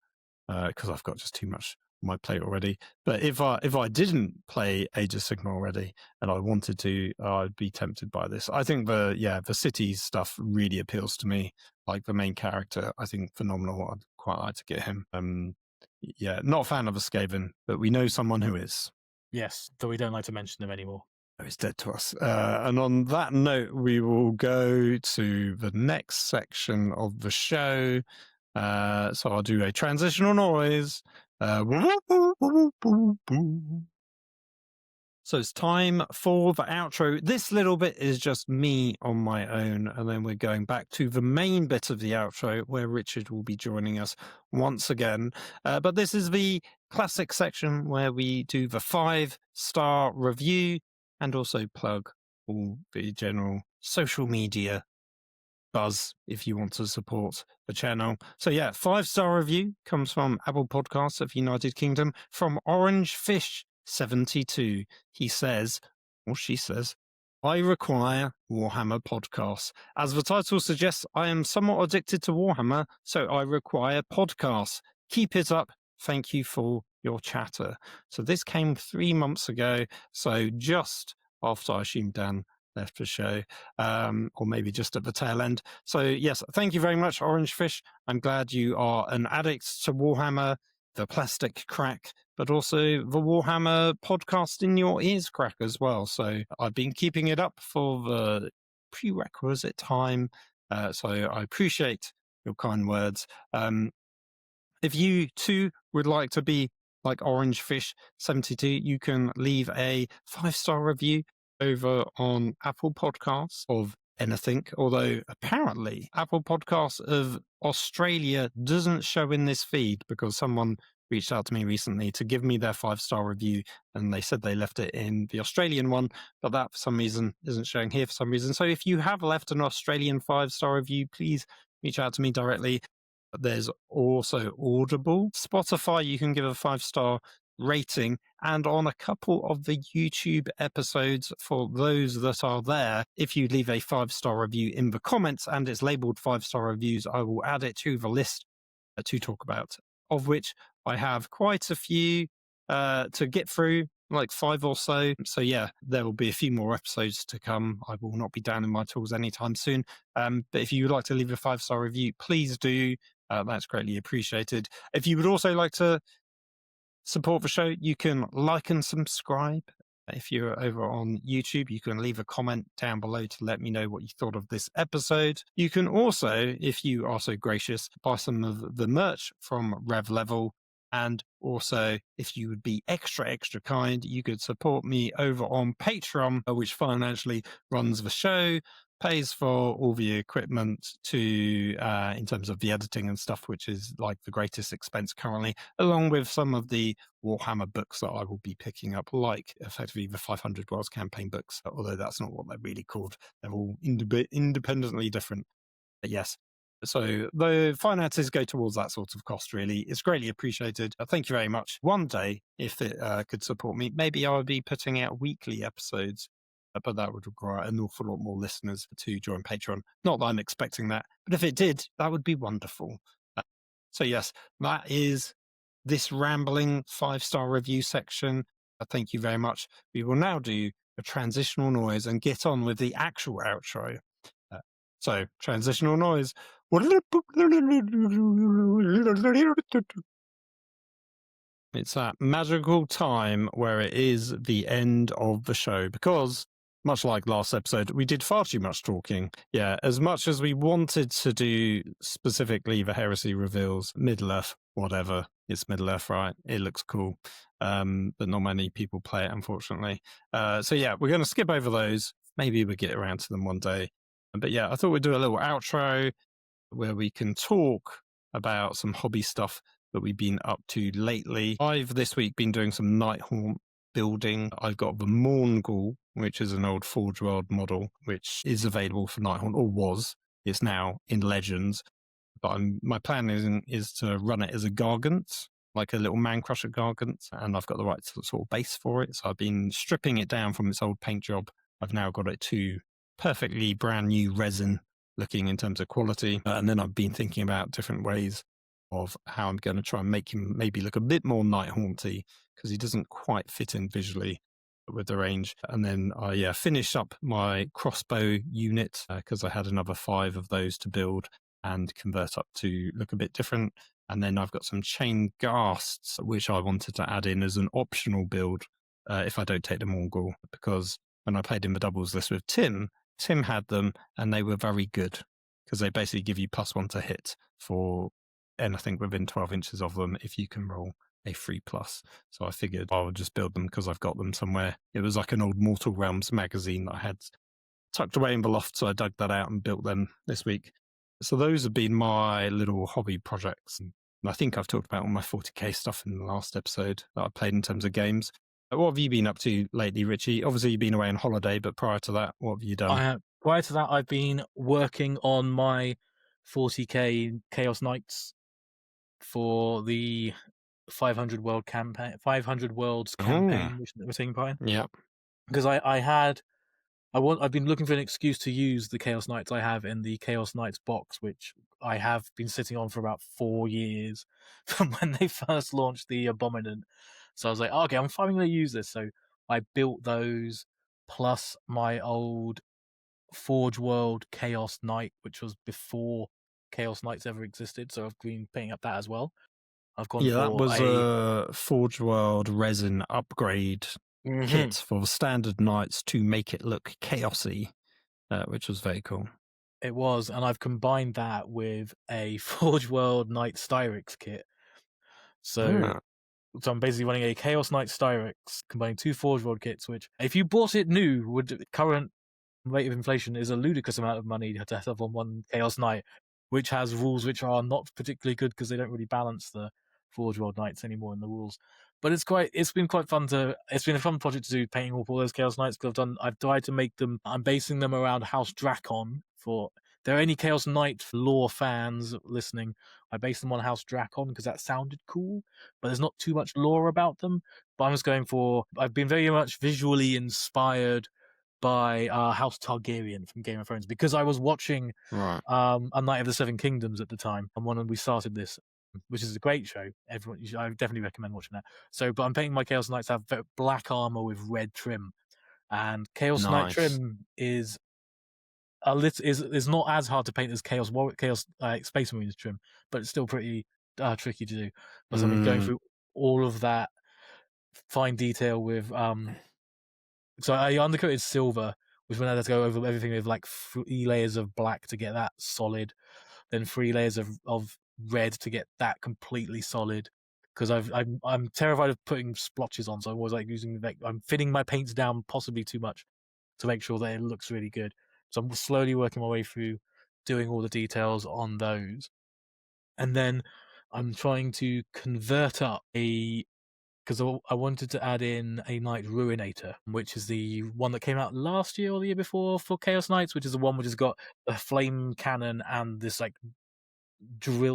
because I've got just too much on my plate already. But if I didn't play Age of Sigmar already and I wanted to, I'd be tempted by this. I think the cities stuff really appeals to me. Like the main character, I think phenomenal. I'd quite like to get him. Yeah, not a fan of a Skaven, but we know someone who is. Yes, though we don't like to mention them anymore. It's dead to us. And on that note, we will go to the next section of the show. So I'll do a transitional noise. So it's time for the outro. This little bit is just me on my own, and then we're going back to the main bit of the outro where Richard will be joining us once again. But this is the classic section where we do the 5-star review and also plug all the general social media buzz if you want to support the channel. So yeah, 5-star review comes from Apple Podcasts of United Kingdom from Orange Fish 72. He says, or she says, I require Warhammer podcasts. As the title suggests, I am somewhat addicted to Warhammer, so I require podcasts. Keep it up. Thank you for your chatter. So this came 3 months ago, so just after I assume Dan left the show, or maybe just at the tail end. So yes, thank you very much, Orange Fish. I'm glad you are an addict to Warhammer, the plastic crack, but also the Warhammer podcast in your ears crack as well. So I've been keeping it up for the prerequisite time. So I appreciate your kind words. If you too would like to be like Orange Fish 72, you can leave a 5-star review over on Apple Podcasts of anything, although apparently Apple Podcasts of Australia doesn't show in this feed because someone reached out to me recently to give me their 5-star review and they said they left it in the Australian one, but that for some reason isn't showing here for some reason. So if you have left an Australian 5-star review, please reach out to me directly. There's also Audible. Spotify, you can give a 5-star rating, and on a couple of the YouTube episodes for those that are there, if you leave a 5-star review in the comments and it's labeled 5-star reviews, I will add it to the list to talk about, of which I have quite a few to get through, like 5 or so. So yeah, there will be a few more episodes to come. I will not be down in my tools anytime soon. But if you would like to leave a 5-star review, please do. That's greatly appreciated. If you would also like to support the show, you can like and subscribe. If you're over on YouTube, you can leave a comment down below to let me know what you thought of this episode. You can also, if you are so gracious, buy some of the merch from Rev Level. And also, if you would be extra kind, you could support me over on Patreon, which financially runs the show, pays for all the equipment to in terms of the editing and stuff, which is like the greatest expense currently, along with some of the Warhammer books that I will be picking up, like effectively the 500 Worlds campaign books, although that's not what they're really called. They're all independently different. But yes, So the finances go towards that sort of cost, really. It's greatly appreciated. Thank you very much. One day, if it could support me, maybe I would be putting out weekly episodes, but that would require an awful lot more listeners to join Patreon. Not that I'm expecting that, but if it did, that would be wonderful. So yes, that is this rambling 5-star review section. Thank you very much. We will now do a transitional noise and get on with the actual outro. So, transitional noise. It's that magical time where it is the end of the show because, much like last episode, we did far too much talking. Yeah, as much as we wanted to do specifically the Heresy reveals, Middle-earth, whatever. It's Middle-earth, right? It looks cool. But not many people play it, unfortunately. So yeah, we're going to skip over those. Maybe we'll get around to them one day. But yeah, I thought we'd do a little outro where we can talk about some hobby stuff that we've been up to lately. I've this week been doing some Nighthaunt building. I've got the Morngul, which is an old Forge World model, which is available for Nighthaunt, or was. It's now in Legends. But my plan is to run it as a Gargant, like a little Man Crusher Gargant, and I've got the right sort of base for it. So I've been stripping it down from its old paint job. I've now got it to perfectly brand new resin looking in terms of quality. And then I've been thinking about different ways of how I'm going to try and make him maybe look a bit more Nighthaunty because he doesn't quite fit in visually with the range. And then I finished up my crossbow unit because I had another 5 of those to build and convert up to look a bit different. And then I've got some chain ghasts, which I wanted to add in as an optional build if I don't take the Mongol, because when I played in the doubles list with Tim had them and they were very good because they basically give you +1 to hit for anything within 12 inches of them if you can roll a 3+. So I figured I would just build them because I've got them somewhere. It was like an old Mortal Realms magazine that I had tucked away in the loft, so I dug that out and built them this week. So those have been my little hobby projects. And I think I've talked about all my 40k stuff in the last episode that I played in terms of games. What have you been up to lately, Richie? Obviously, you've been away on holiday, but prior to that, what have you done? Prior to that, I've been working on my 40k Chaos Knights for the 500 Worlds campaign, which we're taking part in. Yeah. Because I've been looking for an excuse to use the Chaos Knights I have in the Chaos Knights box, which I have been sitting on for about 4 years from when they first launched the Abominant. So I was like, okay, I'm finally going to use this. So I built those plus my old Forge World Chaos Knight, which was before Chaos Knights ever existed. So I've been picking up that as well. I've gone for that was a Forge World resin upgrade kit for the standard knights to make it look chaosy, which was very cool. It was, and I've combined that with a Forge World Knight Styrex kit. So I'm basically running a Chaos Knight Styrex, combining 2 Forge World kits, which, if you bought it new, would current rate of inflation is a ludicrous amount of money to have on one Chaos Knight, which has rules which are not particularly good because they don't really balance the Forge World Knights anymore in the rules. But it's been a fun project to do, painting all those Chaos Knights, because I've tried to make them, I'm basing them around House Drakon. For there are any Chaos Knight lore fans listening, I based them on House Drakon because that sounded cool, but there's not too much lore about them. But I've been very much visually inspired by House Targaryen from Game of Thrones, because I was watching A Night of the Seven Kingdoms at the time, and when we started this, which is a great show. I definitely recommend watching that. So, but I'm painting my Chaos Knights have black armor with red trim, and Chaos Knight trim is is not as hard to paint as Chaos Space Marines trim, but it's still pretty tricky to do. But I've been going through all of that fine detail with so I undercoated silver, which when I had to go over everything with like 3 layers of black to get that solid, then 3 layers of red to get that completely solid. Because I'm terrified of putting splotches on, so I'm always like I'm thinning my paints down possibly too much to make sure that it looks really good. So I'm slowly working my way through doing all the details on those, and then I'm trying to convert up because I wanted to add in a Knight Ruinator, which is the one that came out last year or the year before for Chaos Knights, which is the one which has got a flame cannon and this like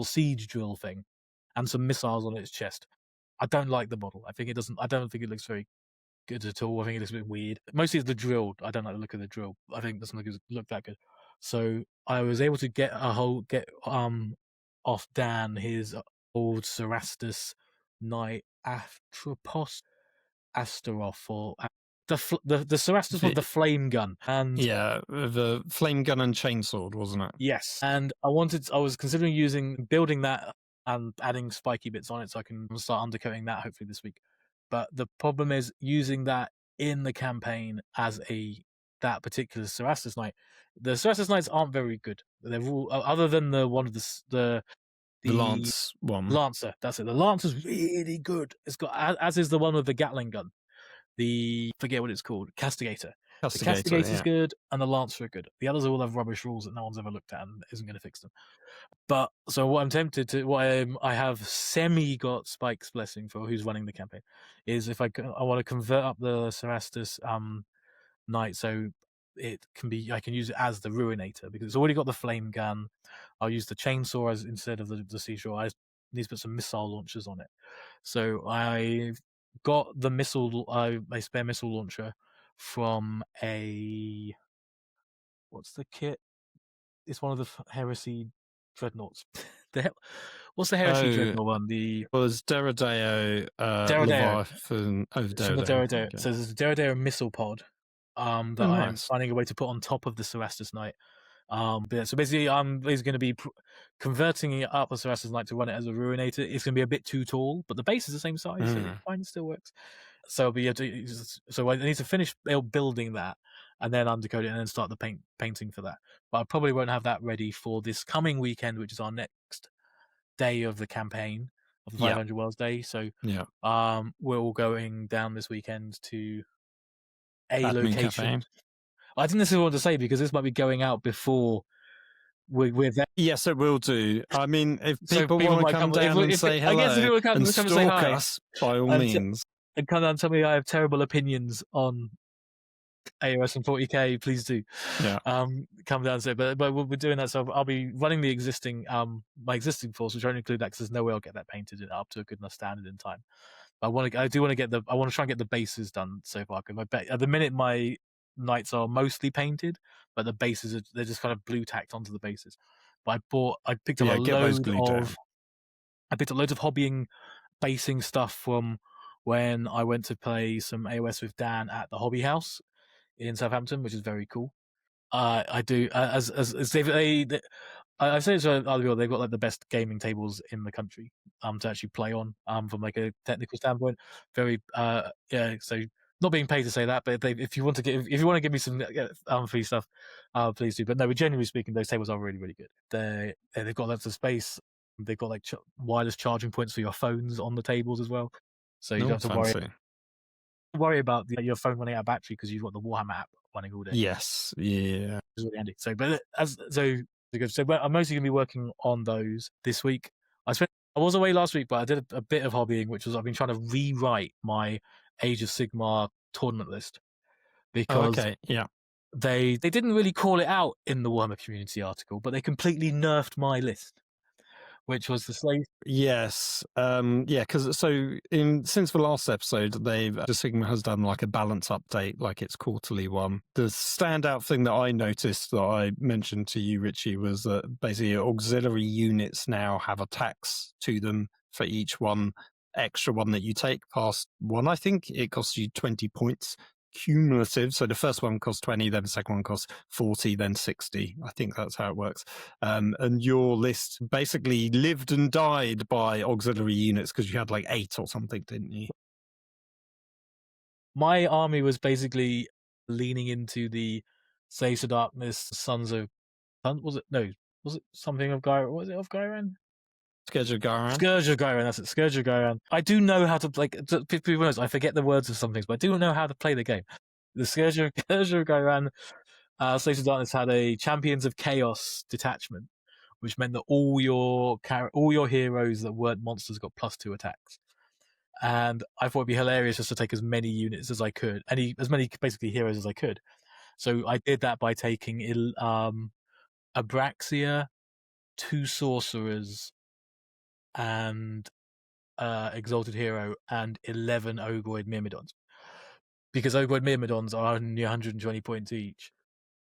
siege drill thing, and some missiles on its chest. I don't like the model. I don't think it looks very good at all. I think it looks a bit weird. Mostly it's the drill. I don't like the look of the drill. I think it doesn't look that good. So I was able to get off Dan his old Cerastus Knight Atropos Astaroth, or the Cerastus with the flame gun. And the flame gun and chainsword, wasn't it? yes, and I was considering building that and adding spiky bits on it so I can start undercoating that hopefully this week. But the problem is using that in the campaign as that particular Cerastus Knight. The Cerastus Knights aren't very good. They're all, other than the one of the Lance one. Lancer. That's it. The Lancer's really good. It's got, as is the one with the Gatling gun. Forget what it's called, Castigator. The Castigator's good, and the Lancer are good. The others all have rubbish rules that no one's ever looked at and isn't going to fix them. But so what I'm tempted to, I have got Spike's blessing for who's running the campaign, is if I want to convert up the Cerastus Knight so I can use it as the Ruinator because it's already got the flame gun. I'll use the chainsaw instead of the seashore. I need to put some missile launchers on it. So I've got the a spare missile launcher from what's the kit? It's one of the Heresy Dreadnoughts. What's the Heresy Dreadnought one? It was Deredeo, Leviathan, Deredeo. Okay. So there's a Deredeo missile pod that I'm finding a way to put on top of the Cerastus Knight. So basically, I'm going to be converting it up a Cerastus Knight to run it as a Ruinator. It's going to be a bit too tall, but the base is the same size, so it kind of still works. So I need to finish building that and then undercoat it and then start the painting for that. But I probably won't have that ready for this coming weekend, which is our next day of the campaign of the 500 Worlds Day. So we're all going down this weekend to a Admin location. Cafe. I didn't necessarily want to say because this might be going out before we're there. Yes, it will do. I mean, if people want to come down and say hello and stalk us, by all means. And come down and tell me I have terrible opinions on AoS and 40k, please do. Yeah. Come down and say, but we're doing that. So I'll be running the existing my existing force, which I won't include that because there's no way I'll get that painted up to a good enough standard in time. I want to try and get the bases done so far. At the minute my Knights are mostly painted, but the bases they're just kind of blue tacked onto the bases. But I picked up loads of hobbying basing stuff from when I went to play some AoS with Dan at the Hobby House in Southampton, which is very cool. I do as I say to other people, they've got like the best gaming tables in the country to actually play on from like a technical standpoint. Very so not being paid to say that, but if you want to give me some free stuff, please do. But no, generally speaking, those tables are really, really good. They've got lots of space. They've got like wireless charging points for your phones on the tables as well, so you don't have to worry about your phone running out of battery because you've got the Warhammer app running all day. Yes, yeah, it's really handy. So, I'm mostly going to be working on those this week. I was away last week, but I did a bit of hobbying, which was I've been trying to rewrite my Age of Sigmar tournament list because they didn't really call it out in the Warhammer community article, but they completely nerfed my list, which was the slave. Yes, because since the last episode, Sigma has done like a balance update, like its quarterly one. The standout thing that I noticed that I mentioned to you, Richie, was that basically auxiliary units now have attacks to them for each extra one that you take past one. I think it costs you 20 points cumulative. So the first one costs 20, then the second one costs 40, then 60. I think that's how it works. And your list basically lived and died by auxiliary units because you had like 8 or something, didn't you? My army was basically leaning into the Slaves of Darkness, Was it something of Gyran? Was it of Gyran? Scourge of Gyran. That's it. Scourge of Gyran. I do know how to people knows I forget the words of some things, but I do know how to play the game. The Scourge of Gyran, Slaves of Darkness had a Champions of Chaos detachment, which meant that all your heroes that weren't monsters got +2 attacks. And I thought it'd be hilarious just to take as many units as I could, as many basically heroes as I could. So I did that by taking Abraxia, 2 sorcerers and Exalted Hero and 11 Ogroid Myrmidons. Because Ogroid Myrmidons are only 120 points each.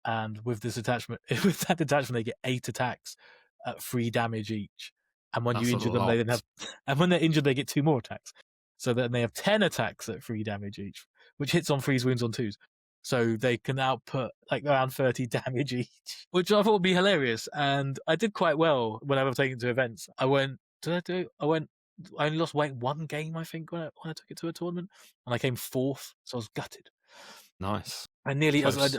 And with this attachment, with that detachment, they get 8 attacks at 3 damage each. And when you That's a injure them, they then lot. have, and when they're injured, they get 2 more attacks. So then they have 10 attacks at 3 damage each, which hits on 3s, wounds on 2s. So they can output like around 30 damage each, which I thought would be hilarious. And I did quite well when I was taking it to events. I only lost one game, I think, when I took it to a tournament, and I came 4th, so I was gutted. Nice. I nearly Close.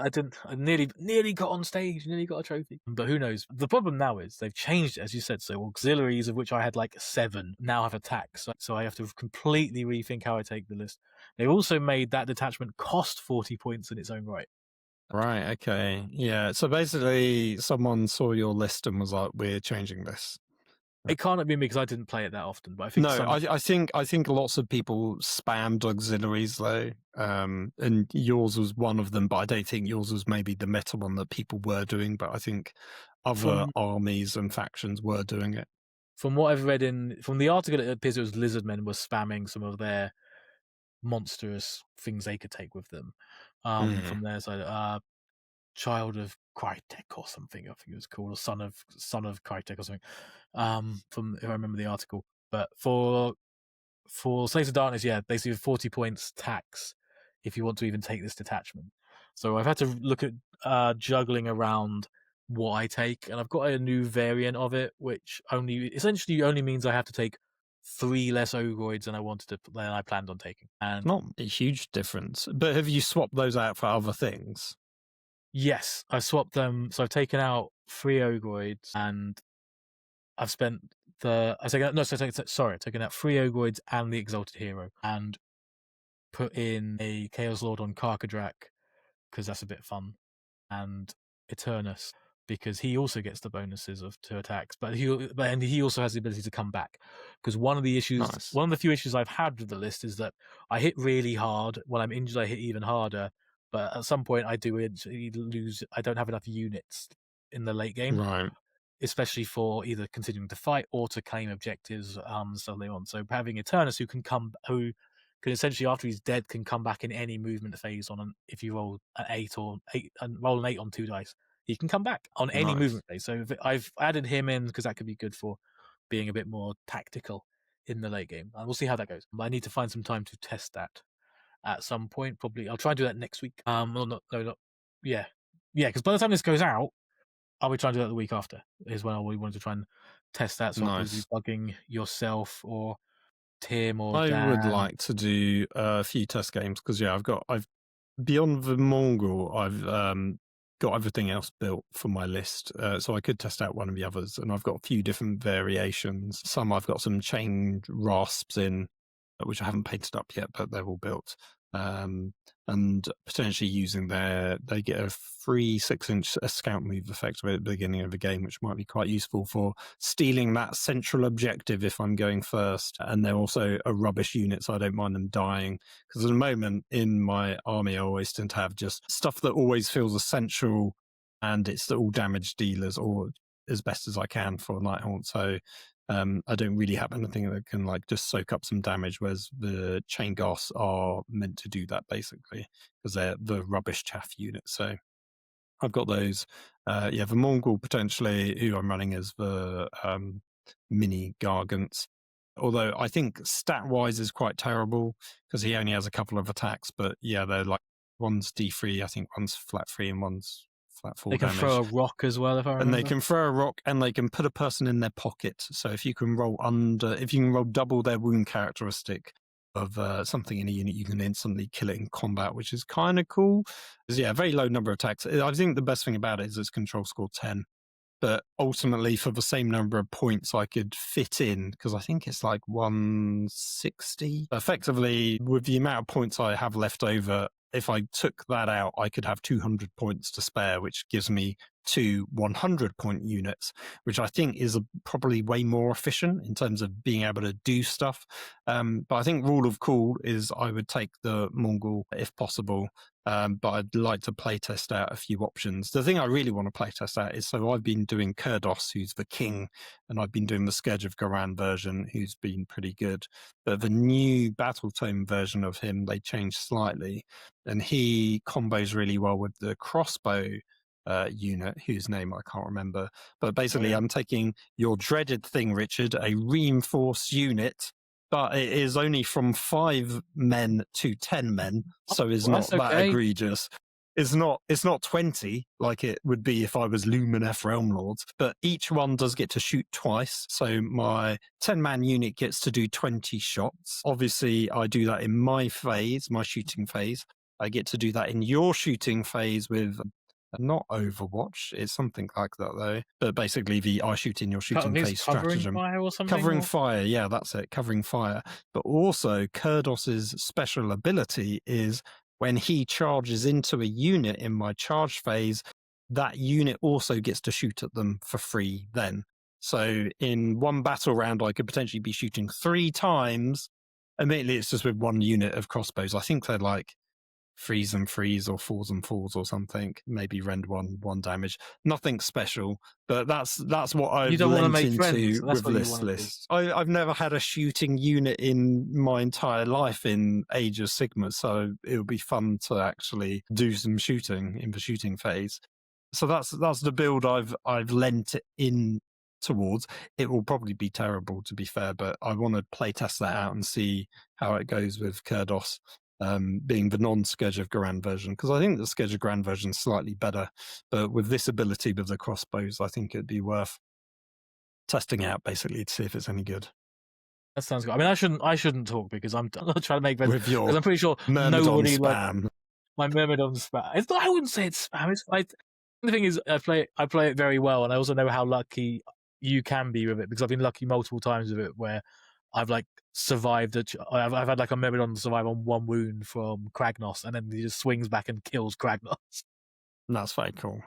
nearly got on stage, nearly got a trophy. But who knows? The problem now is they've changed it, as you said. So auxiliaries, of which I had like 7, now have attacks. So I have to completely rethink how I take the list. They've also made that detachment cost 40 points in its own right. Right. Okay. Yeah. So basically, someone saw your list and was like, "We're changing this." It can't have been me because I didn't play it that often. But I think No, I think lots of people spammed auxiliaries though, and yours was one of them. But I don't think yours was maybe the meta one that people were doing. But I think other armies and factions were doing it. From what I've read from the article, it appears it was Lizardmen were spamming some of their monstrous things they could take with them. From their side, Child of Krytek or something, I think it was called, or Son of Krytek or something. From if I remember the article. But for Slaves of Darkness, yeah, basically 40 points tax if you want to even take this detachment. So I've had to look at juggling around what I take, and I've got a new variant of it, which essentially only means I have to take 3 less Ogroids than I planned on taking. And Not a huge difference, but have you swapped those out for other things? yes, I swapped them. So I've taken out 3 Ogroids, and I've spent I've taken out 3 Ogroids and the Exalted Hero, and put in a Chaos Lord on Karkadrak because that's a bit fun, and Eternus because he also gets the bonuses of 2 attacks, but he also has the ability to come back. Because one of the few issues I've had with the list is that I hit really hard. When I'm injured, I hit even harder. But at some point, I do lose. I don't have enough units in the late game, Right. especially for either continuing to fight or to claim objectives. So later on, so having Eternus who can essentially, after he's dead, can come back in any movement phase if you roll an 8 and roll an 8 on 2 dice, he can come back on any movement phase. So I've added him in because that could be good for being a bit more tactical in the late game, and we'll see how that goes. But I need to find some time to test that at some point. Probably I'll try and do that next week. Because by the time this goes out, I'll be trying to do that the week after. Is when we wanted to try and test that. So I'll be bugging yourself or Tim or Dan. I would like to do a few test games because I've beyond the Mongol, I've got everything else built for my list, so I could test out one of the others, and I've got a few different variations. Some I've got some chained rasps in, which I haven't painted up yet, but they're all built. And potentially they get a free 6-inch scout move effect at the beginning of the game, which might be quite useful for stealing that central objective if I'm going first. And they're also a rubbish unit, so I don't mind them dying. Because at the moment in my army, I always tend to have just stuff that always feels essential, and it's all damage dealers, or as best as I can for Nighthaunt. So I don't really have anything that can just soak up some damage, whereas the chain goss are meant to do that basically because they're the rubbish chaff unit. So I've got those. The Mongol potentially, who I'm running as the mini Gargants. Although I think stat-wise is quite terrible because he only has a couple of attacks, but yeah, they're one's D3, I think one's flat 3 and one's flat 4 damage. They can throw a rock as well, if I remember. And they can throw a rock, and they can put a person in their pocket. So if you can roll double their wound characteristic of something in a unit, you can instantly kill it in combat, which is kind of cool. A very low number of attacks. I think the best thing about it is its control score 10. But ultimately, for the same number of points, I could fit in, because I think it's 160. Effectively, with the amount of points I have left over, if I took that out, I could have 200 points to spare, which gives me 2 100-point units, which I think is probably way more efficient in terms of being able to do stuff. But I think rule of cool is I would take the Mongol if possible. but I'd like to playtest out a few options. The thing I really want to playtest out is, so I've been doing Kurdos, who's the king, and I've been doing the Scourge of Garan version, who's been pretty good. But the new Battle Tome version of him, they changed slightly, and he combos really well with the crossbow unit, whose name I can't remember. But basically, I'm taking your dreaded thing, Richard, a reinforced unit, but it is only from 5 men to 10 men, so it's not that egregious. It's not 20 like it would be if I was Lumineth Realm Lords, but each one does get to shoot twice. So my 10-man unit gets to do 20 shots. Obviously, I do that in my phase, my shooting phase. I get to do that in your shooting phase with not Overwatch. It's something like that, though. But basically, the I shoot in your shooting phase stratagem. Fire or something? Covering fire, yeah, that's it. Covering fire. But also, Kurdos's special ability is when he charges into a unit in my charge phase, that unit also gets to shoot at them for free then. So in one battle round, I could potentially be shooting 3 times. Immediately, it's just with 1 unit of crossbows. I think they're like 3s and 3s or 4s and 4s or something. Maybe rend 1 damage. Nothing special, but that's what I've lent into with this list. I've never had a shooting unit in my entire life in Age of Sigmar, so it'll be fun to actually do some shooting in the shooting phase. So that's the build I've lent it in towards. It will probably be terrible, to be fair, but I want to play test that out and see how it goes with Kurdos. Being the non-Scourge of Garan version, because I think the Scourge of Garan version is slightly better, but with this ability with the crossbows, I think it'd be worth testing out basically to see if it's any good. That sounds good. I mean, I shouldn't talk because I'm not trying to make friends, with your because I'm pretty sure nobody spam. My Myrmidon spam. I wouldn't say it's spam. The thing is, I play it very well, and I also know how lucky you can be with it, because I've been lucky multiple times with it where I've like survived. I've had like a Myrmidon survive on 1 wound from Kragnos, and then he just swings back and kills Kragnos. That's very cool.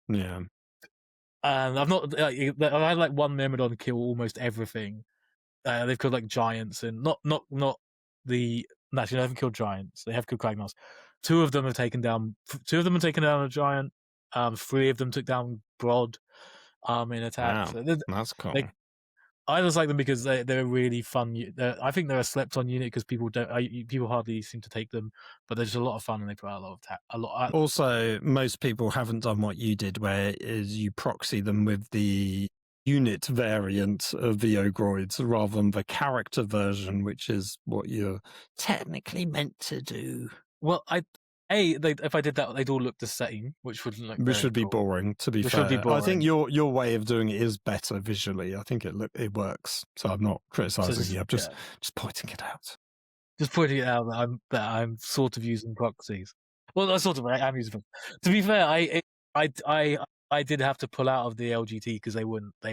Yeah. And I've had like 1 Myrmidon kill almost everything. They've killed like giants, and not the. Actually, they haven't killed giants. They have killed Kragnos. 2 of them have taken down. 2 of them have taken down a giant. 3 of them took down Brod. In attacks. Wow, that's cool. I just like them because they're really fun. I think they're a slept-on unit because people hardly seem to take them, but they're just a lot of fun, and they put out a lot. Also, most people haven't done what you did, where is you proxy them with the unit variant of the Ogroids rather than the character version, which is what you're technically meant to do. Well, if I did that, they'd all look the same, which wouldn't look. Which would be boring. To be fair, I think your way of doing it is better visually. I think it works. So I'm not criticizing you. I'm just pointing it out. Just pointing it out that I'm sort of using proxies. Well, that's sort of right. I'm using them. To be fair, I did have to pull out of the LGT because they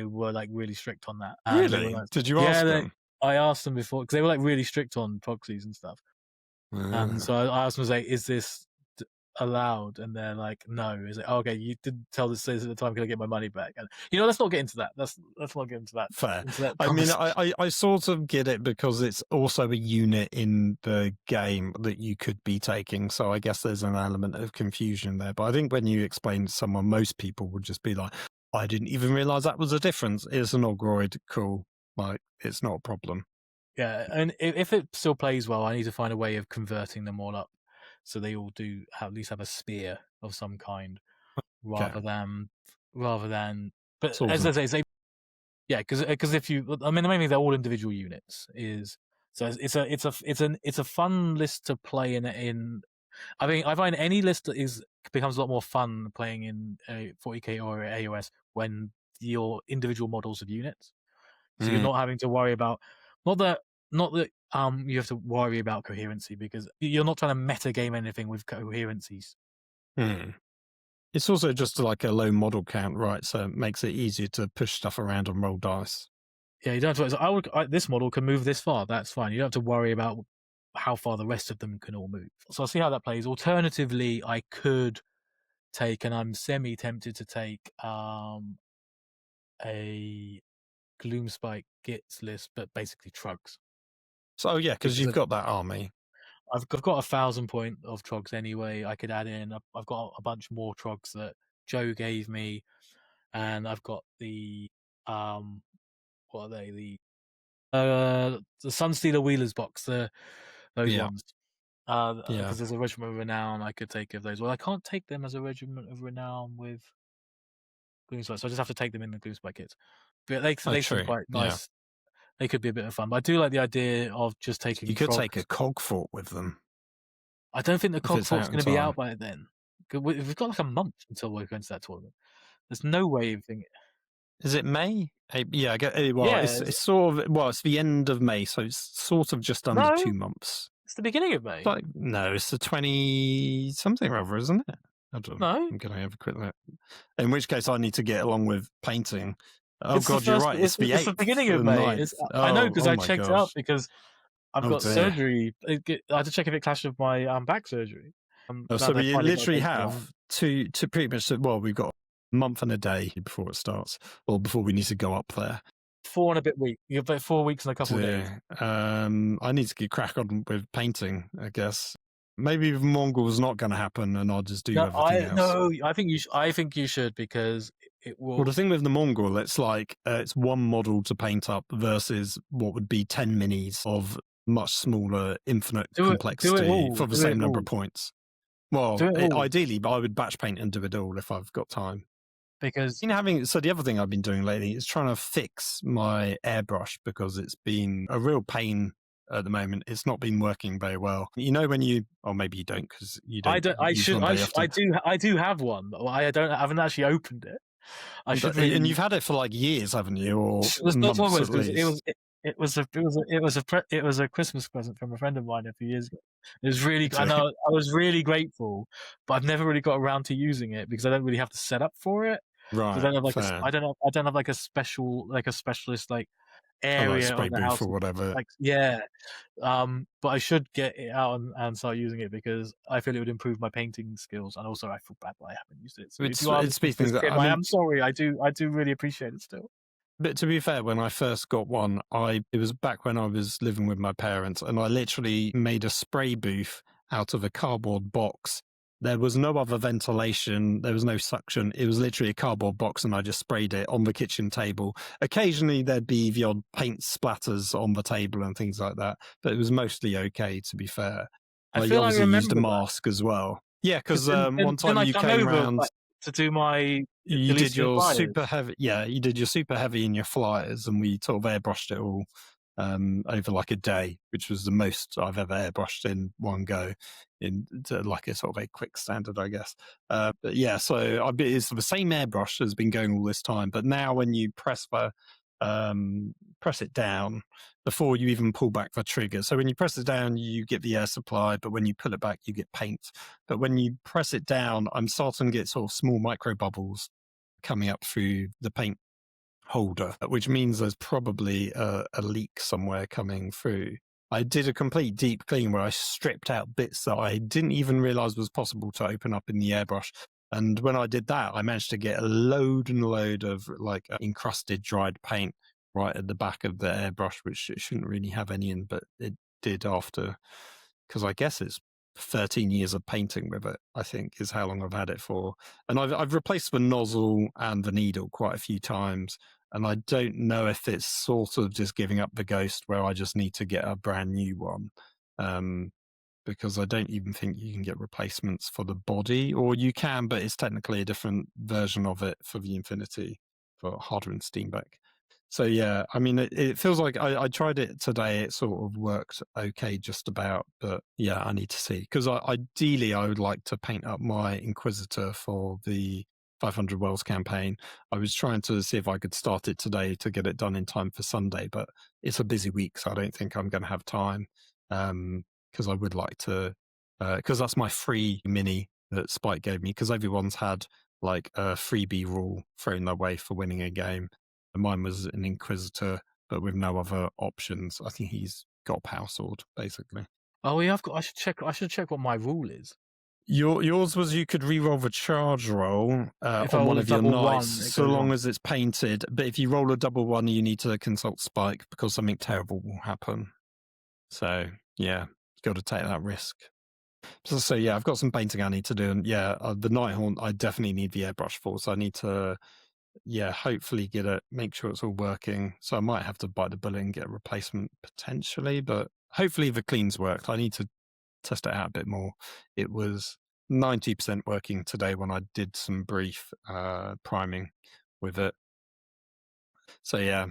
were like really strict on that. Really? Did you ask them? I asked them before because they were like really strict on proxies and stuff. And so I asked them, like, is this allowed? And they're like, no. Is it okay? You didn't tell this at the time. Can I get my money back? And let's not get into that. Let's not get into that. Fair. I mean, I sort of get it because it's also a unit in the game that you could be taking. So I guess there's an element of confusion there. But I think when you explain to someone, most people would just be like, I didn't even realize that was a difference. It's an Ogroid. Cool. Like, it's not a problem. Yeah, and if it still plays well, I need to find a way of converting them all up so they all do at least have a spear of some kind, rather than. But as I say, yeah, because if you, I mean, the main thing, they're all individual units. It's a fun list to play in. I mean, I find any list becomes a lot more fun playing in a 40k or AoS when your individual models of units. So you're not having to worry about not that you have to worry about coherency, because you're not trying to meta game anything with coherencies. It's also just like a low model count, right? So it makes it easier to push stuff around and roll dice. Yeah, you don't have to. This model can move this far. That's fine. You don't have to worry about how far the rest of them can all move. So I'll see how that plays. Alternatively, I could take, and I'm semi tempted to take, a Gloomspike Gits list, but basically Trugs. So yeah, because you've got that army. I've got 1,000 point of trogs anyway. I could add in. I've got a bunch more trogs that Joe gave me, and I've got the what are they? The Sunstealer Wheelers box. Those Yeah. ones. Yeah. Because there's a Regiment of Renown I could take of those. Well, I can't take them as a Regiment of Renown with Gloomspite, so I just have to take them in the Gloomspite kits. But they Oh, seem true. quite Yeah. nice. They could be a bit of fun. But I do like the idea of just taking You could trogs. take a Cogfort with them. I don't think the if it's Cogfort's out in going to be out time. by then. We've got like a month until we're going to that tournament. There's no way you think. Is it May? Yeah, I get. Well, Yeah, it's sort of. Well, it's the end of May, so it's sort of just under no, 2 months. it's the beginning of May. Like, no, it's the 20 something or other, isn't it? I don't know. No, I'm going to have a quick look. In which case, I need to get along with painting. Oh it's God, you're right. It's the 8th. the beginning or of the May. 9th. I know Oh, because oh I my checked it gosh. up because I've Oh got dear. surgery. I had to check if it clashed with my back surgery. So we literally have one. to pretty much. Well, we've got a month and a day before it starts, or before we need to go up there. 4 and a bit weeks. You've got 4 weeks and a couple of days. I need to get crack on with painting, I guess. Maybe Mongol's not going to happen, and I'll just do everything else. No, I think you should because it will. Well, the thing with the Mongol, it's like it's one model to paint up versus what would be 10 minis of much smaller, infinite complexity for the same number of points. Well, ideally, but I would batch paint and do it all if I've got time. Because so the other thing I've been doing lately is trying to fix my airbrush because it's been a real pain at the moment. It's not been working very well. You know when you, or maybe you don't because you don't. I do have one. I haven't actually opened it. And you've had it for like years, haven't you? Or months at least. It was a Christmas present from a friend of mine a few years ago. It was really. I know I was really grateful, but I've never really got around to using it because I don't really have to set up for it. Right. I don't have like a specialist like area spray on the booth house or whatever. But I should get it out and start using it because I feel it would improve my painting skills, and also I feel bad that I haven't used it. So I'm sorry. I do really appreciate it still. But to be fair, when I first got one, it was back when I was living with my parents, and I literally made a spray booth out of a cardboard box. There was no other ventilation. There was no suction. It was literally a cardboard box, and I just sprayed it on the kitchen table. Occasionally, there'd be the odd paint splatters on the table and things like that, but it was mostly okay, to be fair. I obviously used a mask as well. Yeah, because one time you came around to do my. You did your super heavy. Yeah, you did your super heavy in your flyers, and we sort of airbrushed it all over like a day, which was the most I've ever airbrushed in one go, into like a sort of a quick standard, I guess. But yeah, so it's the same airbrush has been going all this time, but now when you press it down before you even pull back the trigger. So when you press it down, you get the air supply, but when you pull it back, you get paint. But when you press it down, I'm starting to get sort of small micro bubbles coming up through the paint holder, which means there's probably a leak somewhere coming through. I did a complete deep clean where I stripped out bits that I didn't even realize was possible to open up in the airbrush. And when I did that, I managed to get a load and load of like encrusted dried paint right at the back of the airbrush, which it shouldn't really have any in, but it did after, because I guess it's 13 years of painting with it, I think, is how long I've had it for. And I've replaced the nozzle and the needle quite a few times. And I don't know if it's sort of just giving up the ghost where I just need to get a brand new one. Because I don't even think you can get replacements for the body, or you can, but it's technically a different version of it for the Infinity, for Harder and Steenbeck. So yeah, I mean, it feels like I tried it today. It sort of worked okay, just about. But yeah, I need to see, because ideally I would like to paint up my Inquisitor for the 500 Worlds campaign. I was trying to see if I could start it today to get it done in time for Sunday, but it's a busy week, so I don't think I'm going to have time. Because I would like to, because that's my free mini that Spike gave me, because everyone's had like a freebie rule thrown their way for winning a game. And mine was an Inquisitor, but with no other options. I think he's got a power sword, basically. Oh yeah, I should check what my rule is. Yours was you could reroll the charge roll on one of your knights, so long as it's painted. But if you roll a double one, you need to consult Spike because something terrible will happen. So yeah. got to take that risk. So yeah, I've got some painting I need to do, and yeah, the Nighthaunt, I definitely need the airbrush for. So I need to, hopefully get it, make sure it's all working. So I might have to bite the bullet and get a replacement potentially, but hopefully the cleans worked. I need to test it out a bit more. It was 90% working today when I did some brief priming with it. So yeah,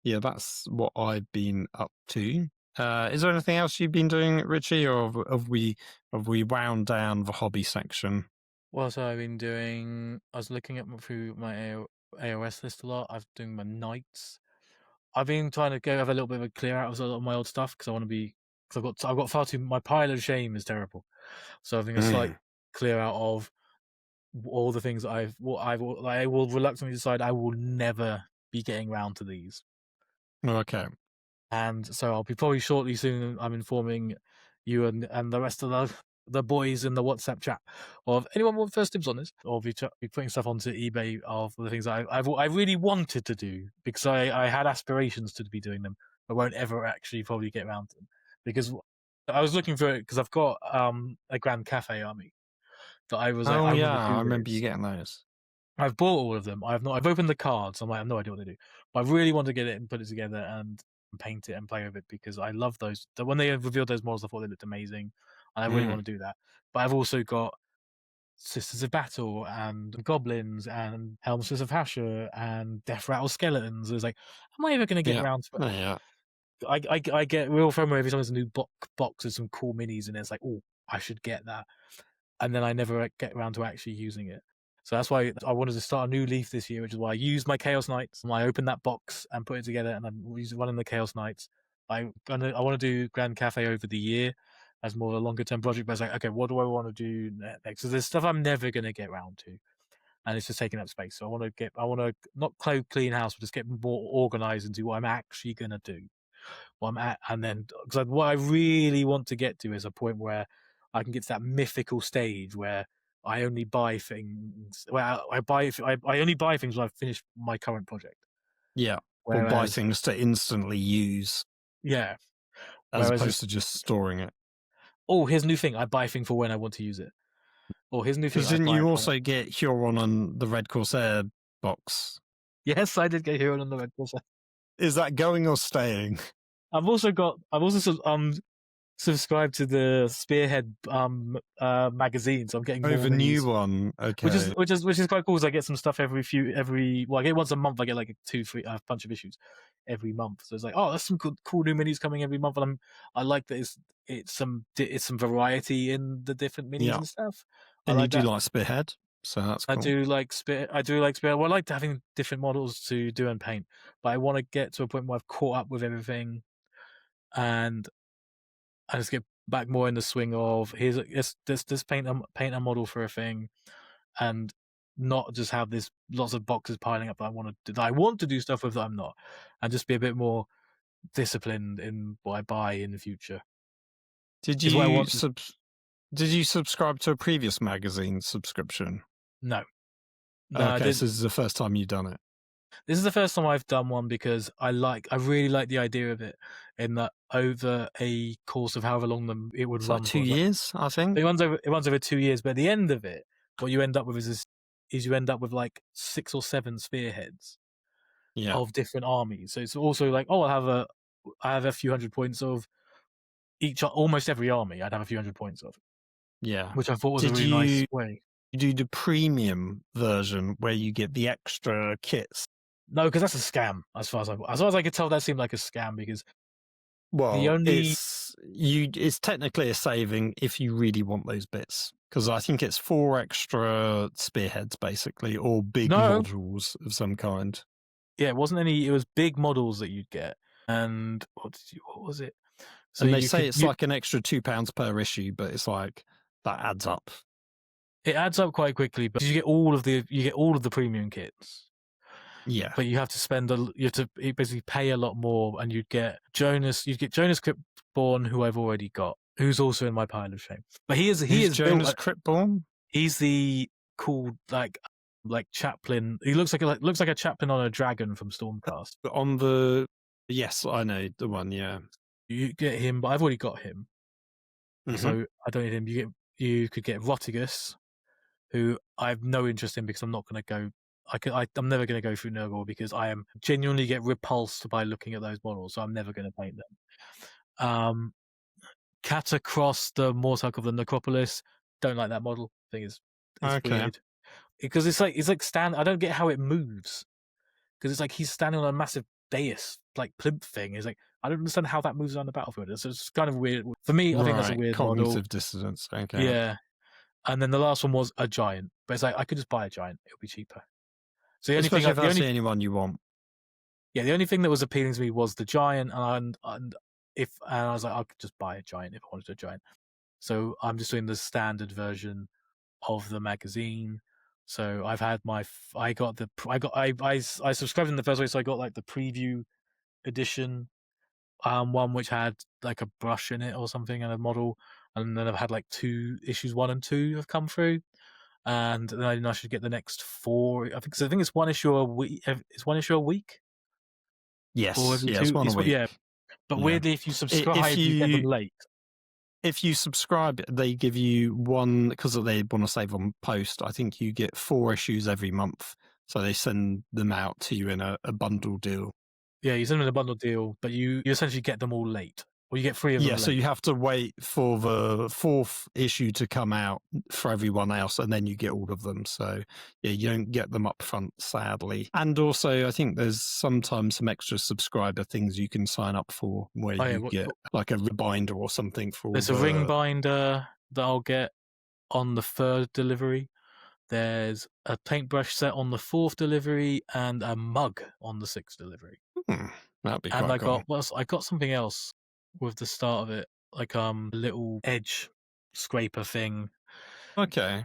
that's what I've been up to. Is there anything else you've been doing, Richie, or have we wound down the hobby section? Well, so I've been doing. I was looking at through my AoS list a lot. I've been doing my knights. I've been trying to go have a little bit of a clear out of a lot of my old stuff because I want to be. Because I've got far too. My pile of shame is terrible. So having a slight clear out of all the things that I will reluctantly decide I will never be getting round to these. Okay. And so I'll be probably shortly soon. I'm informing you and the rest of the boys in the WhatsApp chat of anyone want first dibs on this, or be putting stuff onto eBay of the things I really wanted to do because I had aspirations to be doing them, but won't ever actually probably get around to them because I was looking for it because I've got a Grand Cafe army that I was like, I want to do I remember this. you getting those. I've bought all of them. I've opened the cards. I have no idea what they do, but I really want to get it and put it together and paint it and play with it because I love those. When they revealed those models, I thought they looked amazing, and I really want to do that. But I've also got Sisters of Battle and Goblins and Helmsmiths of Hashur and Death Rattle Skeletons. It's like, am I ever going to get around to it? Yeah. I get real FOMO every time there's a new box with some cool minis, and it's like, oh, I should get that, and then I never get around to actually using it. So that's why I wanted to start a new Leaf this year, which is why I used my Chaos Knights and I opened that box and put it together, and I'm running the Chaos Knights. I want to do Grand Cafe over the year as more of a longer term project, but it's like, okay, what do I want to do next? So there's stuff I'm never going to get around to, and it's just taking up space. So I want to not clean house, but just get more organized and do what I'm actually going to do. What I'm at, and then because what I really want to get to is a point where I can get to that mythical stage where I only buy things. Well, I only buy things when I've finished my current project. Yeah. Or Whereas, buy things to instantly use. Yeah. As opposed to just storing it. Oh, here's a new thing. I buy a thing for when I want to use it. Or here's a new thing. Because didn't you also get Huron on the Red Corsair box? Yes, I did get Huron on the Red Corsair. Is that going or staying? I've also subscribed to the Spearhead magazine, so I'm getting more the new one. Okay, which is quite cool. Because I get some stuff I get once a month. I get like a bunch of issues every month. So it's like, oh, that's some cool new minis coming every month, and I like that it's some variety in the different minis and stuff. And you do like Spearhead, so that's cool. I do like Spearhead. Well, I like having different models to do and paint, but I want to get to a point where I've caught up with everything, and I just get back more in the swing of here's this paint a model for a thing, and not just have this lots of boxes piling up that I want to do stuff with that I'm not, and just be a bit more disciplined in what I buy in the future. Did you subscribe to a previous magazine subscription? No. Okay, so this is the first time you've done it. This is the first time I've done one because I really like the idea of it. In that over a course of however long it would run, like 2 years, I think. It runs over 2 years, but at the end of it, what you end up with is you end up with like 6 or 7 spearheads of different armies. So it's also like, oh, I have a few hundred points of each, almost every army. I'd have a few hundred points of. Yeah, which I thought was a really nice way. You do the premium version where you get the extra kits. No, because that's a scam. As far as I could tell, that seemed like a scam because it's technically a saving if you really want those bits. Because I think it's 4 extra spearheads basically, or big modules of some kind. Yeah, it wasn't any. It was big models that you'd get, and what was it? So they say it's like an extra £2 per issue, but it's like that adds up. It adds up quite quickly, but you get all of the premium kits. Yeah, but you have to basically pay a lot more, and you'd get Jonas Cryptborn, who I've already got, who's also in my pile of shame. But he is Jonas Cryptborn. He's the cool like chaplain. He looks like a chaplain on a dragon from Stormcast. Yes, I know the one. Yeah, you get him, but I've already got him. So I don't need him. You could get Rotigus, who I have no interest in because I'm not going to go. I'm never going to go through Nurgle because I am genuinely get repulsed by looking at those models, so I'm never going to paint them. Catacross, the Mortarch of the Necropolis, don't like that model. I think it's Okay. weird because it's like stand. I don't get how it moves because it's like he's standing on a massive dais, like plinth thing. It's like I don't understand how that moves around the battlefield. It's just kind of weird for me. I think that's a Right. weird model. Cognitive dissonance. Okay. Yeah, and then the last one was a giant, but it's like I could just buy a giant; it'll be cheaper. So the only Especially thing, if that's the only one you want. the only thing that was appealing to me was the giant, and I was like, I could just buy a giant if I wanted a giant. So I'm just doing the standard version of the magazine. So I've had I subscribed in the first way, so I got like the preview edition, one which had like a brush in it or something and a model, and then I've had like issues 1 and 2 have come through, and then I should get the next 4. I think it's one issue a week. It's one issue a week, or Yes. is it Yes. 2? One a week. Yeah. But Yeah. weirdly, if you If subscribe, you get them late. If you subscribe, they give you one, because they want to save on post. I think you get 4 issues every month, so they send them out to you in a bundle deal. Yeah, you send them in a bundle deal, but you essentially get them all late, or you get 3 of them. Yeah, so you have to wait for the 4th issue to come out for everyone else, and then you get all of them. So yeah, you don't get them up front, sadly. And also, I think there's sometimes some extra subscriber things you can sign up for, where you get like a binder or something for. There's a ring binder that I'll get on the 3rd delivery. There's a paintbrush set on the 4th delivery, and a mug on the 6th delivery. That'd be and quite cool. I got something else with the start of it, like a little edge scraper thing. Okay.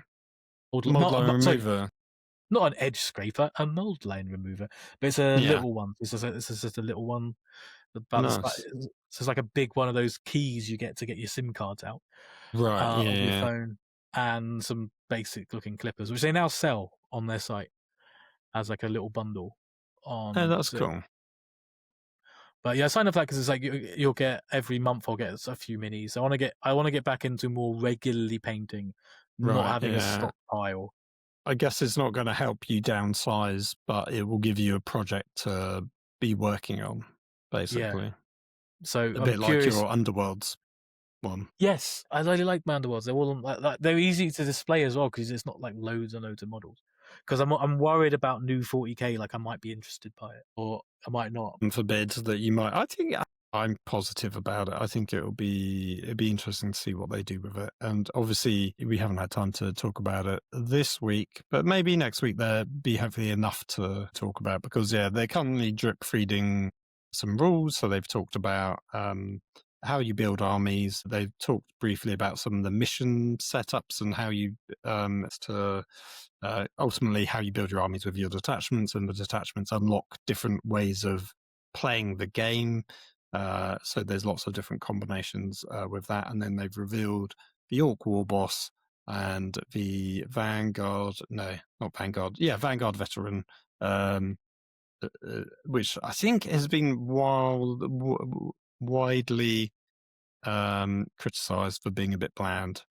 Not remover. Not an edge scraper, a mold line remover. But it's a little one. This is just a little one. Nice. So it's like a big one of those keys you get to get your SIM cards out. Right. Of your phone, and some basic looking clippers, which they now sell on their site as like a little bundle. Oh, that's cool. But yeah, I signed up for that because it's like you'll get every month. I'll get a few minis. I want to get back into more regularly painting, not having a stockpile. I guess it's not going to help you downsize, but it will give you a project to be working on, basically. Yeah. So a bit like your Underworlds one. Yes, I really like my Underworlds. They're all like they're easy to display as well because it's not like loads and loads of models. Because I'm worried about new 40k. Like I might be interested by it, or I might not. And forbid that you might. I think I'm positive about it. I think it'd be interesting to see what they do with it. And obviously, we haven't had time to talk about it this week, but maybe next week there'll be hopefully enough to talk about, because they're currently drip feeding some rules. So they've talked about how you build armies. They've talked briefly about some of the mission setups and how you ultimately how you build your armies with your detachments, and the detachments unlock different ways of playing the game. So there's lots of different combinations with that. And then they've revealed the Orc War Boss and the Vanguard Veteran, which I think has been widely criticized for being a bit bland.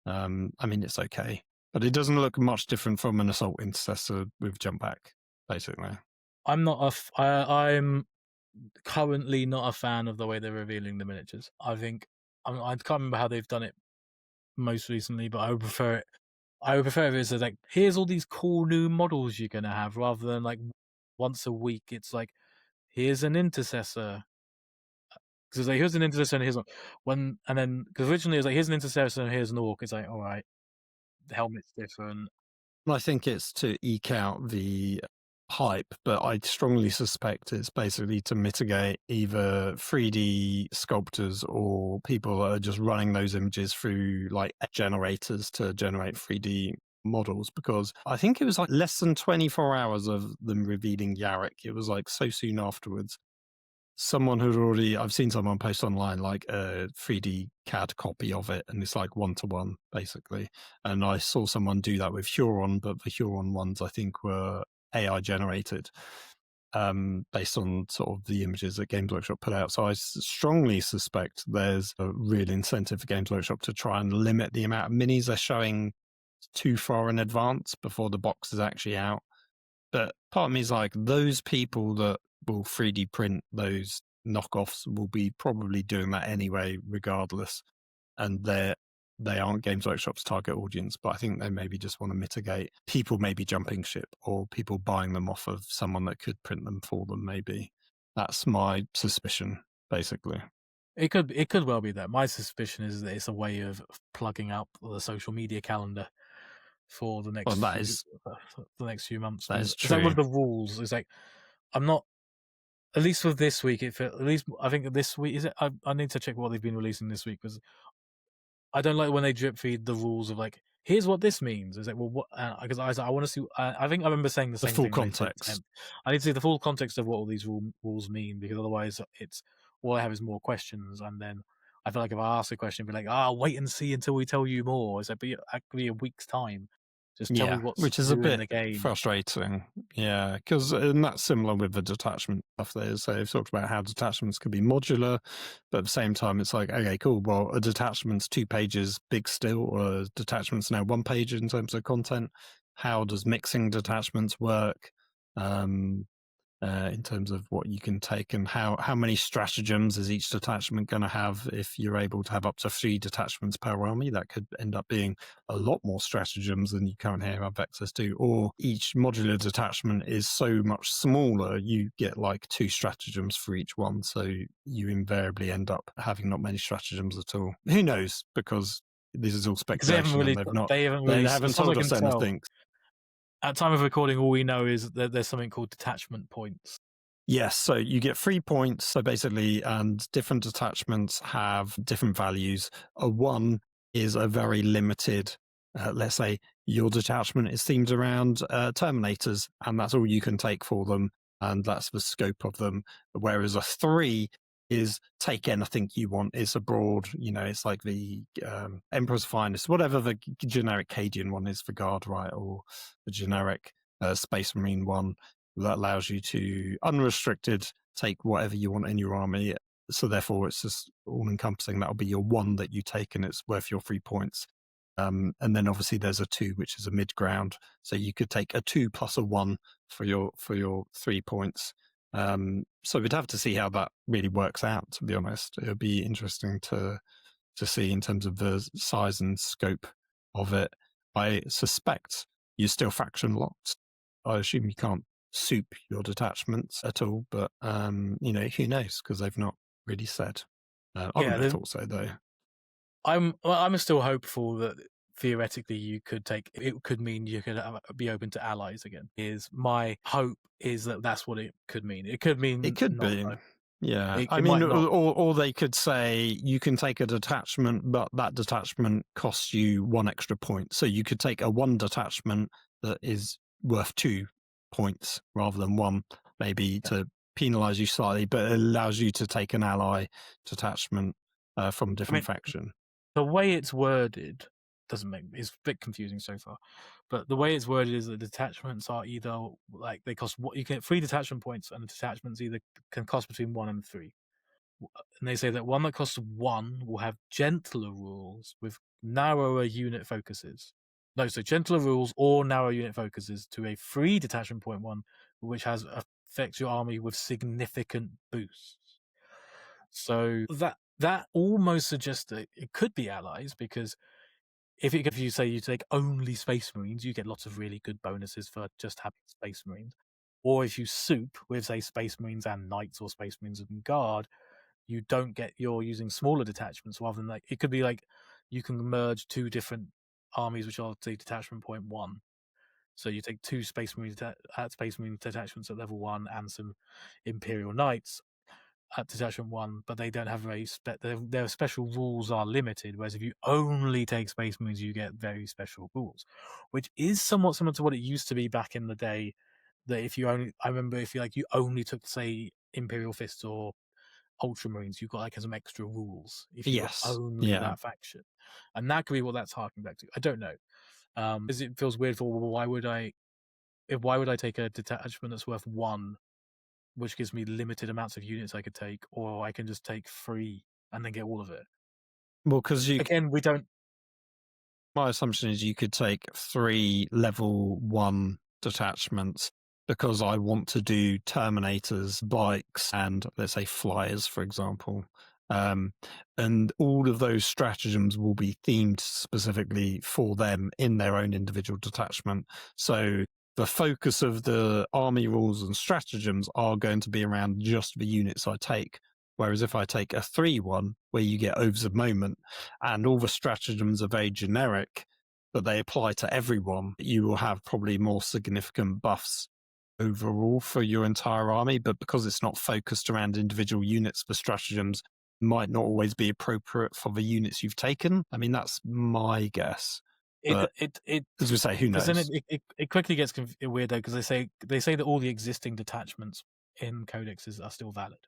I mean, it's okay, but it doesn't look much different from an Assault Intercessor with jump back, basically. I'm currently not a fan of the way they're revealing the miniatures. I think I can't remember how they've done it most recently, but I would prefer it. I would prefer if it's like, here's all these cool new models you're gonna have, rather than like once a week. It's like, here's an intercessor. Because like, here's an intercessor and here's one, and then because originally it was like, here's an intercessor and here's an orc. It's like, all right, the helmet's different. I think it's to eke out the hype, but I strongly suspect it's basically to mitigate either 3D sculptors or people that are just running those images through like generators to generate 3D models, because I think it was like less than 24 hours of them revealing Yarrick. It was like so soon afterwards. I've seen someone post online like a 3D CAD copy of it, and it's like 1-to-1 basically. And I saw someone do that with Huron, but the Huron ones I think were AI generated. based on sort of the images that Games Workshop put out. So I strongly suspect there's a real incentive for Games Workshop to try and limit the amount of minis they're showing too far in advance before the box is actually out. But part of me is like, those people that will 3D print those knockoffs will be probably doing that anyway, regardless. And they aren't Games Workshop's target audience, but I think they maybe just want to mitigate people maybe jumping ship or people buying them off of someone that could print them for them. Maybe that's my suspicion, basically. It could well be that. My suspicion is that it's a way of plugging up the social media calendar for the next few months. That is It's like true. with the rules. It's like I'm not. At least with this week, at least I think this week is it. I need to check what they've been releasing this week, because I don't like when they drip feed the rules of like, here's what this means. It's like, well, what? Because I want to see. I think I remember saying the same full thing. Context. I need to see the full context of what all these rules mean, because otherwise, it's all I have is more questions, and then I feel like if I ask a question, be like, wait and see until we tell you more. It's like, but it could be a week's time. Just tell me what's which is new a bit in the game. frustrating. Yeah, because that's similar with the detachment stuff. So they've talked about how detachments can be modular, but at the same time, it's like, okay, cool. Well, a detachment's 2 pages big still, or a detachment's now 1 page in terms of content. How does mixing detachments work? In terms of what you can take, and how many stratagems is each detachment going to have. If you're able to have up to 3 detachments per army, that could end up being a lot more stratagems than you currently have access to. Or each modular detachment is so much smaller, you get like 2 stratagems for each one, so you invariably end up having not many stratagems at all. Who knows, because this is all speculation. They haven't told us anything. At time of recording, all we know is that there's something called detachment points. Yes, so you get 3 points. So basically, and different detachments have different values. A 1 is a very limited, let's say your detachment is themed around Terminators, and that's all you can take for them, and that's the scope of them. Whereas a 3 is take anything you want. It's a broad, it's like the Emperor's Finest, whatever the generic Cadian one is for Guard, right? Or the generic Space Marine one that allows you to unrestricted take whatever you want in your army. So therefore, it's just all encompassing. That'll be your 1 that you take, and it's worth your 3 points. And then obviously there's a 2, which is a mid ground. So you could take a 2 plus a 1 for your 3 points. So we'd have to see how that really works out. To be honest, it'll be interesting to see in terms of the size and scope of it. I suspect you're still faction locked. I assume you can't soup your detachments at all, but who knows, because they've not really said. I wouldn't have thought so, though. I'm still hopeful that theoretically it could mean you could be open to allies again. Is my hope is that that's what it could mean. It could mean it could not, be. though. Yeah, I mean, or they could say you can take a detachment, but that detachment costs you 1 extra point. So you could take a 1 detachment that is worth 2 points rather than 1, maybe to penalize you slightly, but it allows you to take an ally detachment from a different faction. The way it's worded it's a bit confusing so far, but the way it's worded is that detachments are either like they cost what you get 3 detachment points, and the detachments either can cost between 1 and 3. And they say that one that costs 1 will have gentler rules with narrower unit focuses. No, so gentler rules or narrow unit focuses to a 3 detachment point 1, which affects your army with significant boosts. So that almost suggests that it could be allies, because if you say you take only Space Marines, you get lots of really good bonuses for just having Space Marines. Or if you soup with, say, Space Marines and Knights, or Space Marines and Guard, you're using smaller detachments rather than it could be like you can merge 2 different armies, which are, say, detachment point 1. So you take 2 Space Marine detachments at level 1 and some Imperial Knights at detachment 1, but they don't have their special rules are limited. Whereas if you only take Space Marines, you get very special rules, which is somewhat similar to what it used to be back in the day. That I remember if you only took, say, Imperial Fists or Ultramarines, you got some extra rules if you were only that faction, and that could be what that's harking back to. I don't know, because it feels weird. Why would I take a detachment that's worth 1 which gives me limited amounts of units I could take, or I can just take 3 and then get all of it. Well, because Again, we don't. my assumption is you could take 3 level 1 detachments because I want to do Terminators, bikes, and let's say flyers, for example. And all of those stratagems will be themed specifically for them in their own individual detachment. So the focus of the army rules and stratagems are going to be around just the units I take. Whereas if I take a 3-1, where you get Oaths of Moment, and all the stratagems are very generic, but they apply to everyone, you will have probably more significant buffs overall for your entire army. But because it's not focused around individual units, the stratagems might not always be appropriate for the units you've taken. I mean, that's my guess. But as we say, who knows? Because then it quickly gets weird though, because they say that all the existing detachments in codexes are still valid.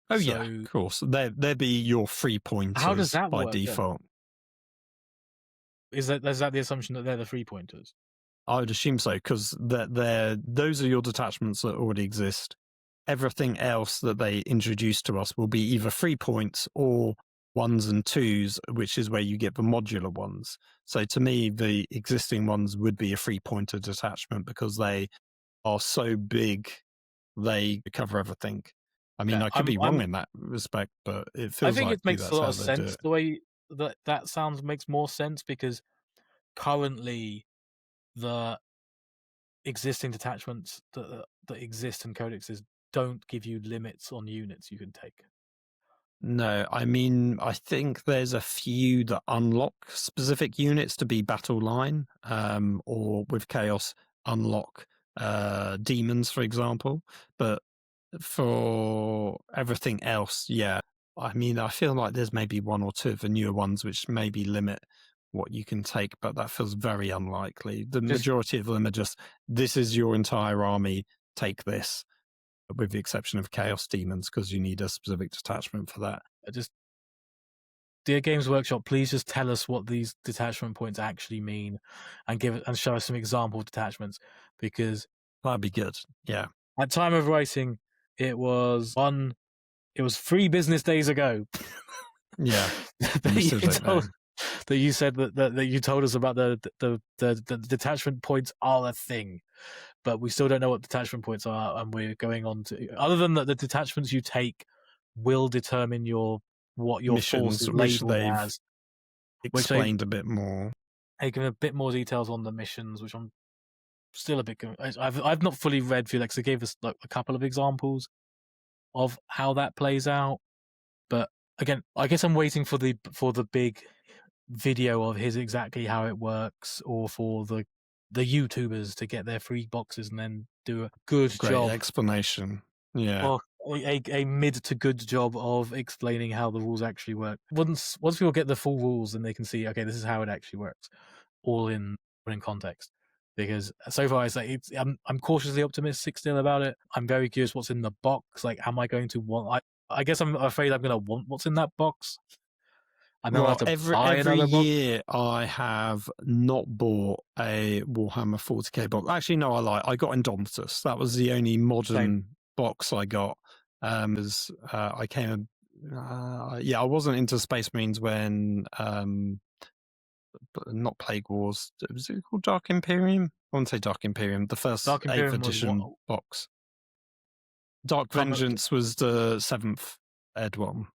Oh yeah, of course. They'd be your 3 pointers. How does that by work, default? Then? Is that the assumption that they're the 3 pointers? I would assume so, because those are your detachments that already exist. Everything else that they introduce to us will be either 3 points or 1s and 2s, which is where you get the modular ones. So to me, the existing ones would be a 3-pointer detachment because they are so big, they cover everything. I mean, I could be wrong in that respect, but it feels I think like it makes that's a lot how of they do sense. it. The way that sounds makes more sense, because currently the existing detachments that exist in codexes don't give you limits on units you can take. No, I mean, I think there's a few that unlock specific units to be battle line, or with Chaos unlock demons, for example. But for everything else, yeah. I mean, I feel like there's maybe 1 or 2 of the newer ones which maybe limit what you can take, but that feels very unlikely. The majority of them are just, this is your entire army, take this, with the exception of Chaos Demons, because you need a specific detachment for that. Dear Games Workshop, please just tell us what these detachment points actually mean, and show us some example detachments, because that'd be good. Yeah. At time of writing, it was 3 business days ago. Yeah. that you said that you told us about the detachment points are a thing, but we still don't know what detachment points are, and we're going on to, other than that, the detachments you take will determine what your force is labeled as. Explained a bit more. They give a bit more details on the missions, which I'm still a bit. I've not fully read through. They gave us like a couple of examples of how that plays out, but again, I guess I'm waiting for the big video of his exactly how it works, or for the YouTubers to get their free boxes and then do a great explanation. Yeah. Or a mid to good job of explaining how the rules actually work. Once people get the full rules, then they can see, okay, this is how it actually works, all in context. Because so far, I'm cautiously optimistic still about it. I'm very curious what's in the box. Like, am I going to want? I guess I'm afraid I'm going to want what's in that box. And then I'll have to buy every another year I have not bought a Warhammer 40k box. Actually, no, I got Indomitus. That was the only modern box I got. As I came, I wasn't into Space Marines when not Plague Wars. Was it called Dark Imperium? I wouldn't say Dark Imperium. The first Dark 8th Imperium edition box. Dark Vengeance was the 7th ed one.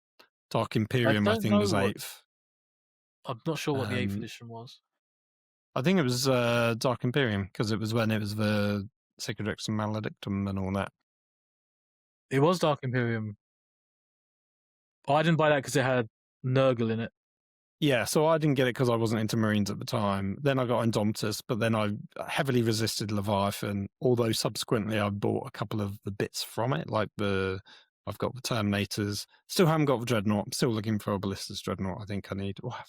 Dark Imperium, I think, was 8th. I'm not sure what the 8th edition was. I think it was Dark Imperium, because it was when it was the Sacred Rex and Maledictum and all that. It was Dark Imperium. Oh, I didn't buy that because it had Nurgle in it. Yeah, so I didn't get it because I wasn't into Marines at the time. Then I got Indomitus, but then I heavily resisted Leviathan, although subsequently I bought a couple of the bits from it, like I've got the Terminators. Still haven't got the Dreadnought. I'm still looking for a Ballistas Dreadnought. I think I need. Or have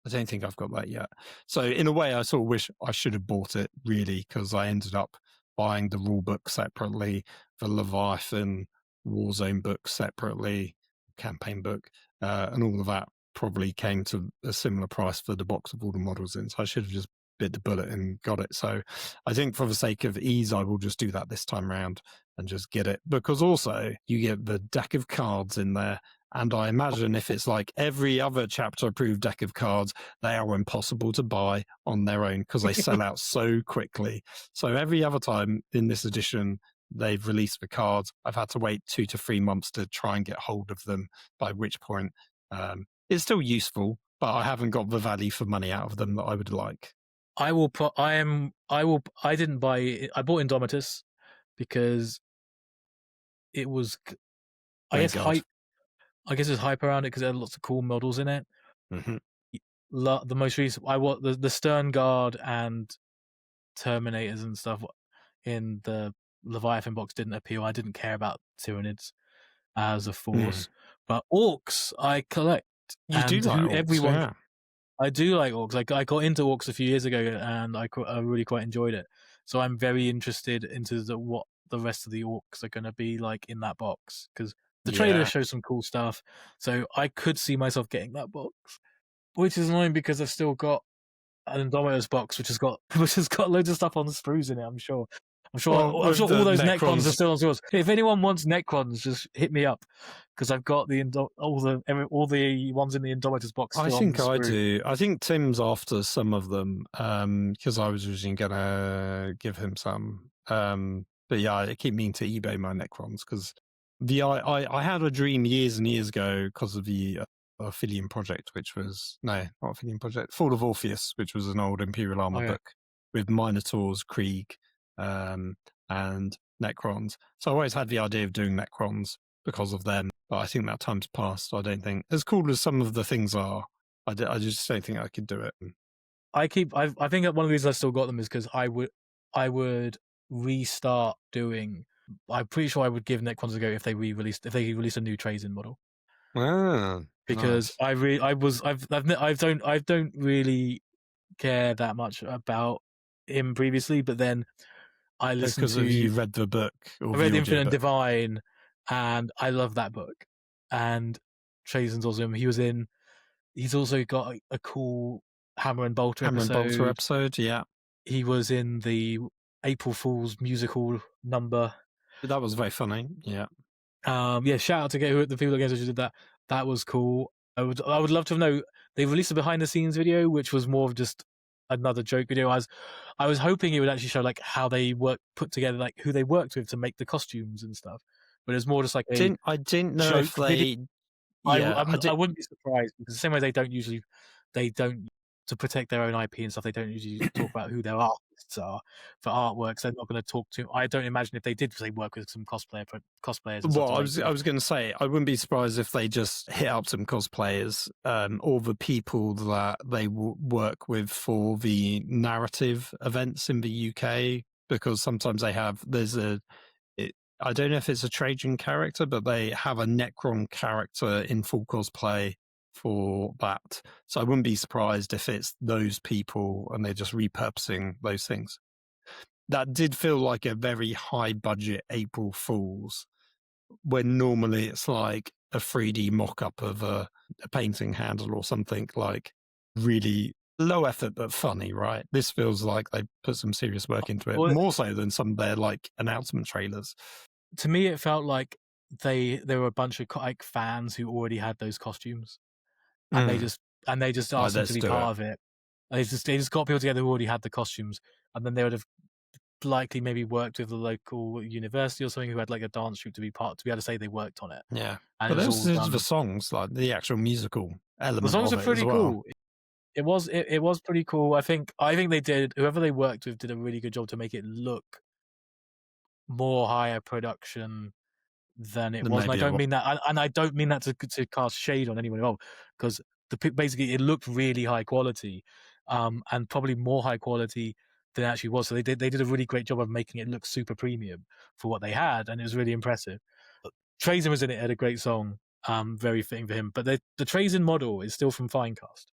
I don't think I've got that yet. So in a way, I sort of wish I should have bought it, really, because I ended up buying the rule book separately, the Leviathan Warzone book separately, campaign book, and all of that probably came to a similar price for the box of all the models in. So I should have just bit the bullet and got it. So I think for the sake of ease, I will just do that this time round and just get it, because also you get the deck of cards in there. And I imagine if it's like every other chapter approved deck of cards, they are impossible to buy on their own because they sell out so quickly. So every other time in this edition, they've released the cards, I've had to wait 2 to 3 months to try and get hold of them, by which point it's still useful, but I haven't got the value for money out of them that I would like. I didn't buy it. I bought Indomitus because it was, I guess, Vanguard. hype. I guess there's hype around it because there are lots of cool models in it. Mm-hmm. The most recent, I want the Stern Guard and Terminators and stuff in the Leviathan box didn't appeal. I didn't care about Tyranids as a force, but Orcs I collect. You do like Orcs, everyone. yeah. I do like Orcs. I got into Orcs a few years ago, and I really quite enjoyed it. So I'm very interested into what the rest of the Orcs are going to be like in that box, because the trailer shows some cool stuff. So I could see myself getting that box, which is annoying because I've still got an Indomitus box, which has got loads of stuff on the sprues in it. I'm sure all those Necrons are still on yours. If anyone wants Necrons, just hit me up, because I've got all the ones in the Indomitus box. I think I do. I think Tim's after some of them, because I was originally gonna give him some. But yeah, I keep meaning to eBay my Necrons, because I had a dream years and years ago because of the Aphelion project, which was not Aphelion project, Fall of Orpheus, which was an old Imperial Armor book with Minotaurs, Krieg, and Necrons. So I always had the idea of doing Necrons because of them, but I think that time's passed. I don't think, as cool as some of the things are, I just don't think I could do it. I think one of the reasons I still got them is because I would restart doing. I'm pretty sure I would give Necrons a go if they released a new Trazyn model. Because nice. I don't really care that much about him previously, but then I listened to. You read the book. I read the Infinite and Divine, and I love that book. And Trazyn's awesome. He's also got a cool Hammer and Bolter episode. Yeah. He was in the April Fool's musical number. That was very funny. Yeah. Shout out to the people who did that. That was cool. I would love to know. They released a behind the scenes video, which was more of just another joke video. I was hoping it would actually show like how they put together, like who they worked with to make the costumes and stuff. But it's more just like I didn't know if they. I wouldn't be surprised, because the same way they don't to protect their own IP and stuff. They don't usually talk about who their artists are for artworks. They're not going to talk to. I don't imagine if they did, they work with some cosplayers. Well, I was going to say, I wouldn't be surprised if they just hit up some cosplayers, or the people that they work with for the narrative events in the UK, because sometimes they have. I don't know if it's a Trajan character, but they have a Necron character in full cosplay for that. So I wouldn't be surprised if it's those people and they're just repurposing those things. That did feel like a very high budget April Fool's, when normally it's like a 3D mock-up of a painting handle or something, like really low effort but funny, right? This feels like they put some serious work into it, more so than some of their like announcement trailers. To me, it felt like there were a bunch of like fans who already had those costumes, and they just asked them to be part of it. They just got people together who already had the costumes, and then they would have likely maybe worked with the local university or something who had like a dance troupe to be able to say they worked on it. Yeah, and but those the songs, like the actual musical element. The songs are pretty cool. It was pretty cool. I think they did. Whoever they worked with did a really good job to make it look more higher production than it was. And I don't mean that, and I don't mean that to cast shade on anyone at all, because basically it looked really high quality, and probably more high quality than it actually was. So they did a really great job of making it look super premium for what they had, and it was really impressive. Trazyn was in it, had a great song, very fitting for him. But the Trazyn model is still from Finecast.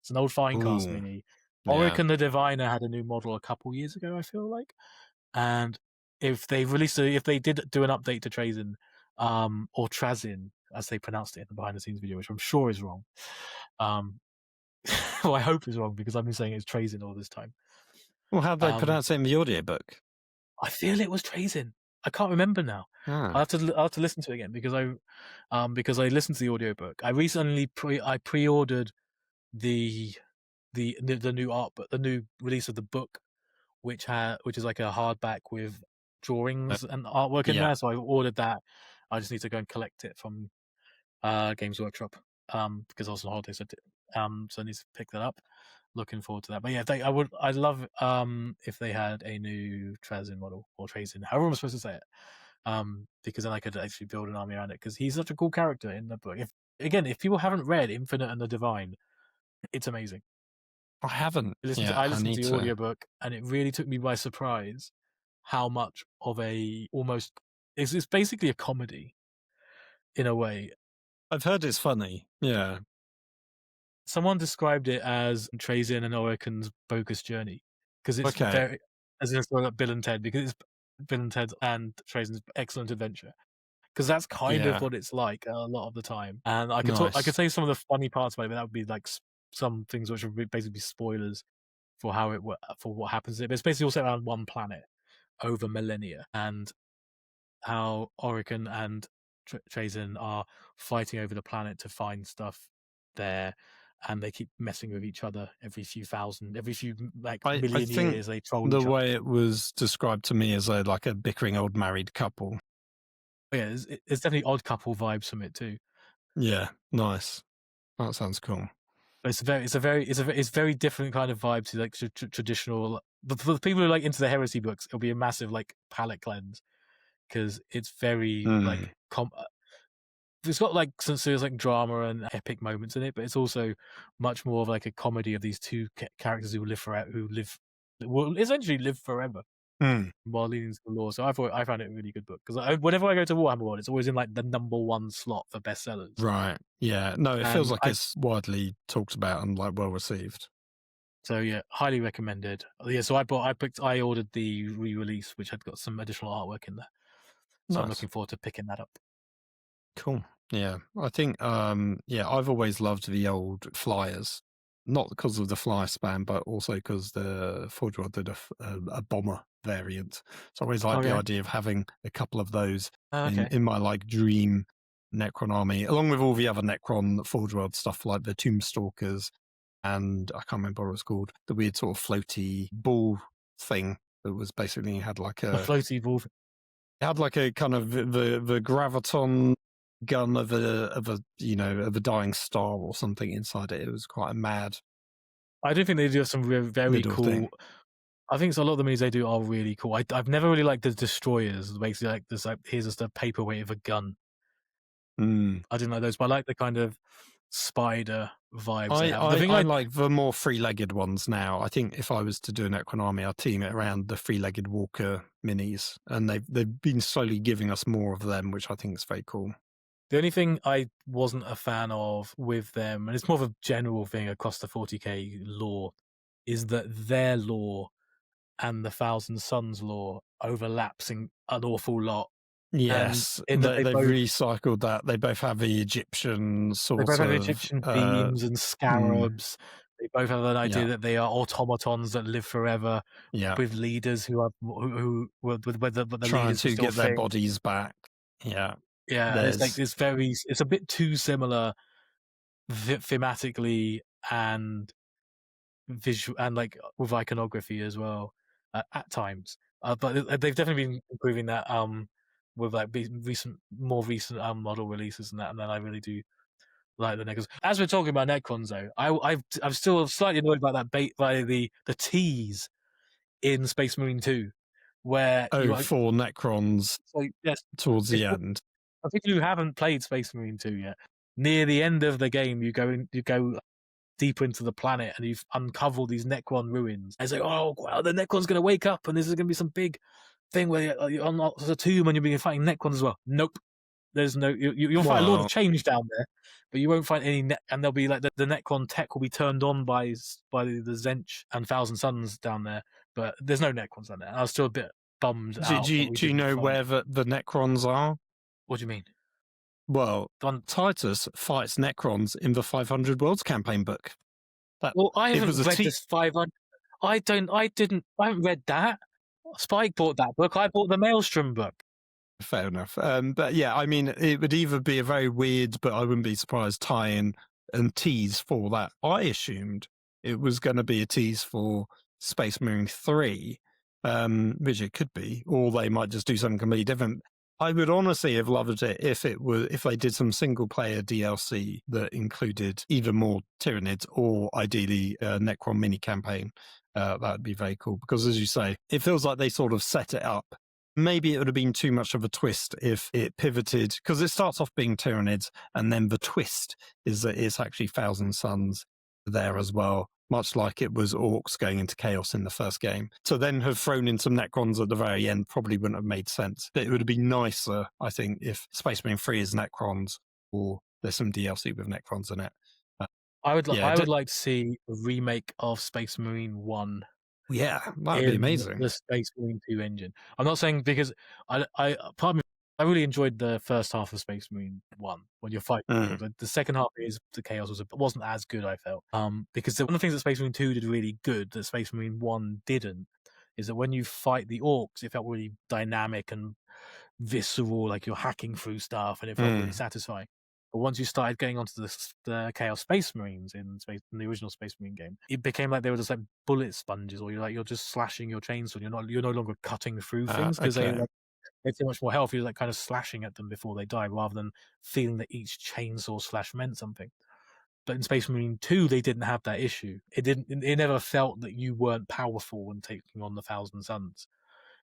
It's an old Finecast mini. Oric and the Diviner had a new model a couple years ago, I feel like. And if they did do an update to Trazyn, or Trazyn, as they pronounced it in the behind the scenes video, which I'm sure is wrong, well, I hope it's wrong because I've been saying it's Trazin all this time. Well, how do they Um, pronounce it in the audiobook? I feel it was Trazin. I can't remember now. Ah, I'll have to listen to it again because I listened to the audiobook. I recently pre-ordered the new art book, the new release of the book, which is like a hardback with drawings and artwork in yeah. there. So I ordered that. I just need to go and collect it from Games Workshop because I was on holiday, so I need to pick that up. Looking forward to that. But yeah, I'd love if they had a new Trazin model or Trazin, however I'm supposed to say it, because then I could actually build an army around it because he's such a cool character in the book. If people haven't read Infinite and the Divine, it's amazing. I haven't. I I listened need to the to. audiobook and it really took me by surprise how much of it's basically a comedy in a way. I've heard it's funny. Yeah. Someone described it as Trazin and Oricon's bogus journey because it's Okay. very, as in like Bill and Ted, because it's Bill and Ted and Trazin's excellent adventure. Because that's kind of Yeah. what it's like a lot of the time. And I Nice. could say some of the funny parts about it, but that would be like some things which would basically be spoilers for for what happens. But it's basically all set around one planet over millennia, and how Oricon and Trazin are fighting over the planet to find stuff there, and they keep messing with each other every few like I million think years. They troll the each other. way it was described to me as like a bickering old married couple. But yeah, there's definitely odd couple vibes from it too. Yeah. Nice. That sounds cool. But it's very different kind of vibe to like traditional. But for the people who are like into the heresy books, it'll be a massive like palate cleanse because it's very like it's got like some serious like drama and epic moments in it, but it's also much more of like a comedy of these two characters who will essentially live forever while leading to the law. So I found it a really good book because whenever I go to Warhammer World, it's always in like the #1 slot for bestsellers. Right. Yeah. No, it feels And like it's widely talked about and like well received. So yeah, highly recommended. Yeah, so I ordered the re-release, which had got some additional artwork in there. So I'm Nice. looking forward to picking that up. Cool. Yeah. I think I've always loved the old flyers. Not because of the flyer span, but also because the Forge World did a bomber variant. So I always like the Okay. idea of having a couple of those Okay. in my like dream Necron army, along with all the other Necron Forge World stuff like the Tombstalkers and I can't remember what it was called, the weird sort of floaty ball thing that was basically had like The floaty ball. it had like a kind of the graviton gun of a dying star or something inside it. It was quite a mad I do think they do have some very middle cool. thing. I think a lot of the minis they do are really cool. I've never really liked the destroyers. Basically, like this, like here's just a paperweight of a gun. I didn't like those, but I like the kind of spider vibes they have. The thing I like the more three-legged ones now. I think if I was to do an Necron army, I'd team it around the three-legged Walker minis, and they've been slowly giving us more of them, which I think is very cool. The only thing I wasn't a fan of with them, and it's more of a general thing across the 40k lore, is that their lore and the Thousand Sons lore overlaps in an awful lot. Yes, And in that they've recycled that. They both have the Egyptian sort both have of Egyptian beams and scarabs. They both have an idea that they are automatons that live forever, with leaders who with the trying leaders to still get their think. bodies back. Yeah, Yeah, and it's a bit too similar thematically and visual and like with iconography as well at times. But they've definitely been improving that with like more recent model releases and that. And then I really do like the Necrons. As we're talking about Necrons, though, I'm still slightly annoyed about that bait by the tease in Space Marine 2, where you are. for Necrons So yes, towards the it's end. for people who haven't played Space Marine 2 yet. Near the end of the game, you go deeper into the planet and you've uncovered these Necron ruins. And it's like, oh, wow, the Necron's going to wake up and this is going to be some big thing where you unlock the tomb and you'll be fighting Necrons as well. Nope. There's no, you'll find a Lord of Change down there, but you won't find any and there'll be like the Necron tech will be turned on by the Zench and Thousand Sons down there, but there's no Necrons down there. And I was still a bit bummed out. Do you know where the Necrons are? What do you mean? Well, Titus fights Necrons in the 500 Worlds campaign book. Well, I it was haven't a read this 500. I haven't read that. Spike bought that book. I bought the Maelstrom book. Fair enough. But yeah, I mean, it would either be a very weird, but I wouldn't be surprised, tie-in and tease for that. I assumed it was going to be a tease for Space Marine 3, which it could be, or they might just do something completely different. I would honestly have loved it if they did some single-player DLC that included either more Tyranids or ideally a Necron mini campaign. That would be very cool because, as you say, it feels like they sort of set it up. Maybe it would have been too much of a twist if it pivoted, because it starts off being Tyranids, and then the twist is that it's actually Thousand Suns there as well, much like it was Orcs going into Chaos in the first game. So then have thrown in some Necrons at the very end probably wouldn't have made sense. But it would have been nicer, I think, if Space Marine 3 is Necrons, or there's some DLC with Necrons in it. I would like to see a remake of Space Marine 1. Yeah, that would be amazing. The Space Marine 2 engine. I'm not saying because I really enjoyed the first half of Space Marine 1 when you're fighting. The second half is the Chaos wasn't as good, I felt. Because one of the things that Space Marine 2 did really good that Space Marine 1 didn't is that when you fight the Orcs, it felt really dynamic and visceral, like you're hacking through stuff, and it felt really satisfying. But once you started getting onto the Chaos Space Marines in the original Space Marine game, it became like they were just like bullet sponges, or you're just slashing your chainsaw. You're no longer cutting through things because they're too much more health. You're like kind of slashing at them before they die, rather than feeling that each chainsaw slash meant something. But in Space Marine 2, they didn't have that issue. It never felt that you weren't powerful when taking on the Thousand Suns.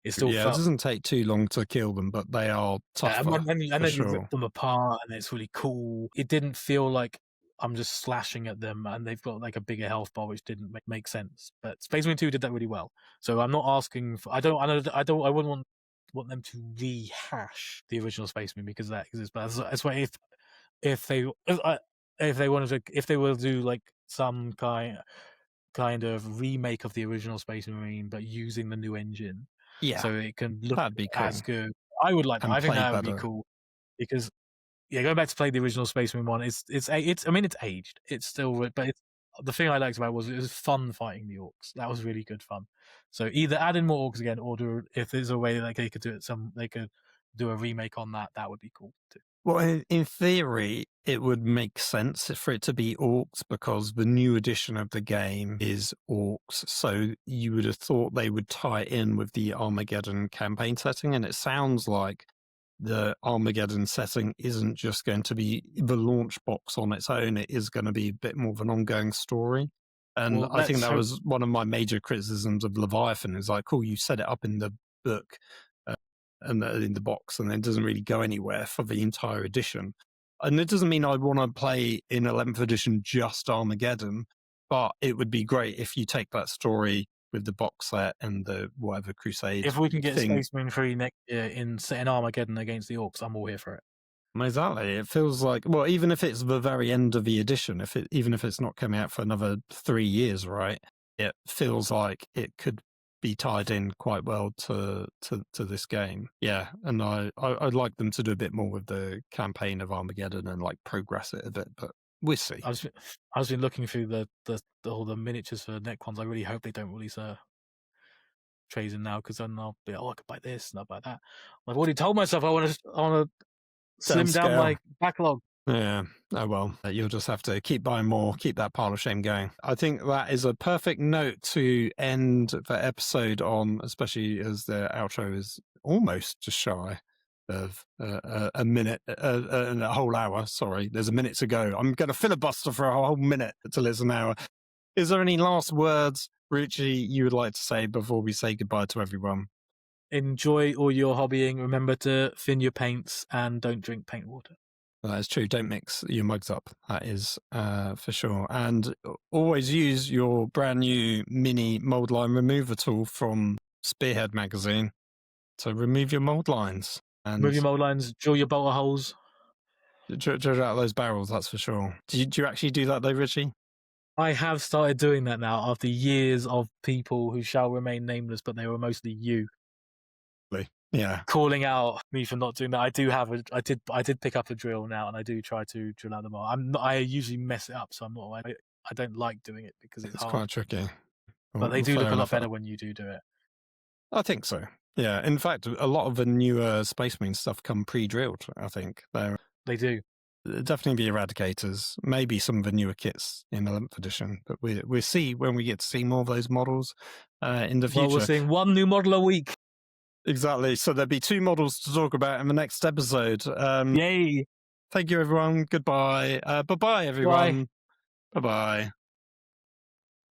It still felt. It doesn't take too long to kill them, but they are tougher. And then you rip them apart, and it's really cool. It didn't feel like I'm just slashing at them, and they've got like a bigger health bar, which didn't make sense. But Space Marine 2 did that really well. So I'm not asking for. I wouldn't want them to rehash the original Space Marine because that exists. But that's why if they were to do like some kind of remake of the original Space Marine, but using the new engine. Yeah, so it can look cool. as good. I would like that. I think that would be cool because, going back to play the original Space Marine 1, it's aged. It's still, but the thing I liked about it was fun fighting the Orcs. That was really good fun. So either add in more Orcs again, or if there's a way that they could do it, they could do a remake on that. That would be cool too. Well, in theory, it would make sense for it to be Orcs because the new edition of the game is Orcs. So you would have thought they would tie in with the Armageddon campaign setting. And it sounds like the Armageddon setting isn't just going to be the launch box on its own. It is going to be a bit more of an ongoing story. And I think that was one of my major criticisms of Leviathan. Is like, cool, you set it up in the book and in the box, and it doesn't really go anywhere for the entire edition. And it doesn't mean I want to play in 11th edition just Armageddon, but it would be great if you take that story with the box set and the whatever Crusade. If we can get Space Marine 3 next year in setting Armageddon against the Orcs, I'm all here for it. Exactly. It feels like, well, even if it's the very end of the edition, even if it's not coming out for another 3 years, right? It feels like it could be tied in quite well to this game. Yeah, and I'd like them to do a bit more with the campaign of Armageddon and like progress it a bit, but we'll see. I've been looking through all the miniatures for Necrons. I really hope they don't release a Trazen now, because then I'll be I could buy this and I'll buy that. I've already told myself I want to slim down my backlog. Yeah. Oh, well, you'll just have to keep buying more, keep that pile of shame going. I think that is a perfect note to end the episode on, especially as the outro is almost just shy of a minute and a whole hour. Sorry, there's a minute to go. I'm going to filibuster for a whole minute till it's an hour. Is there any last words, Richie, you would like to say before we say goodbye to everyone? Enjoy all your hobbying. Remember to thin your paints and don't drink paint water. That is true. Don't mix your mugs up. That is for sure. And always use your brand new mini mold line remover tool from Spearhead magazine to remove your mold lines. And remove your mold lines, drill your bolter holes. Drill out those barrels, that's for sure. Do you actually do that though, Richie? I have started doing that now after years of people who shall remain nameless, but they were mostly you. Yeah, calling out me for not doing that. I did pick up a drill now, and I do try to drill out the mold. I usually mess it up, so I'm not. I don't like doing it because it's hard. quite tricky. But they do Fair look a lot enough. better when you do it. I think so. Yeah. In fact, a lot of the newer Space Marine stuff come pre-drilled. I think They do. definitely the Eradicators, maybe some of the newer kits in 11th edition, but we'll see when we get to see more of those models in the future. Well, we're seeing one new model a week. Exactly. So there'll be 2 models to talk about in the next episode. Yay! Thank you, everyone. Goodbye. Bye-bye, everyone. Bye-bye.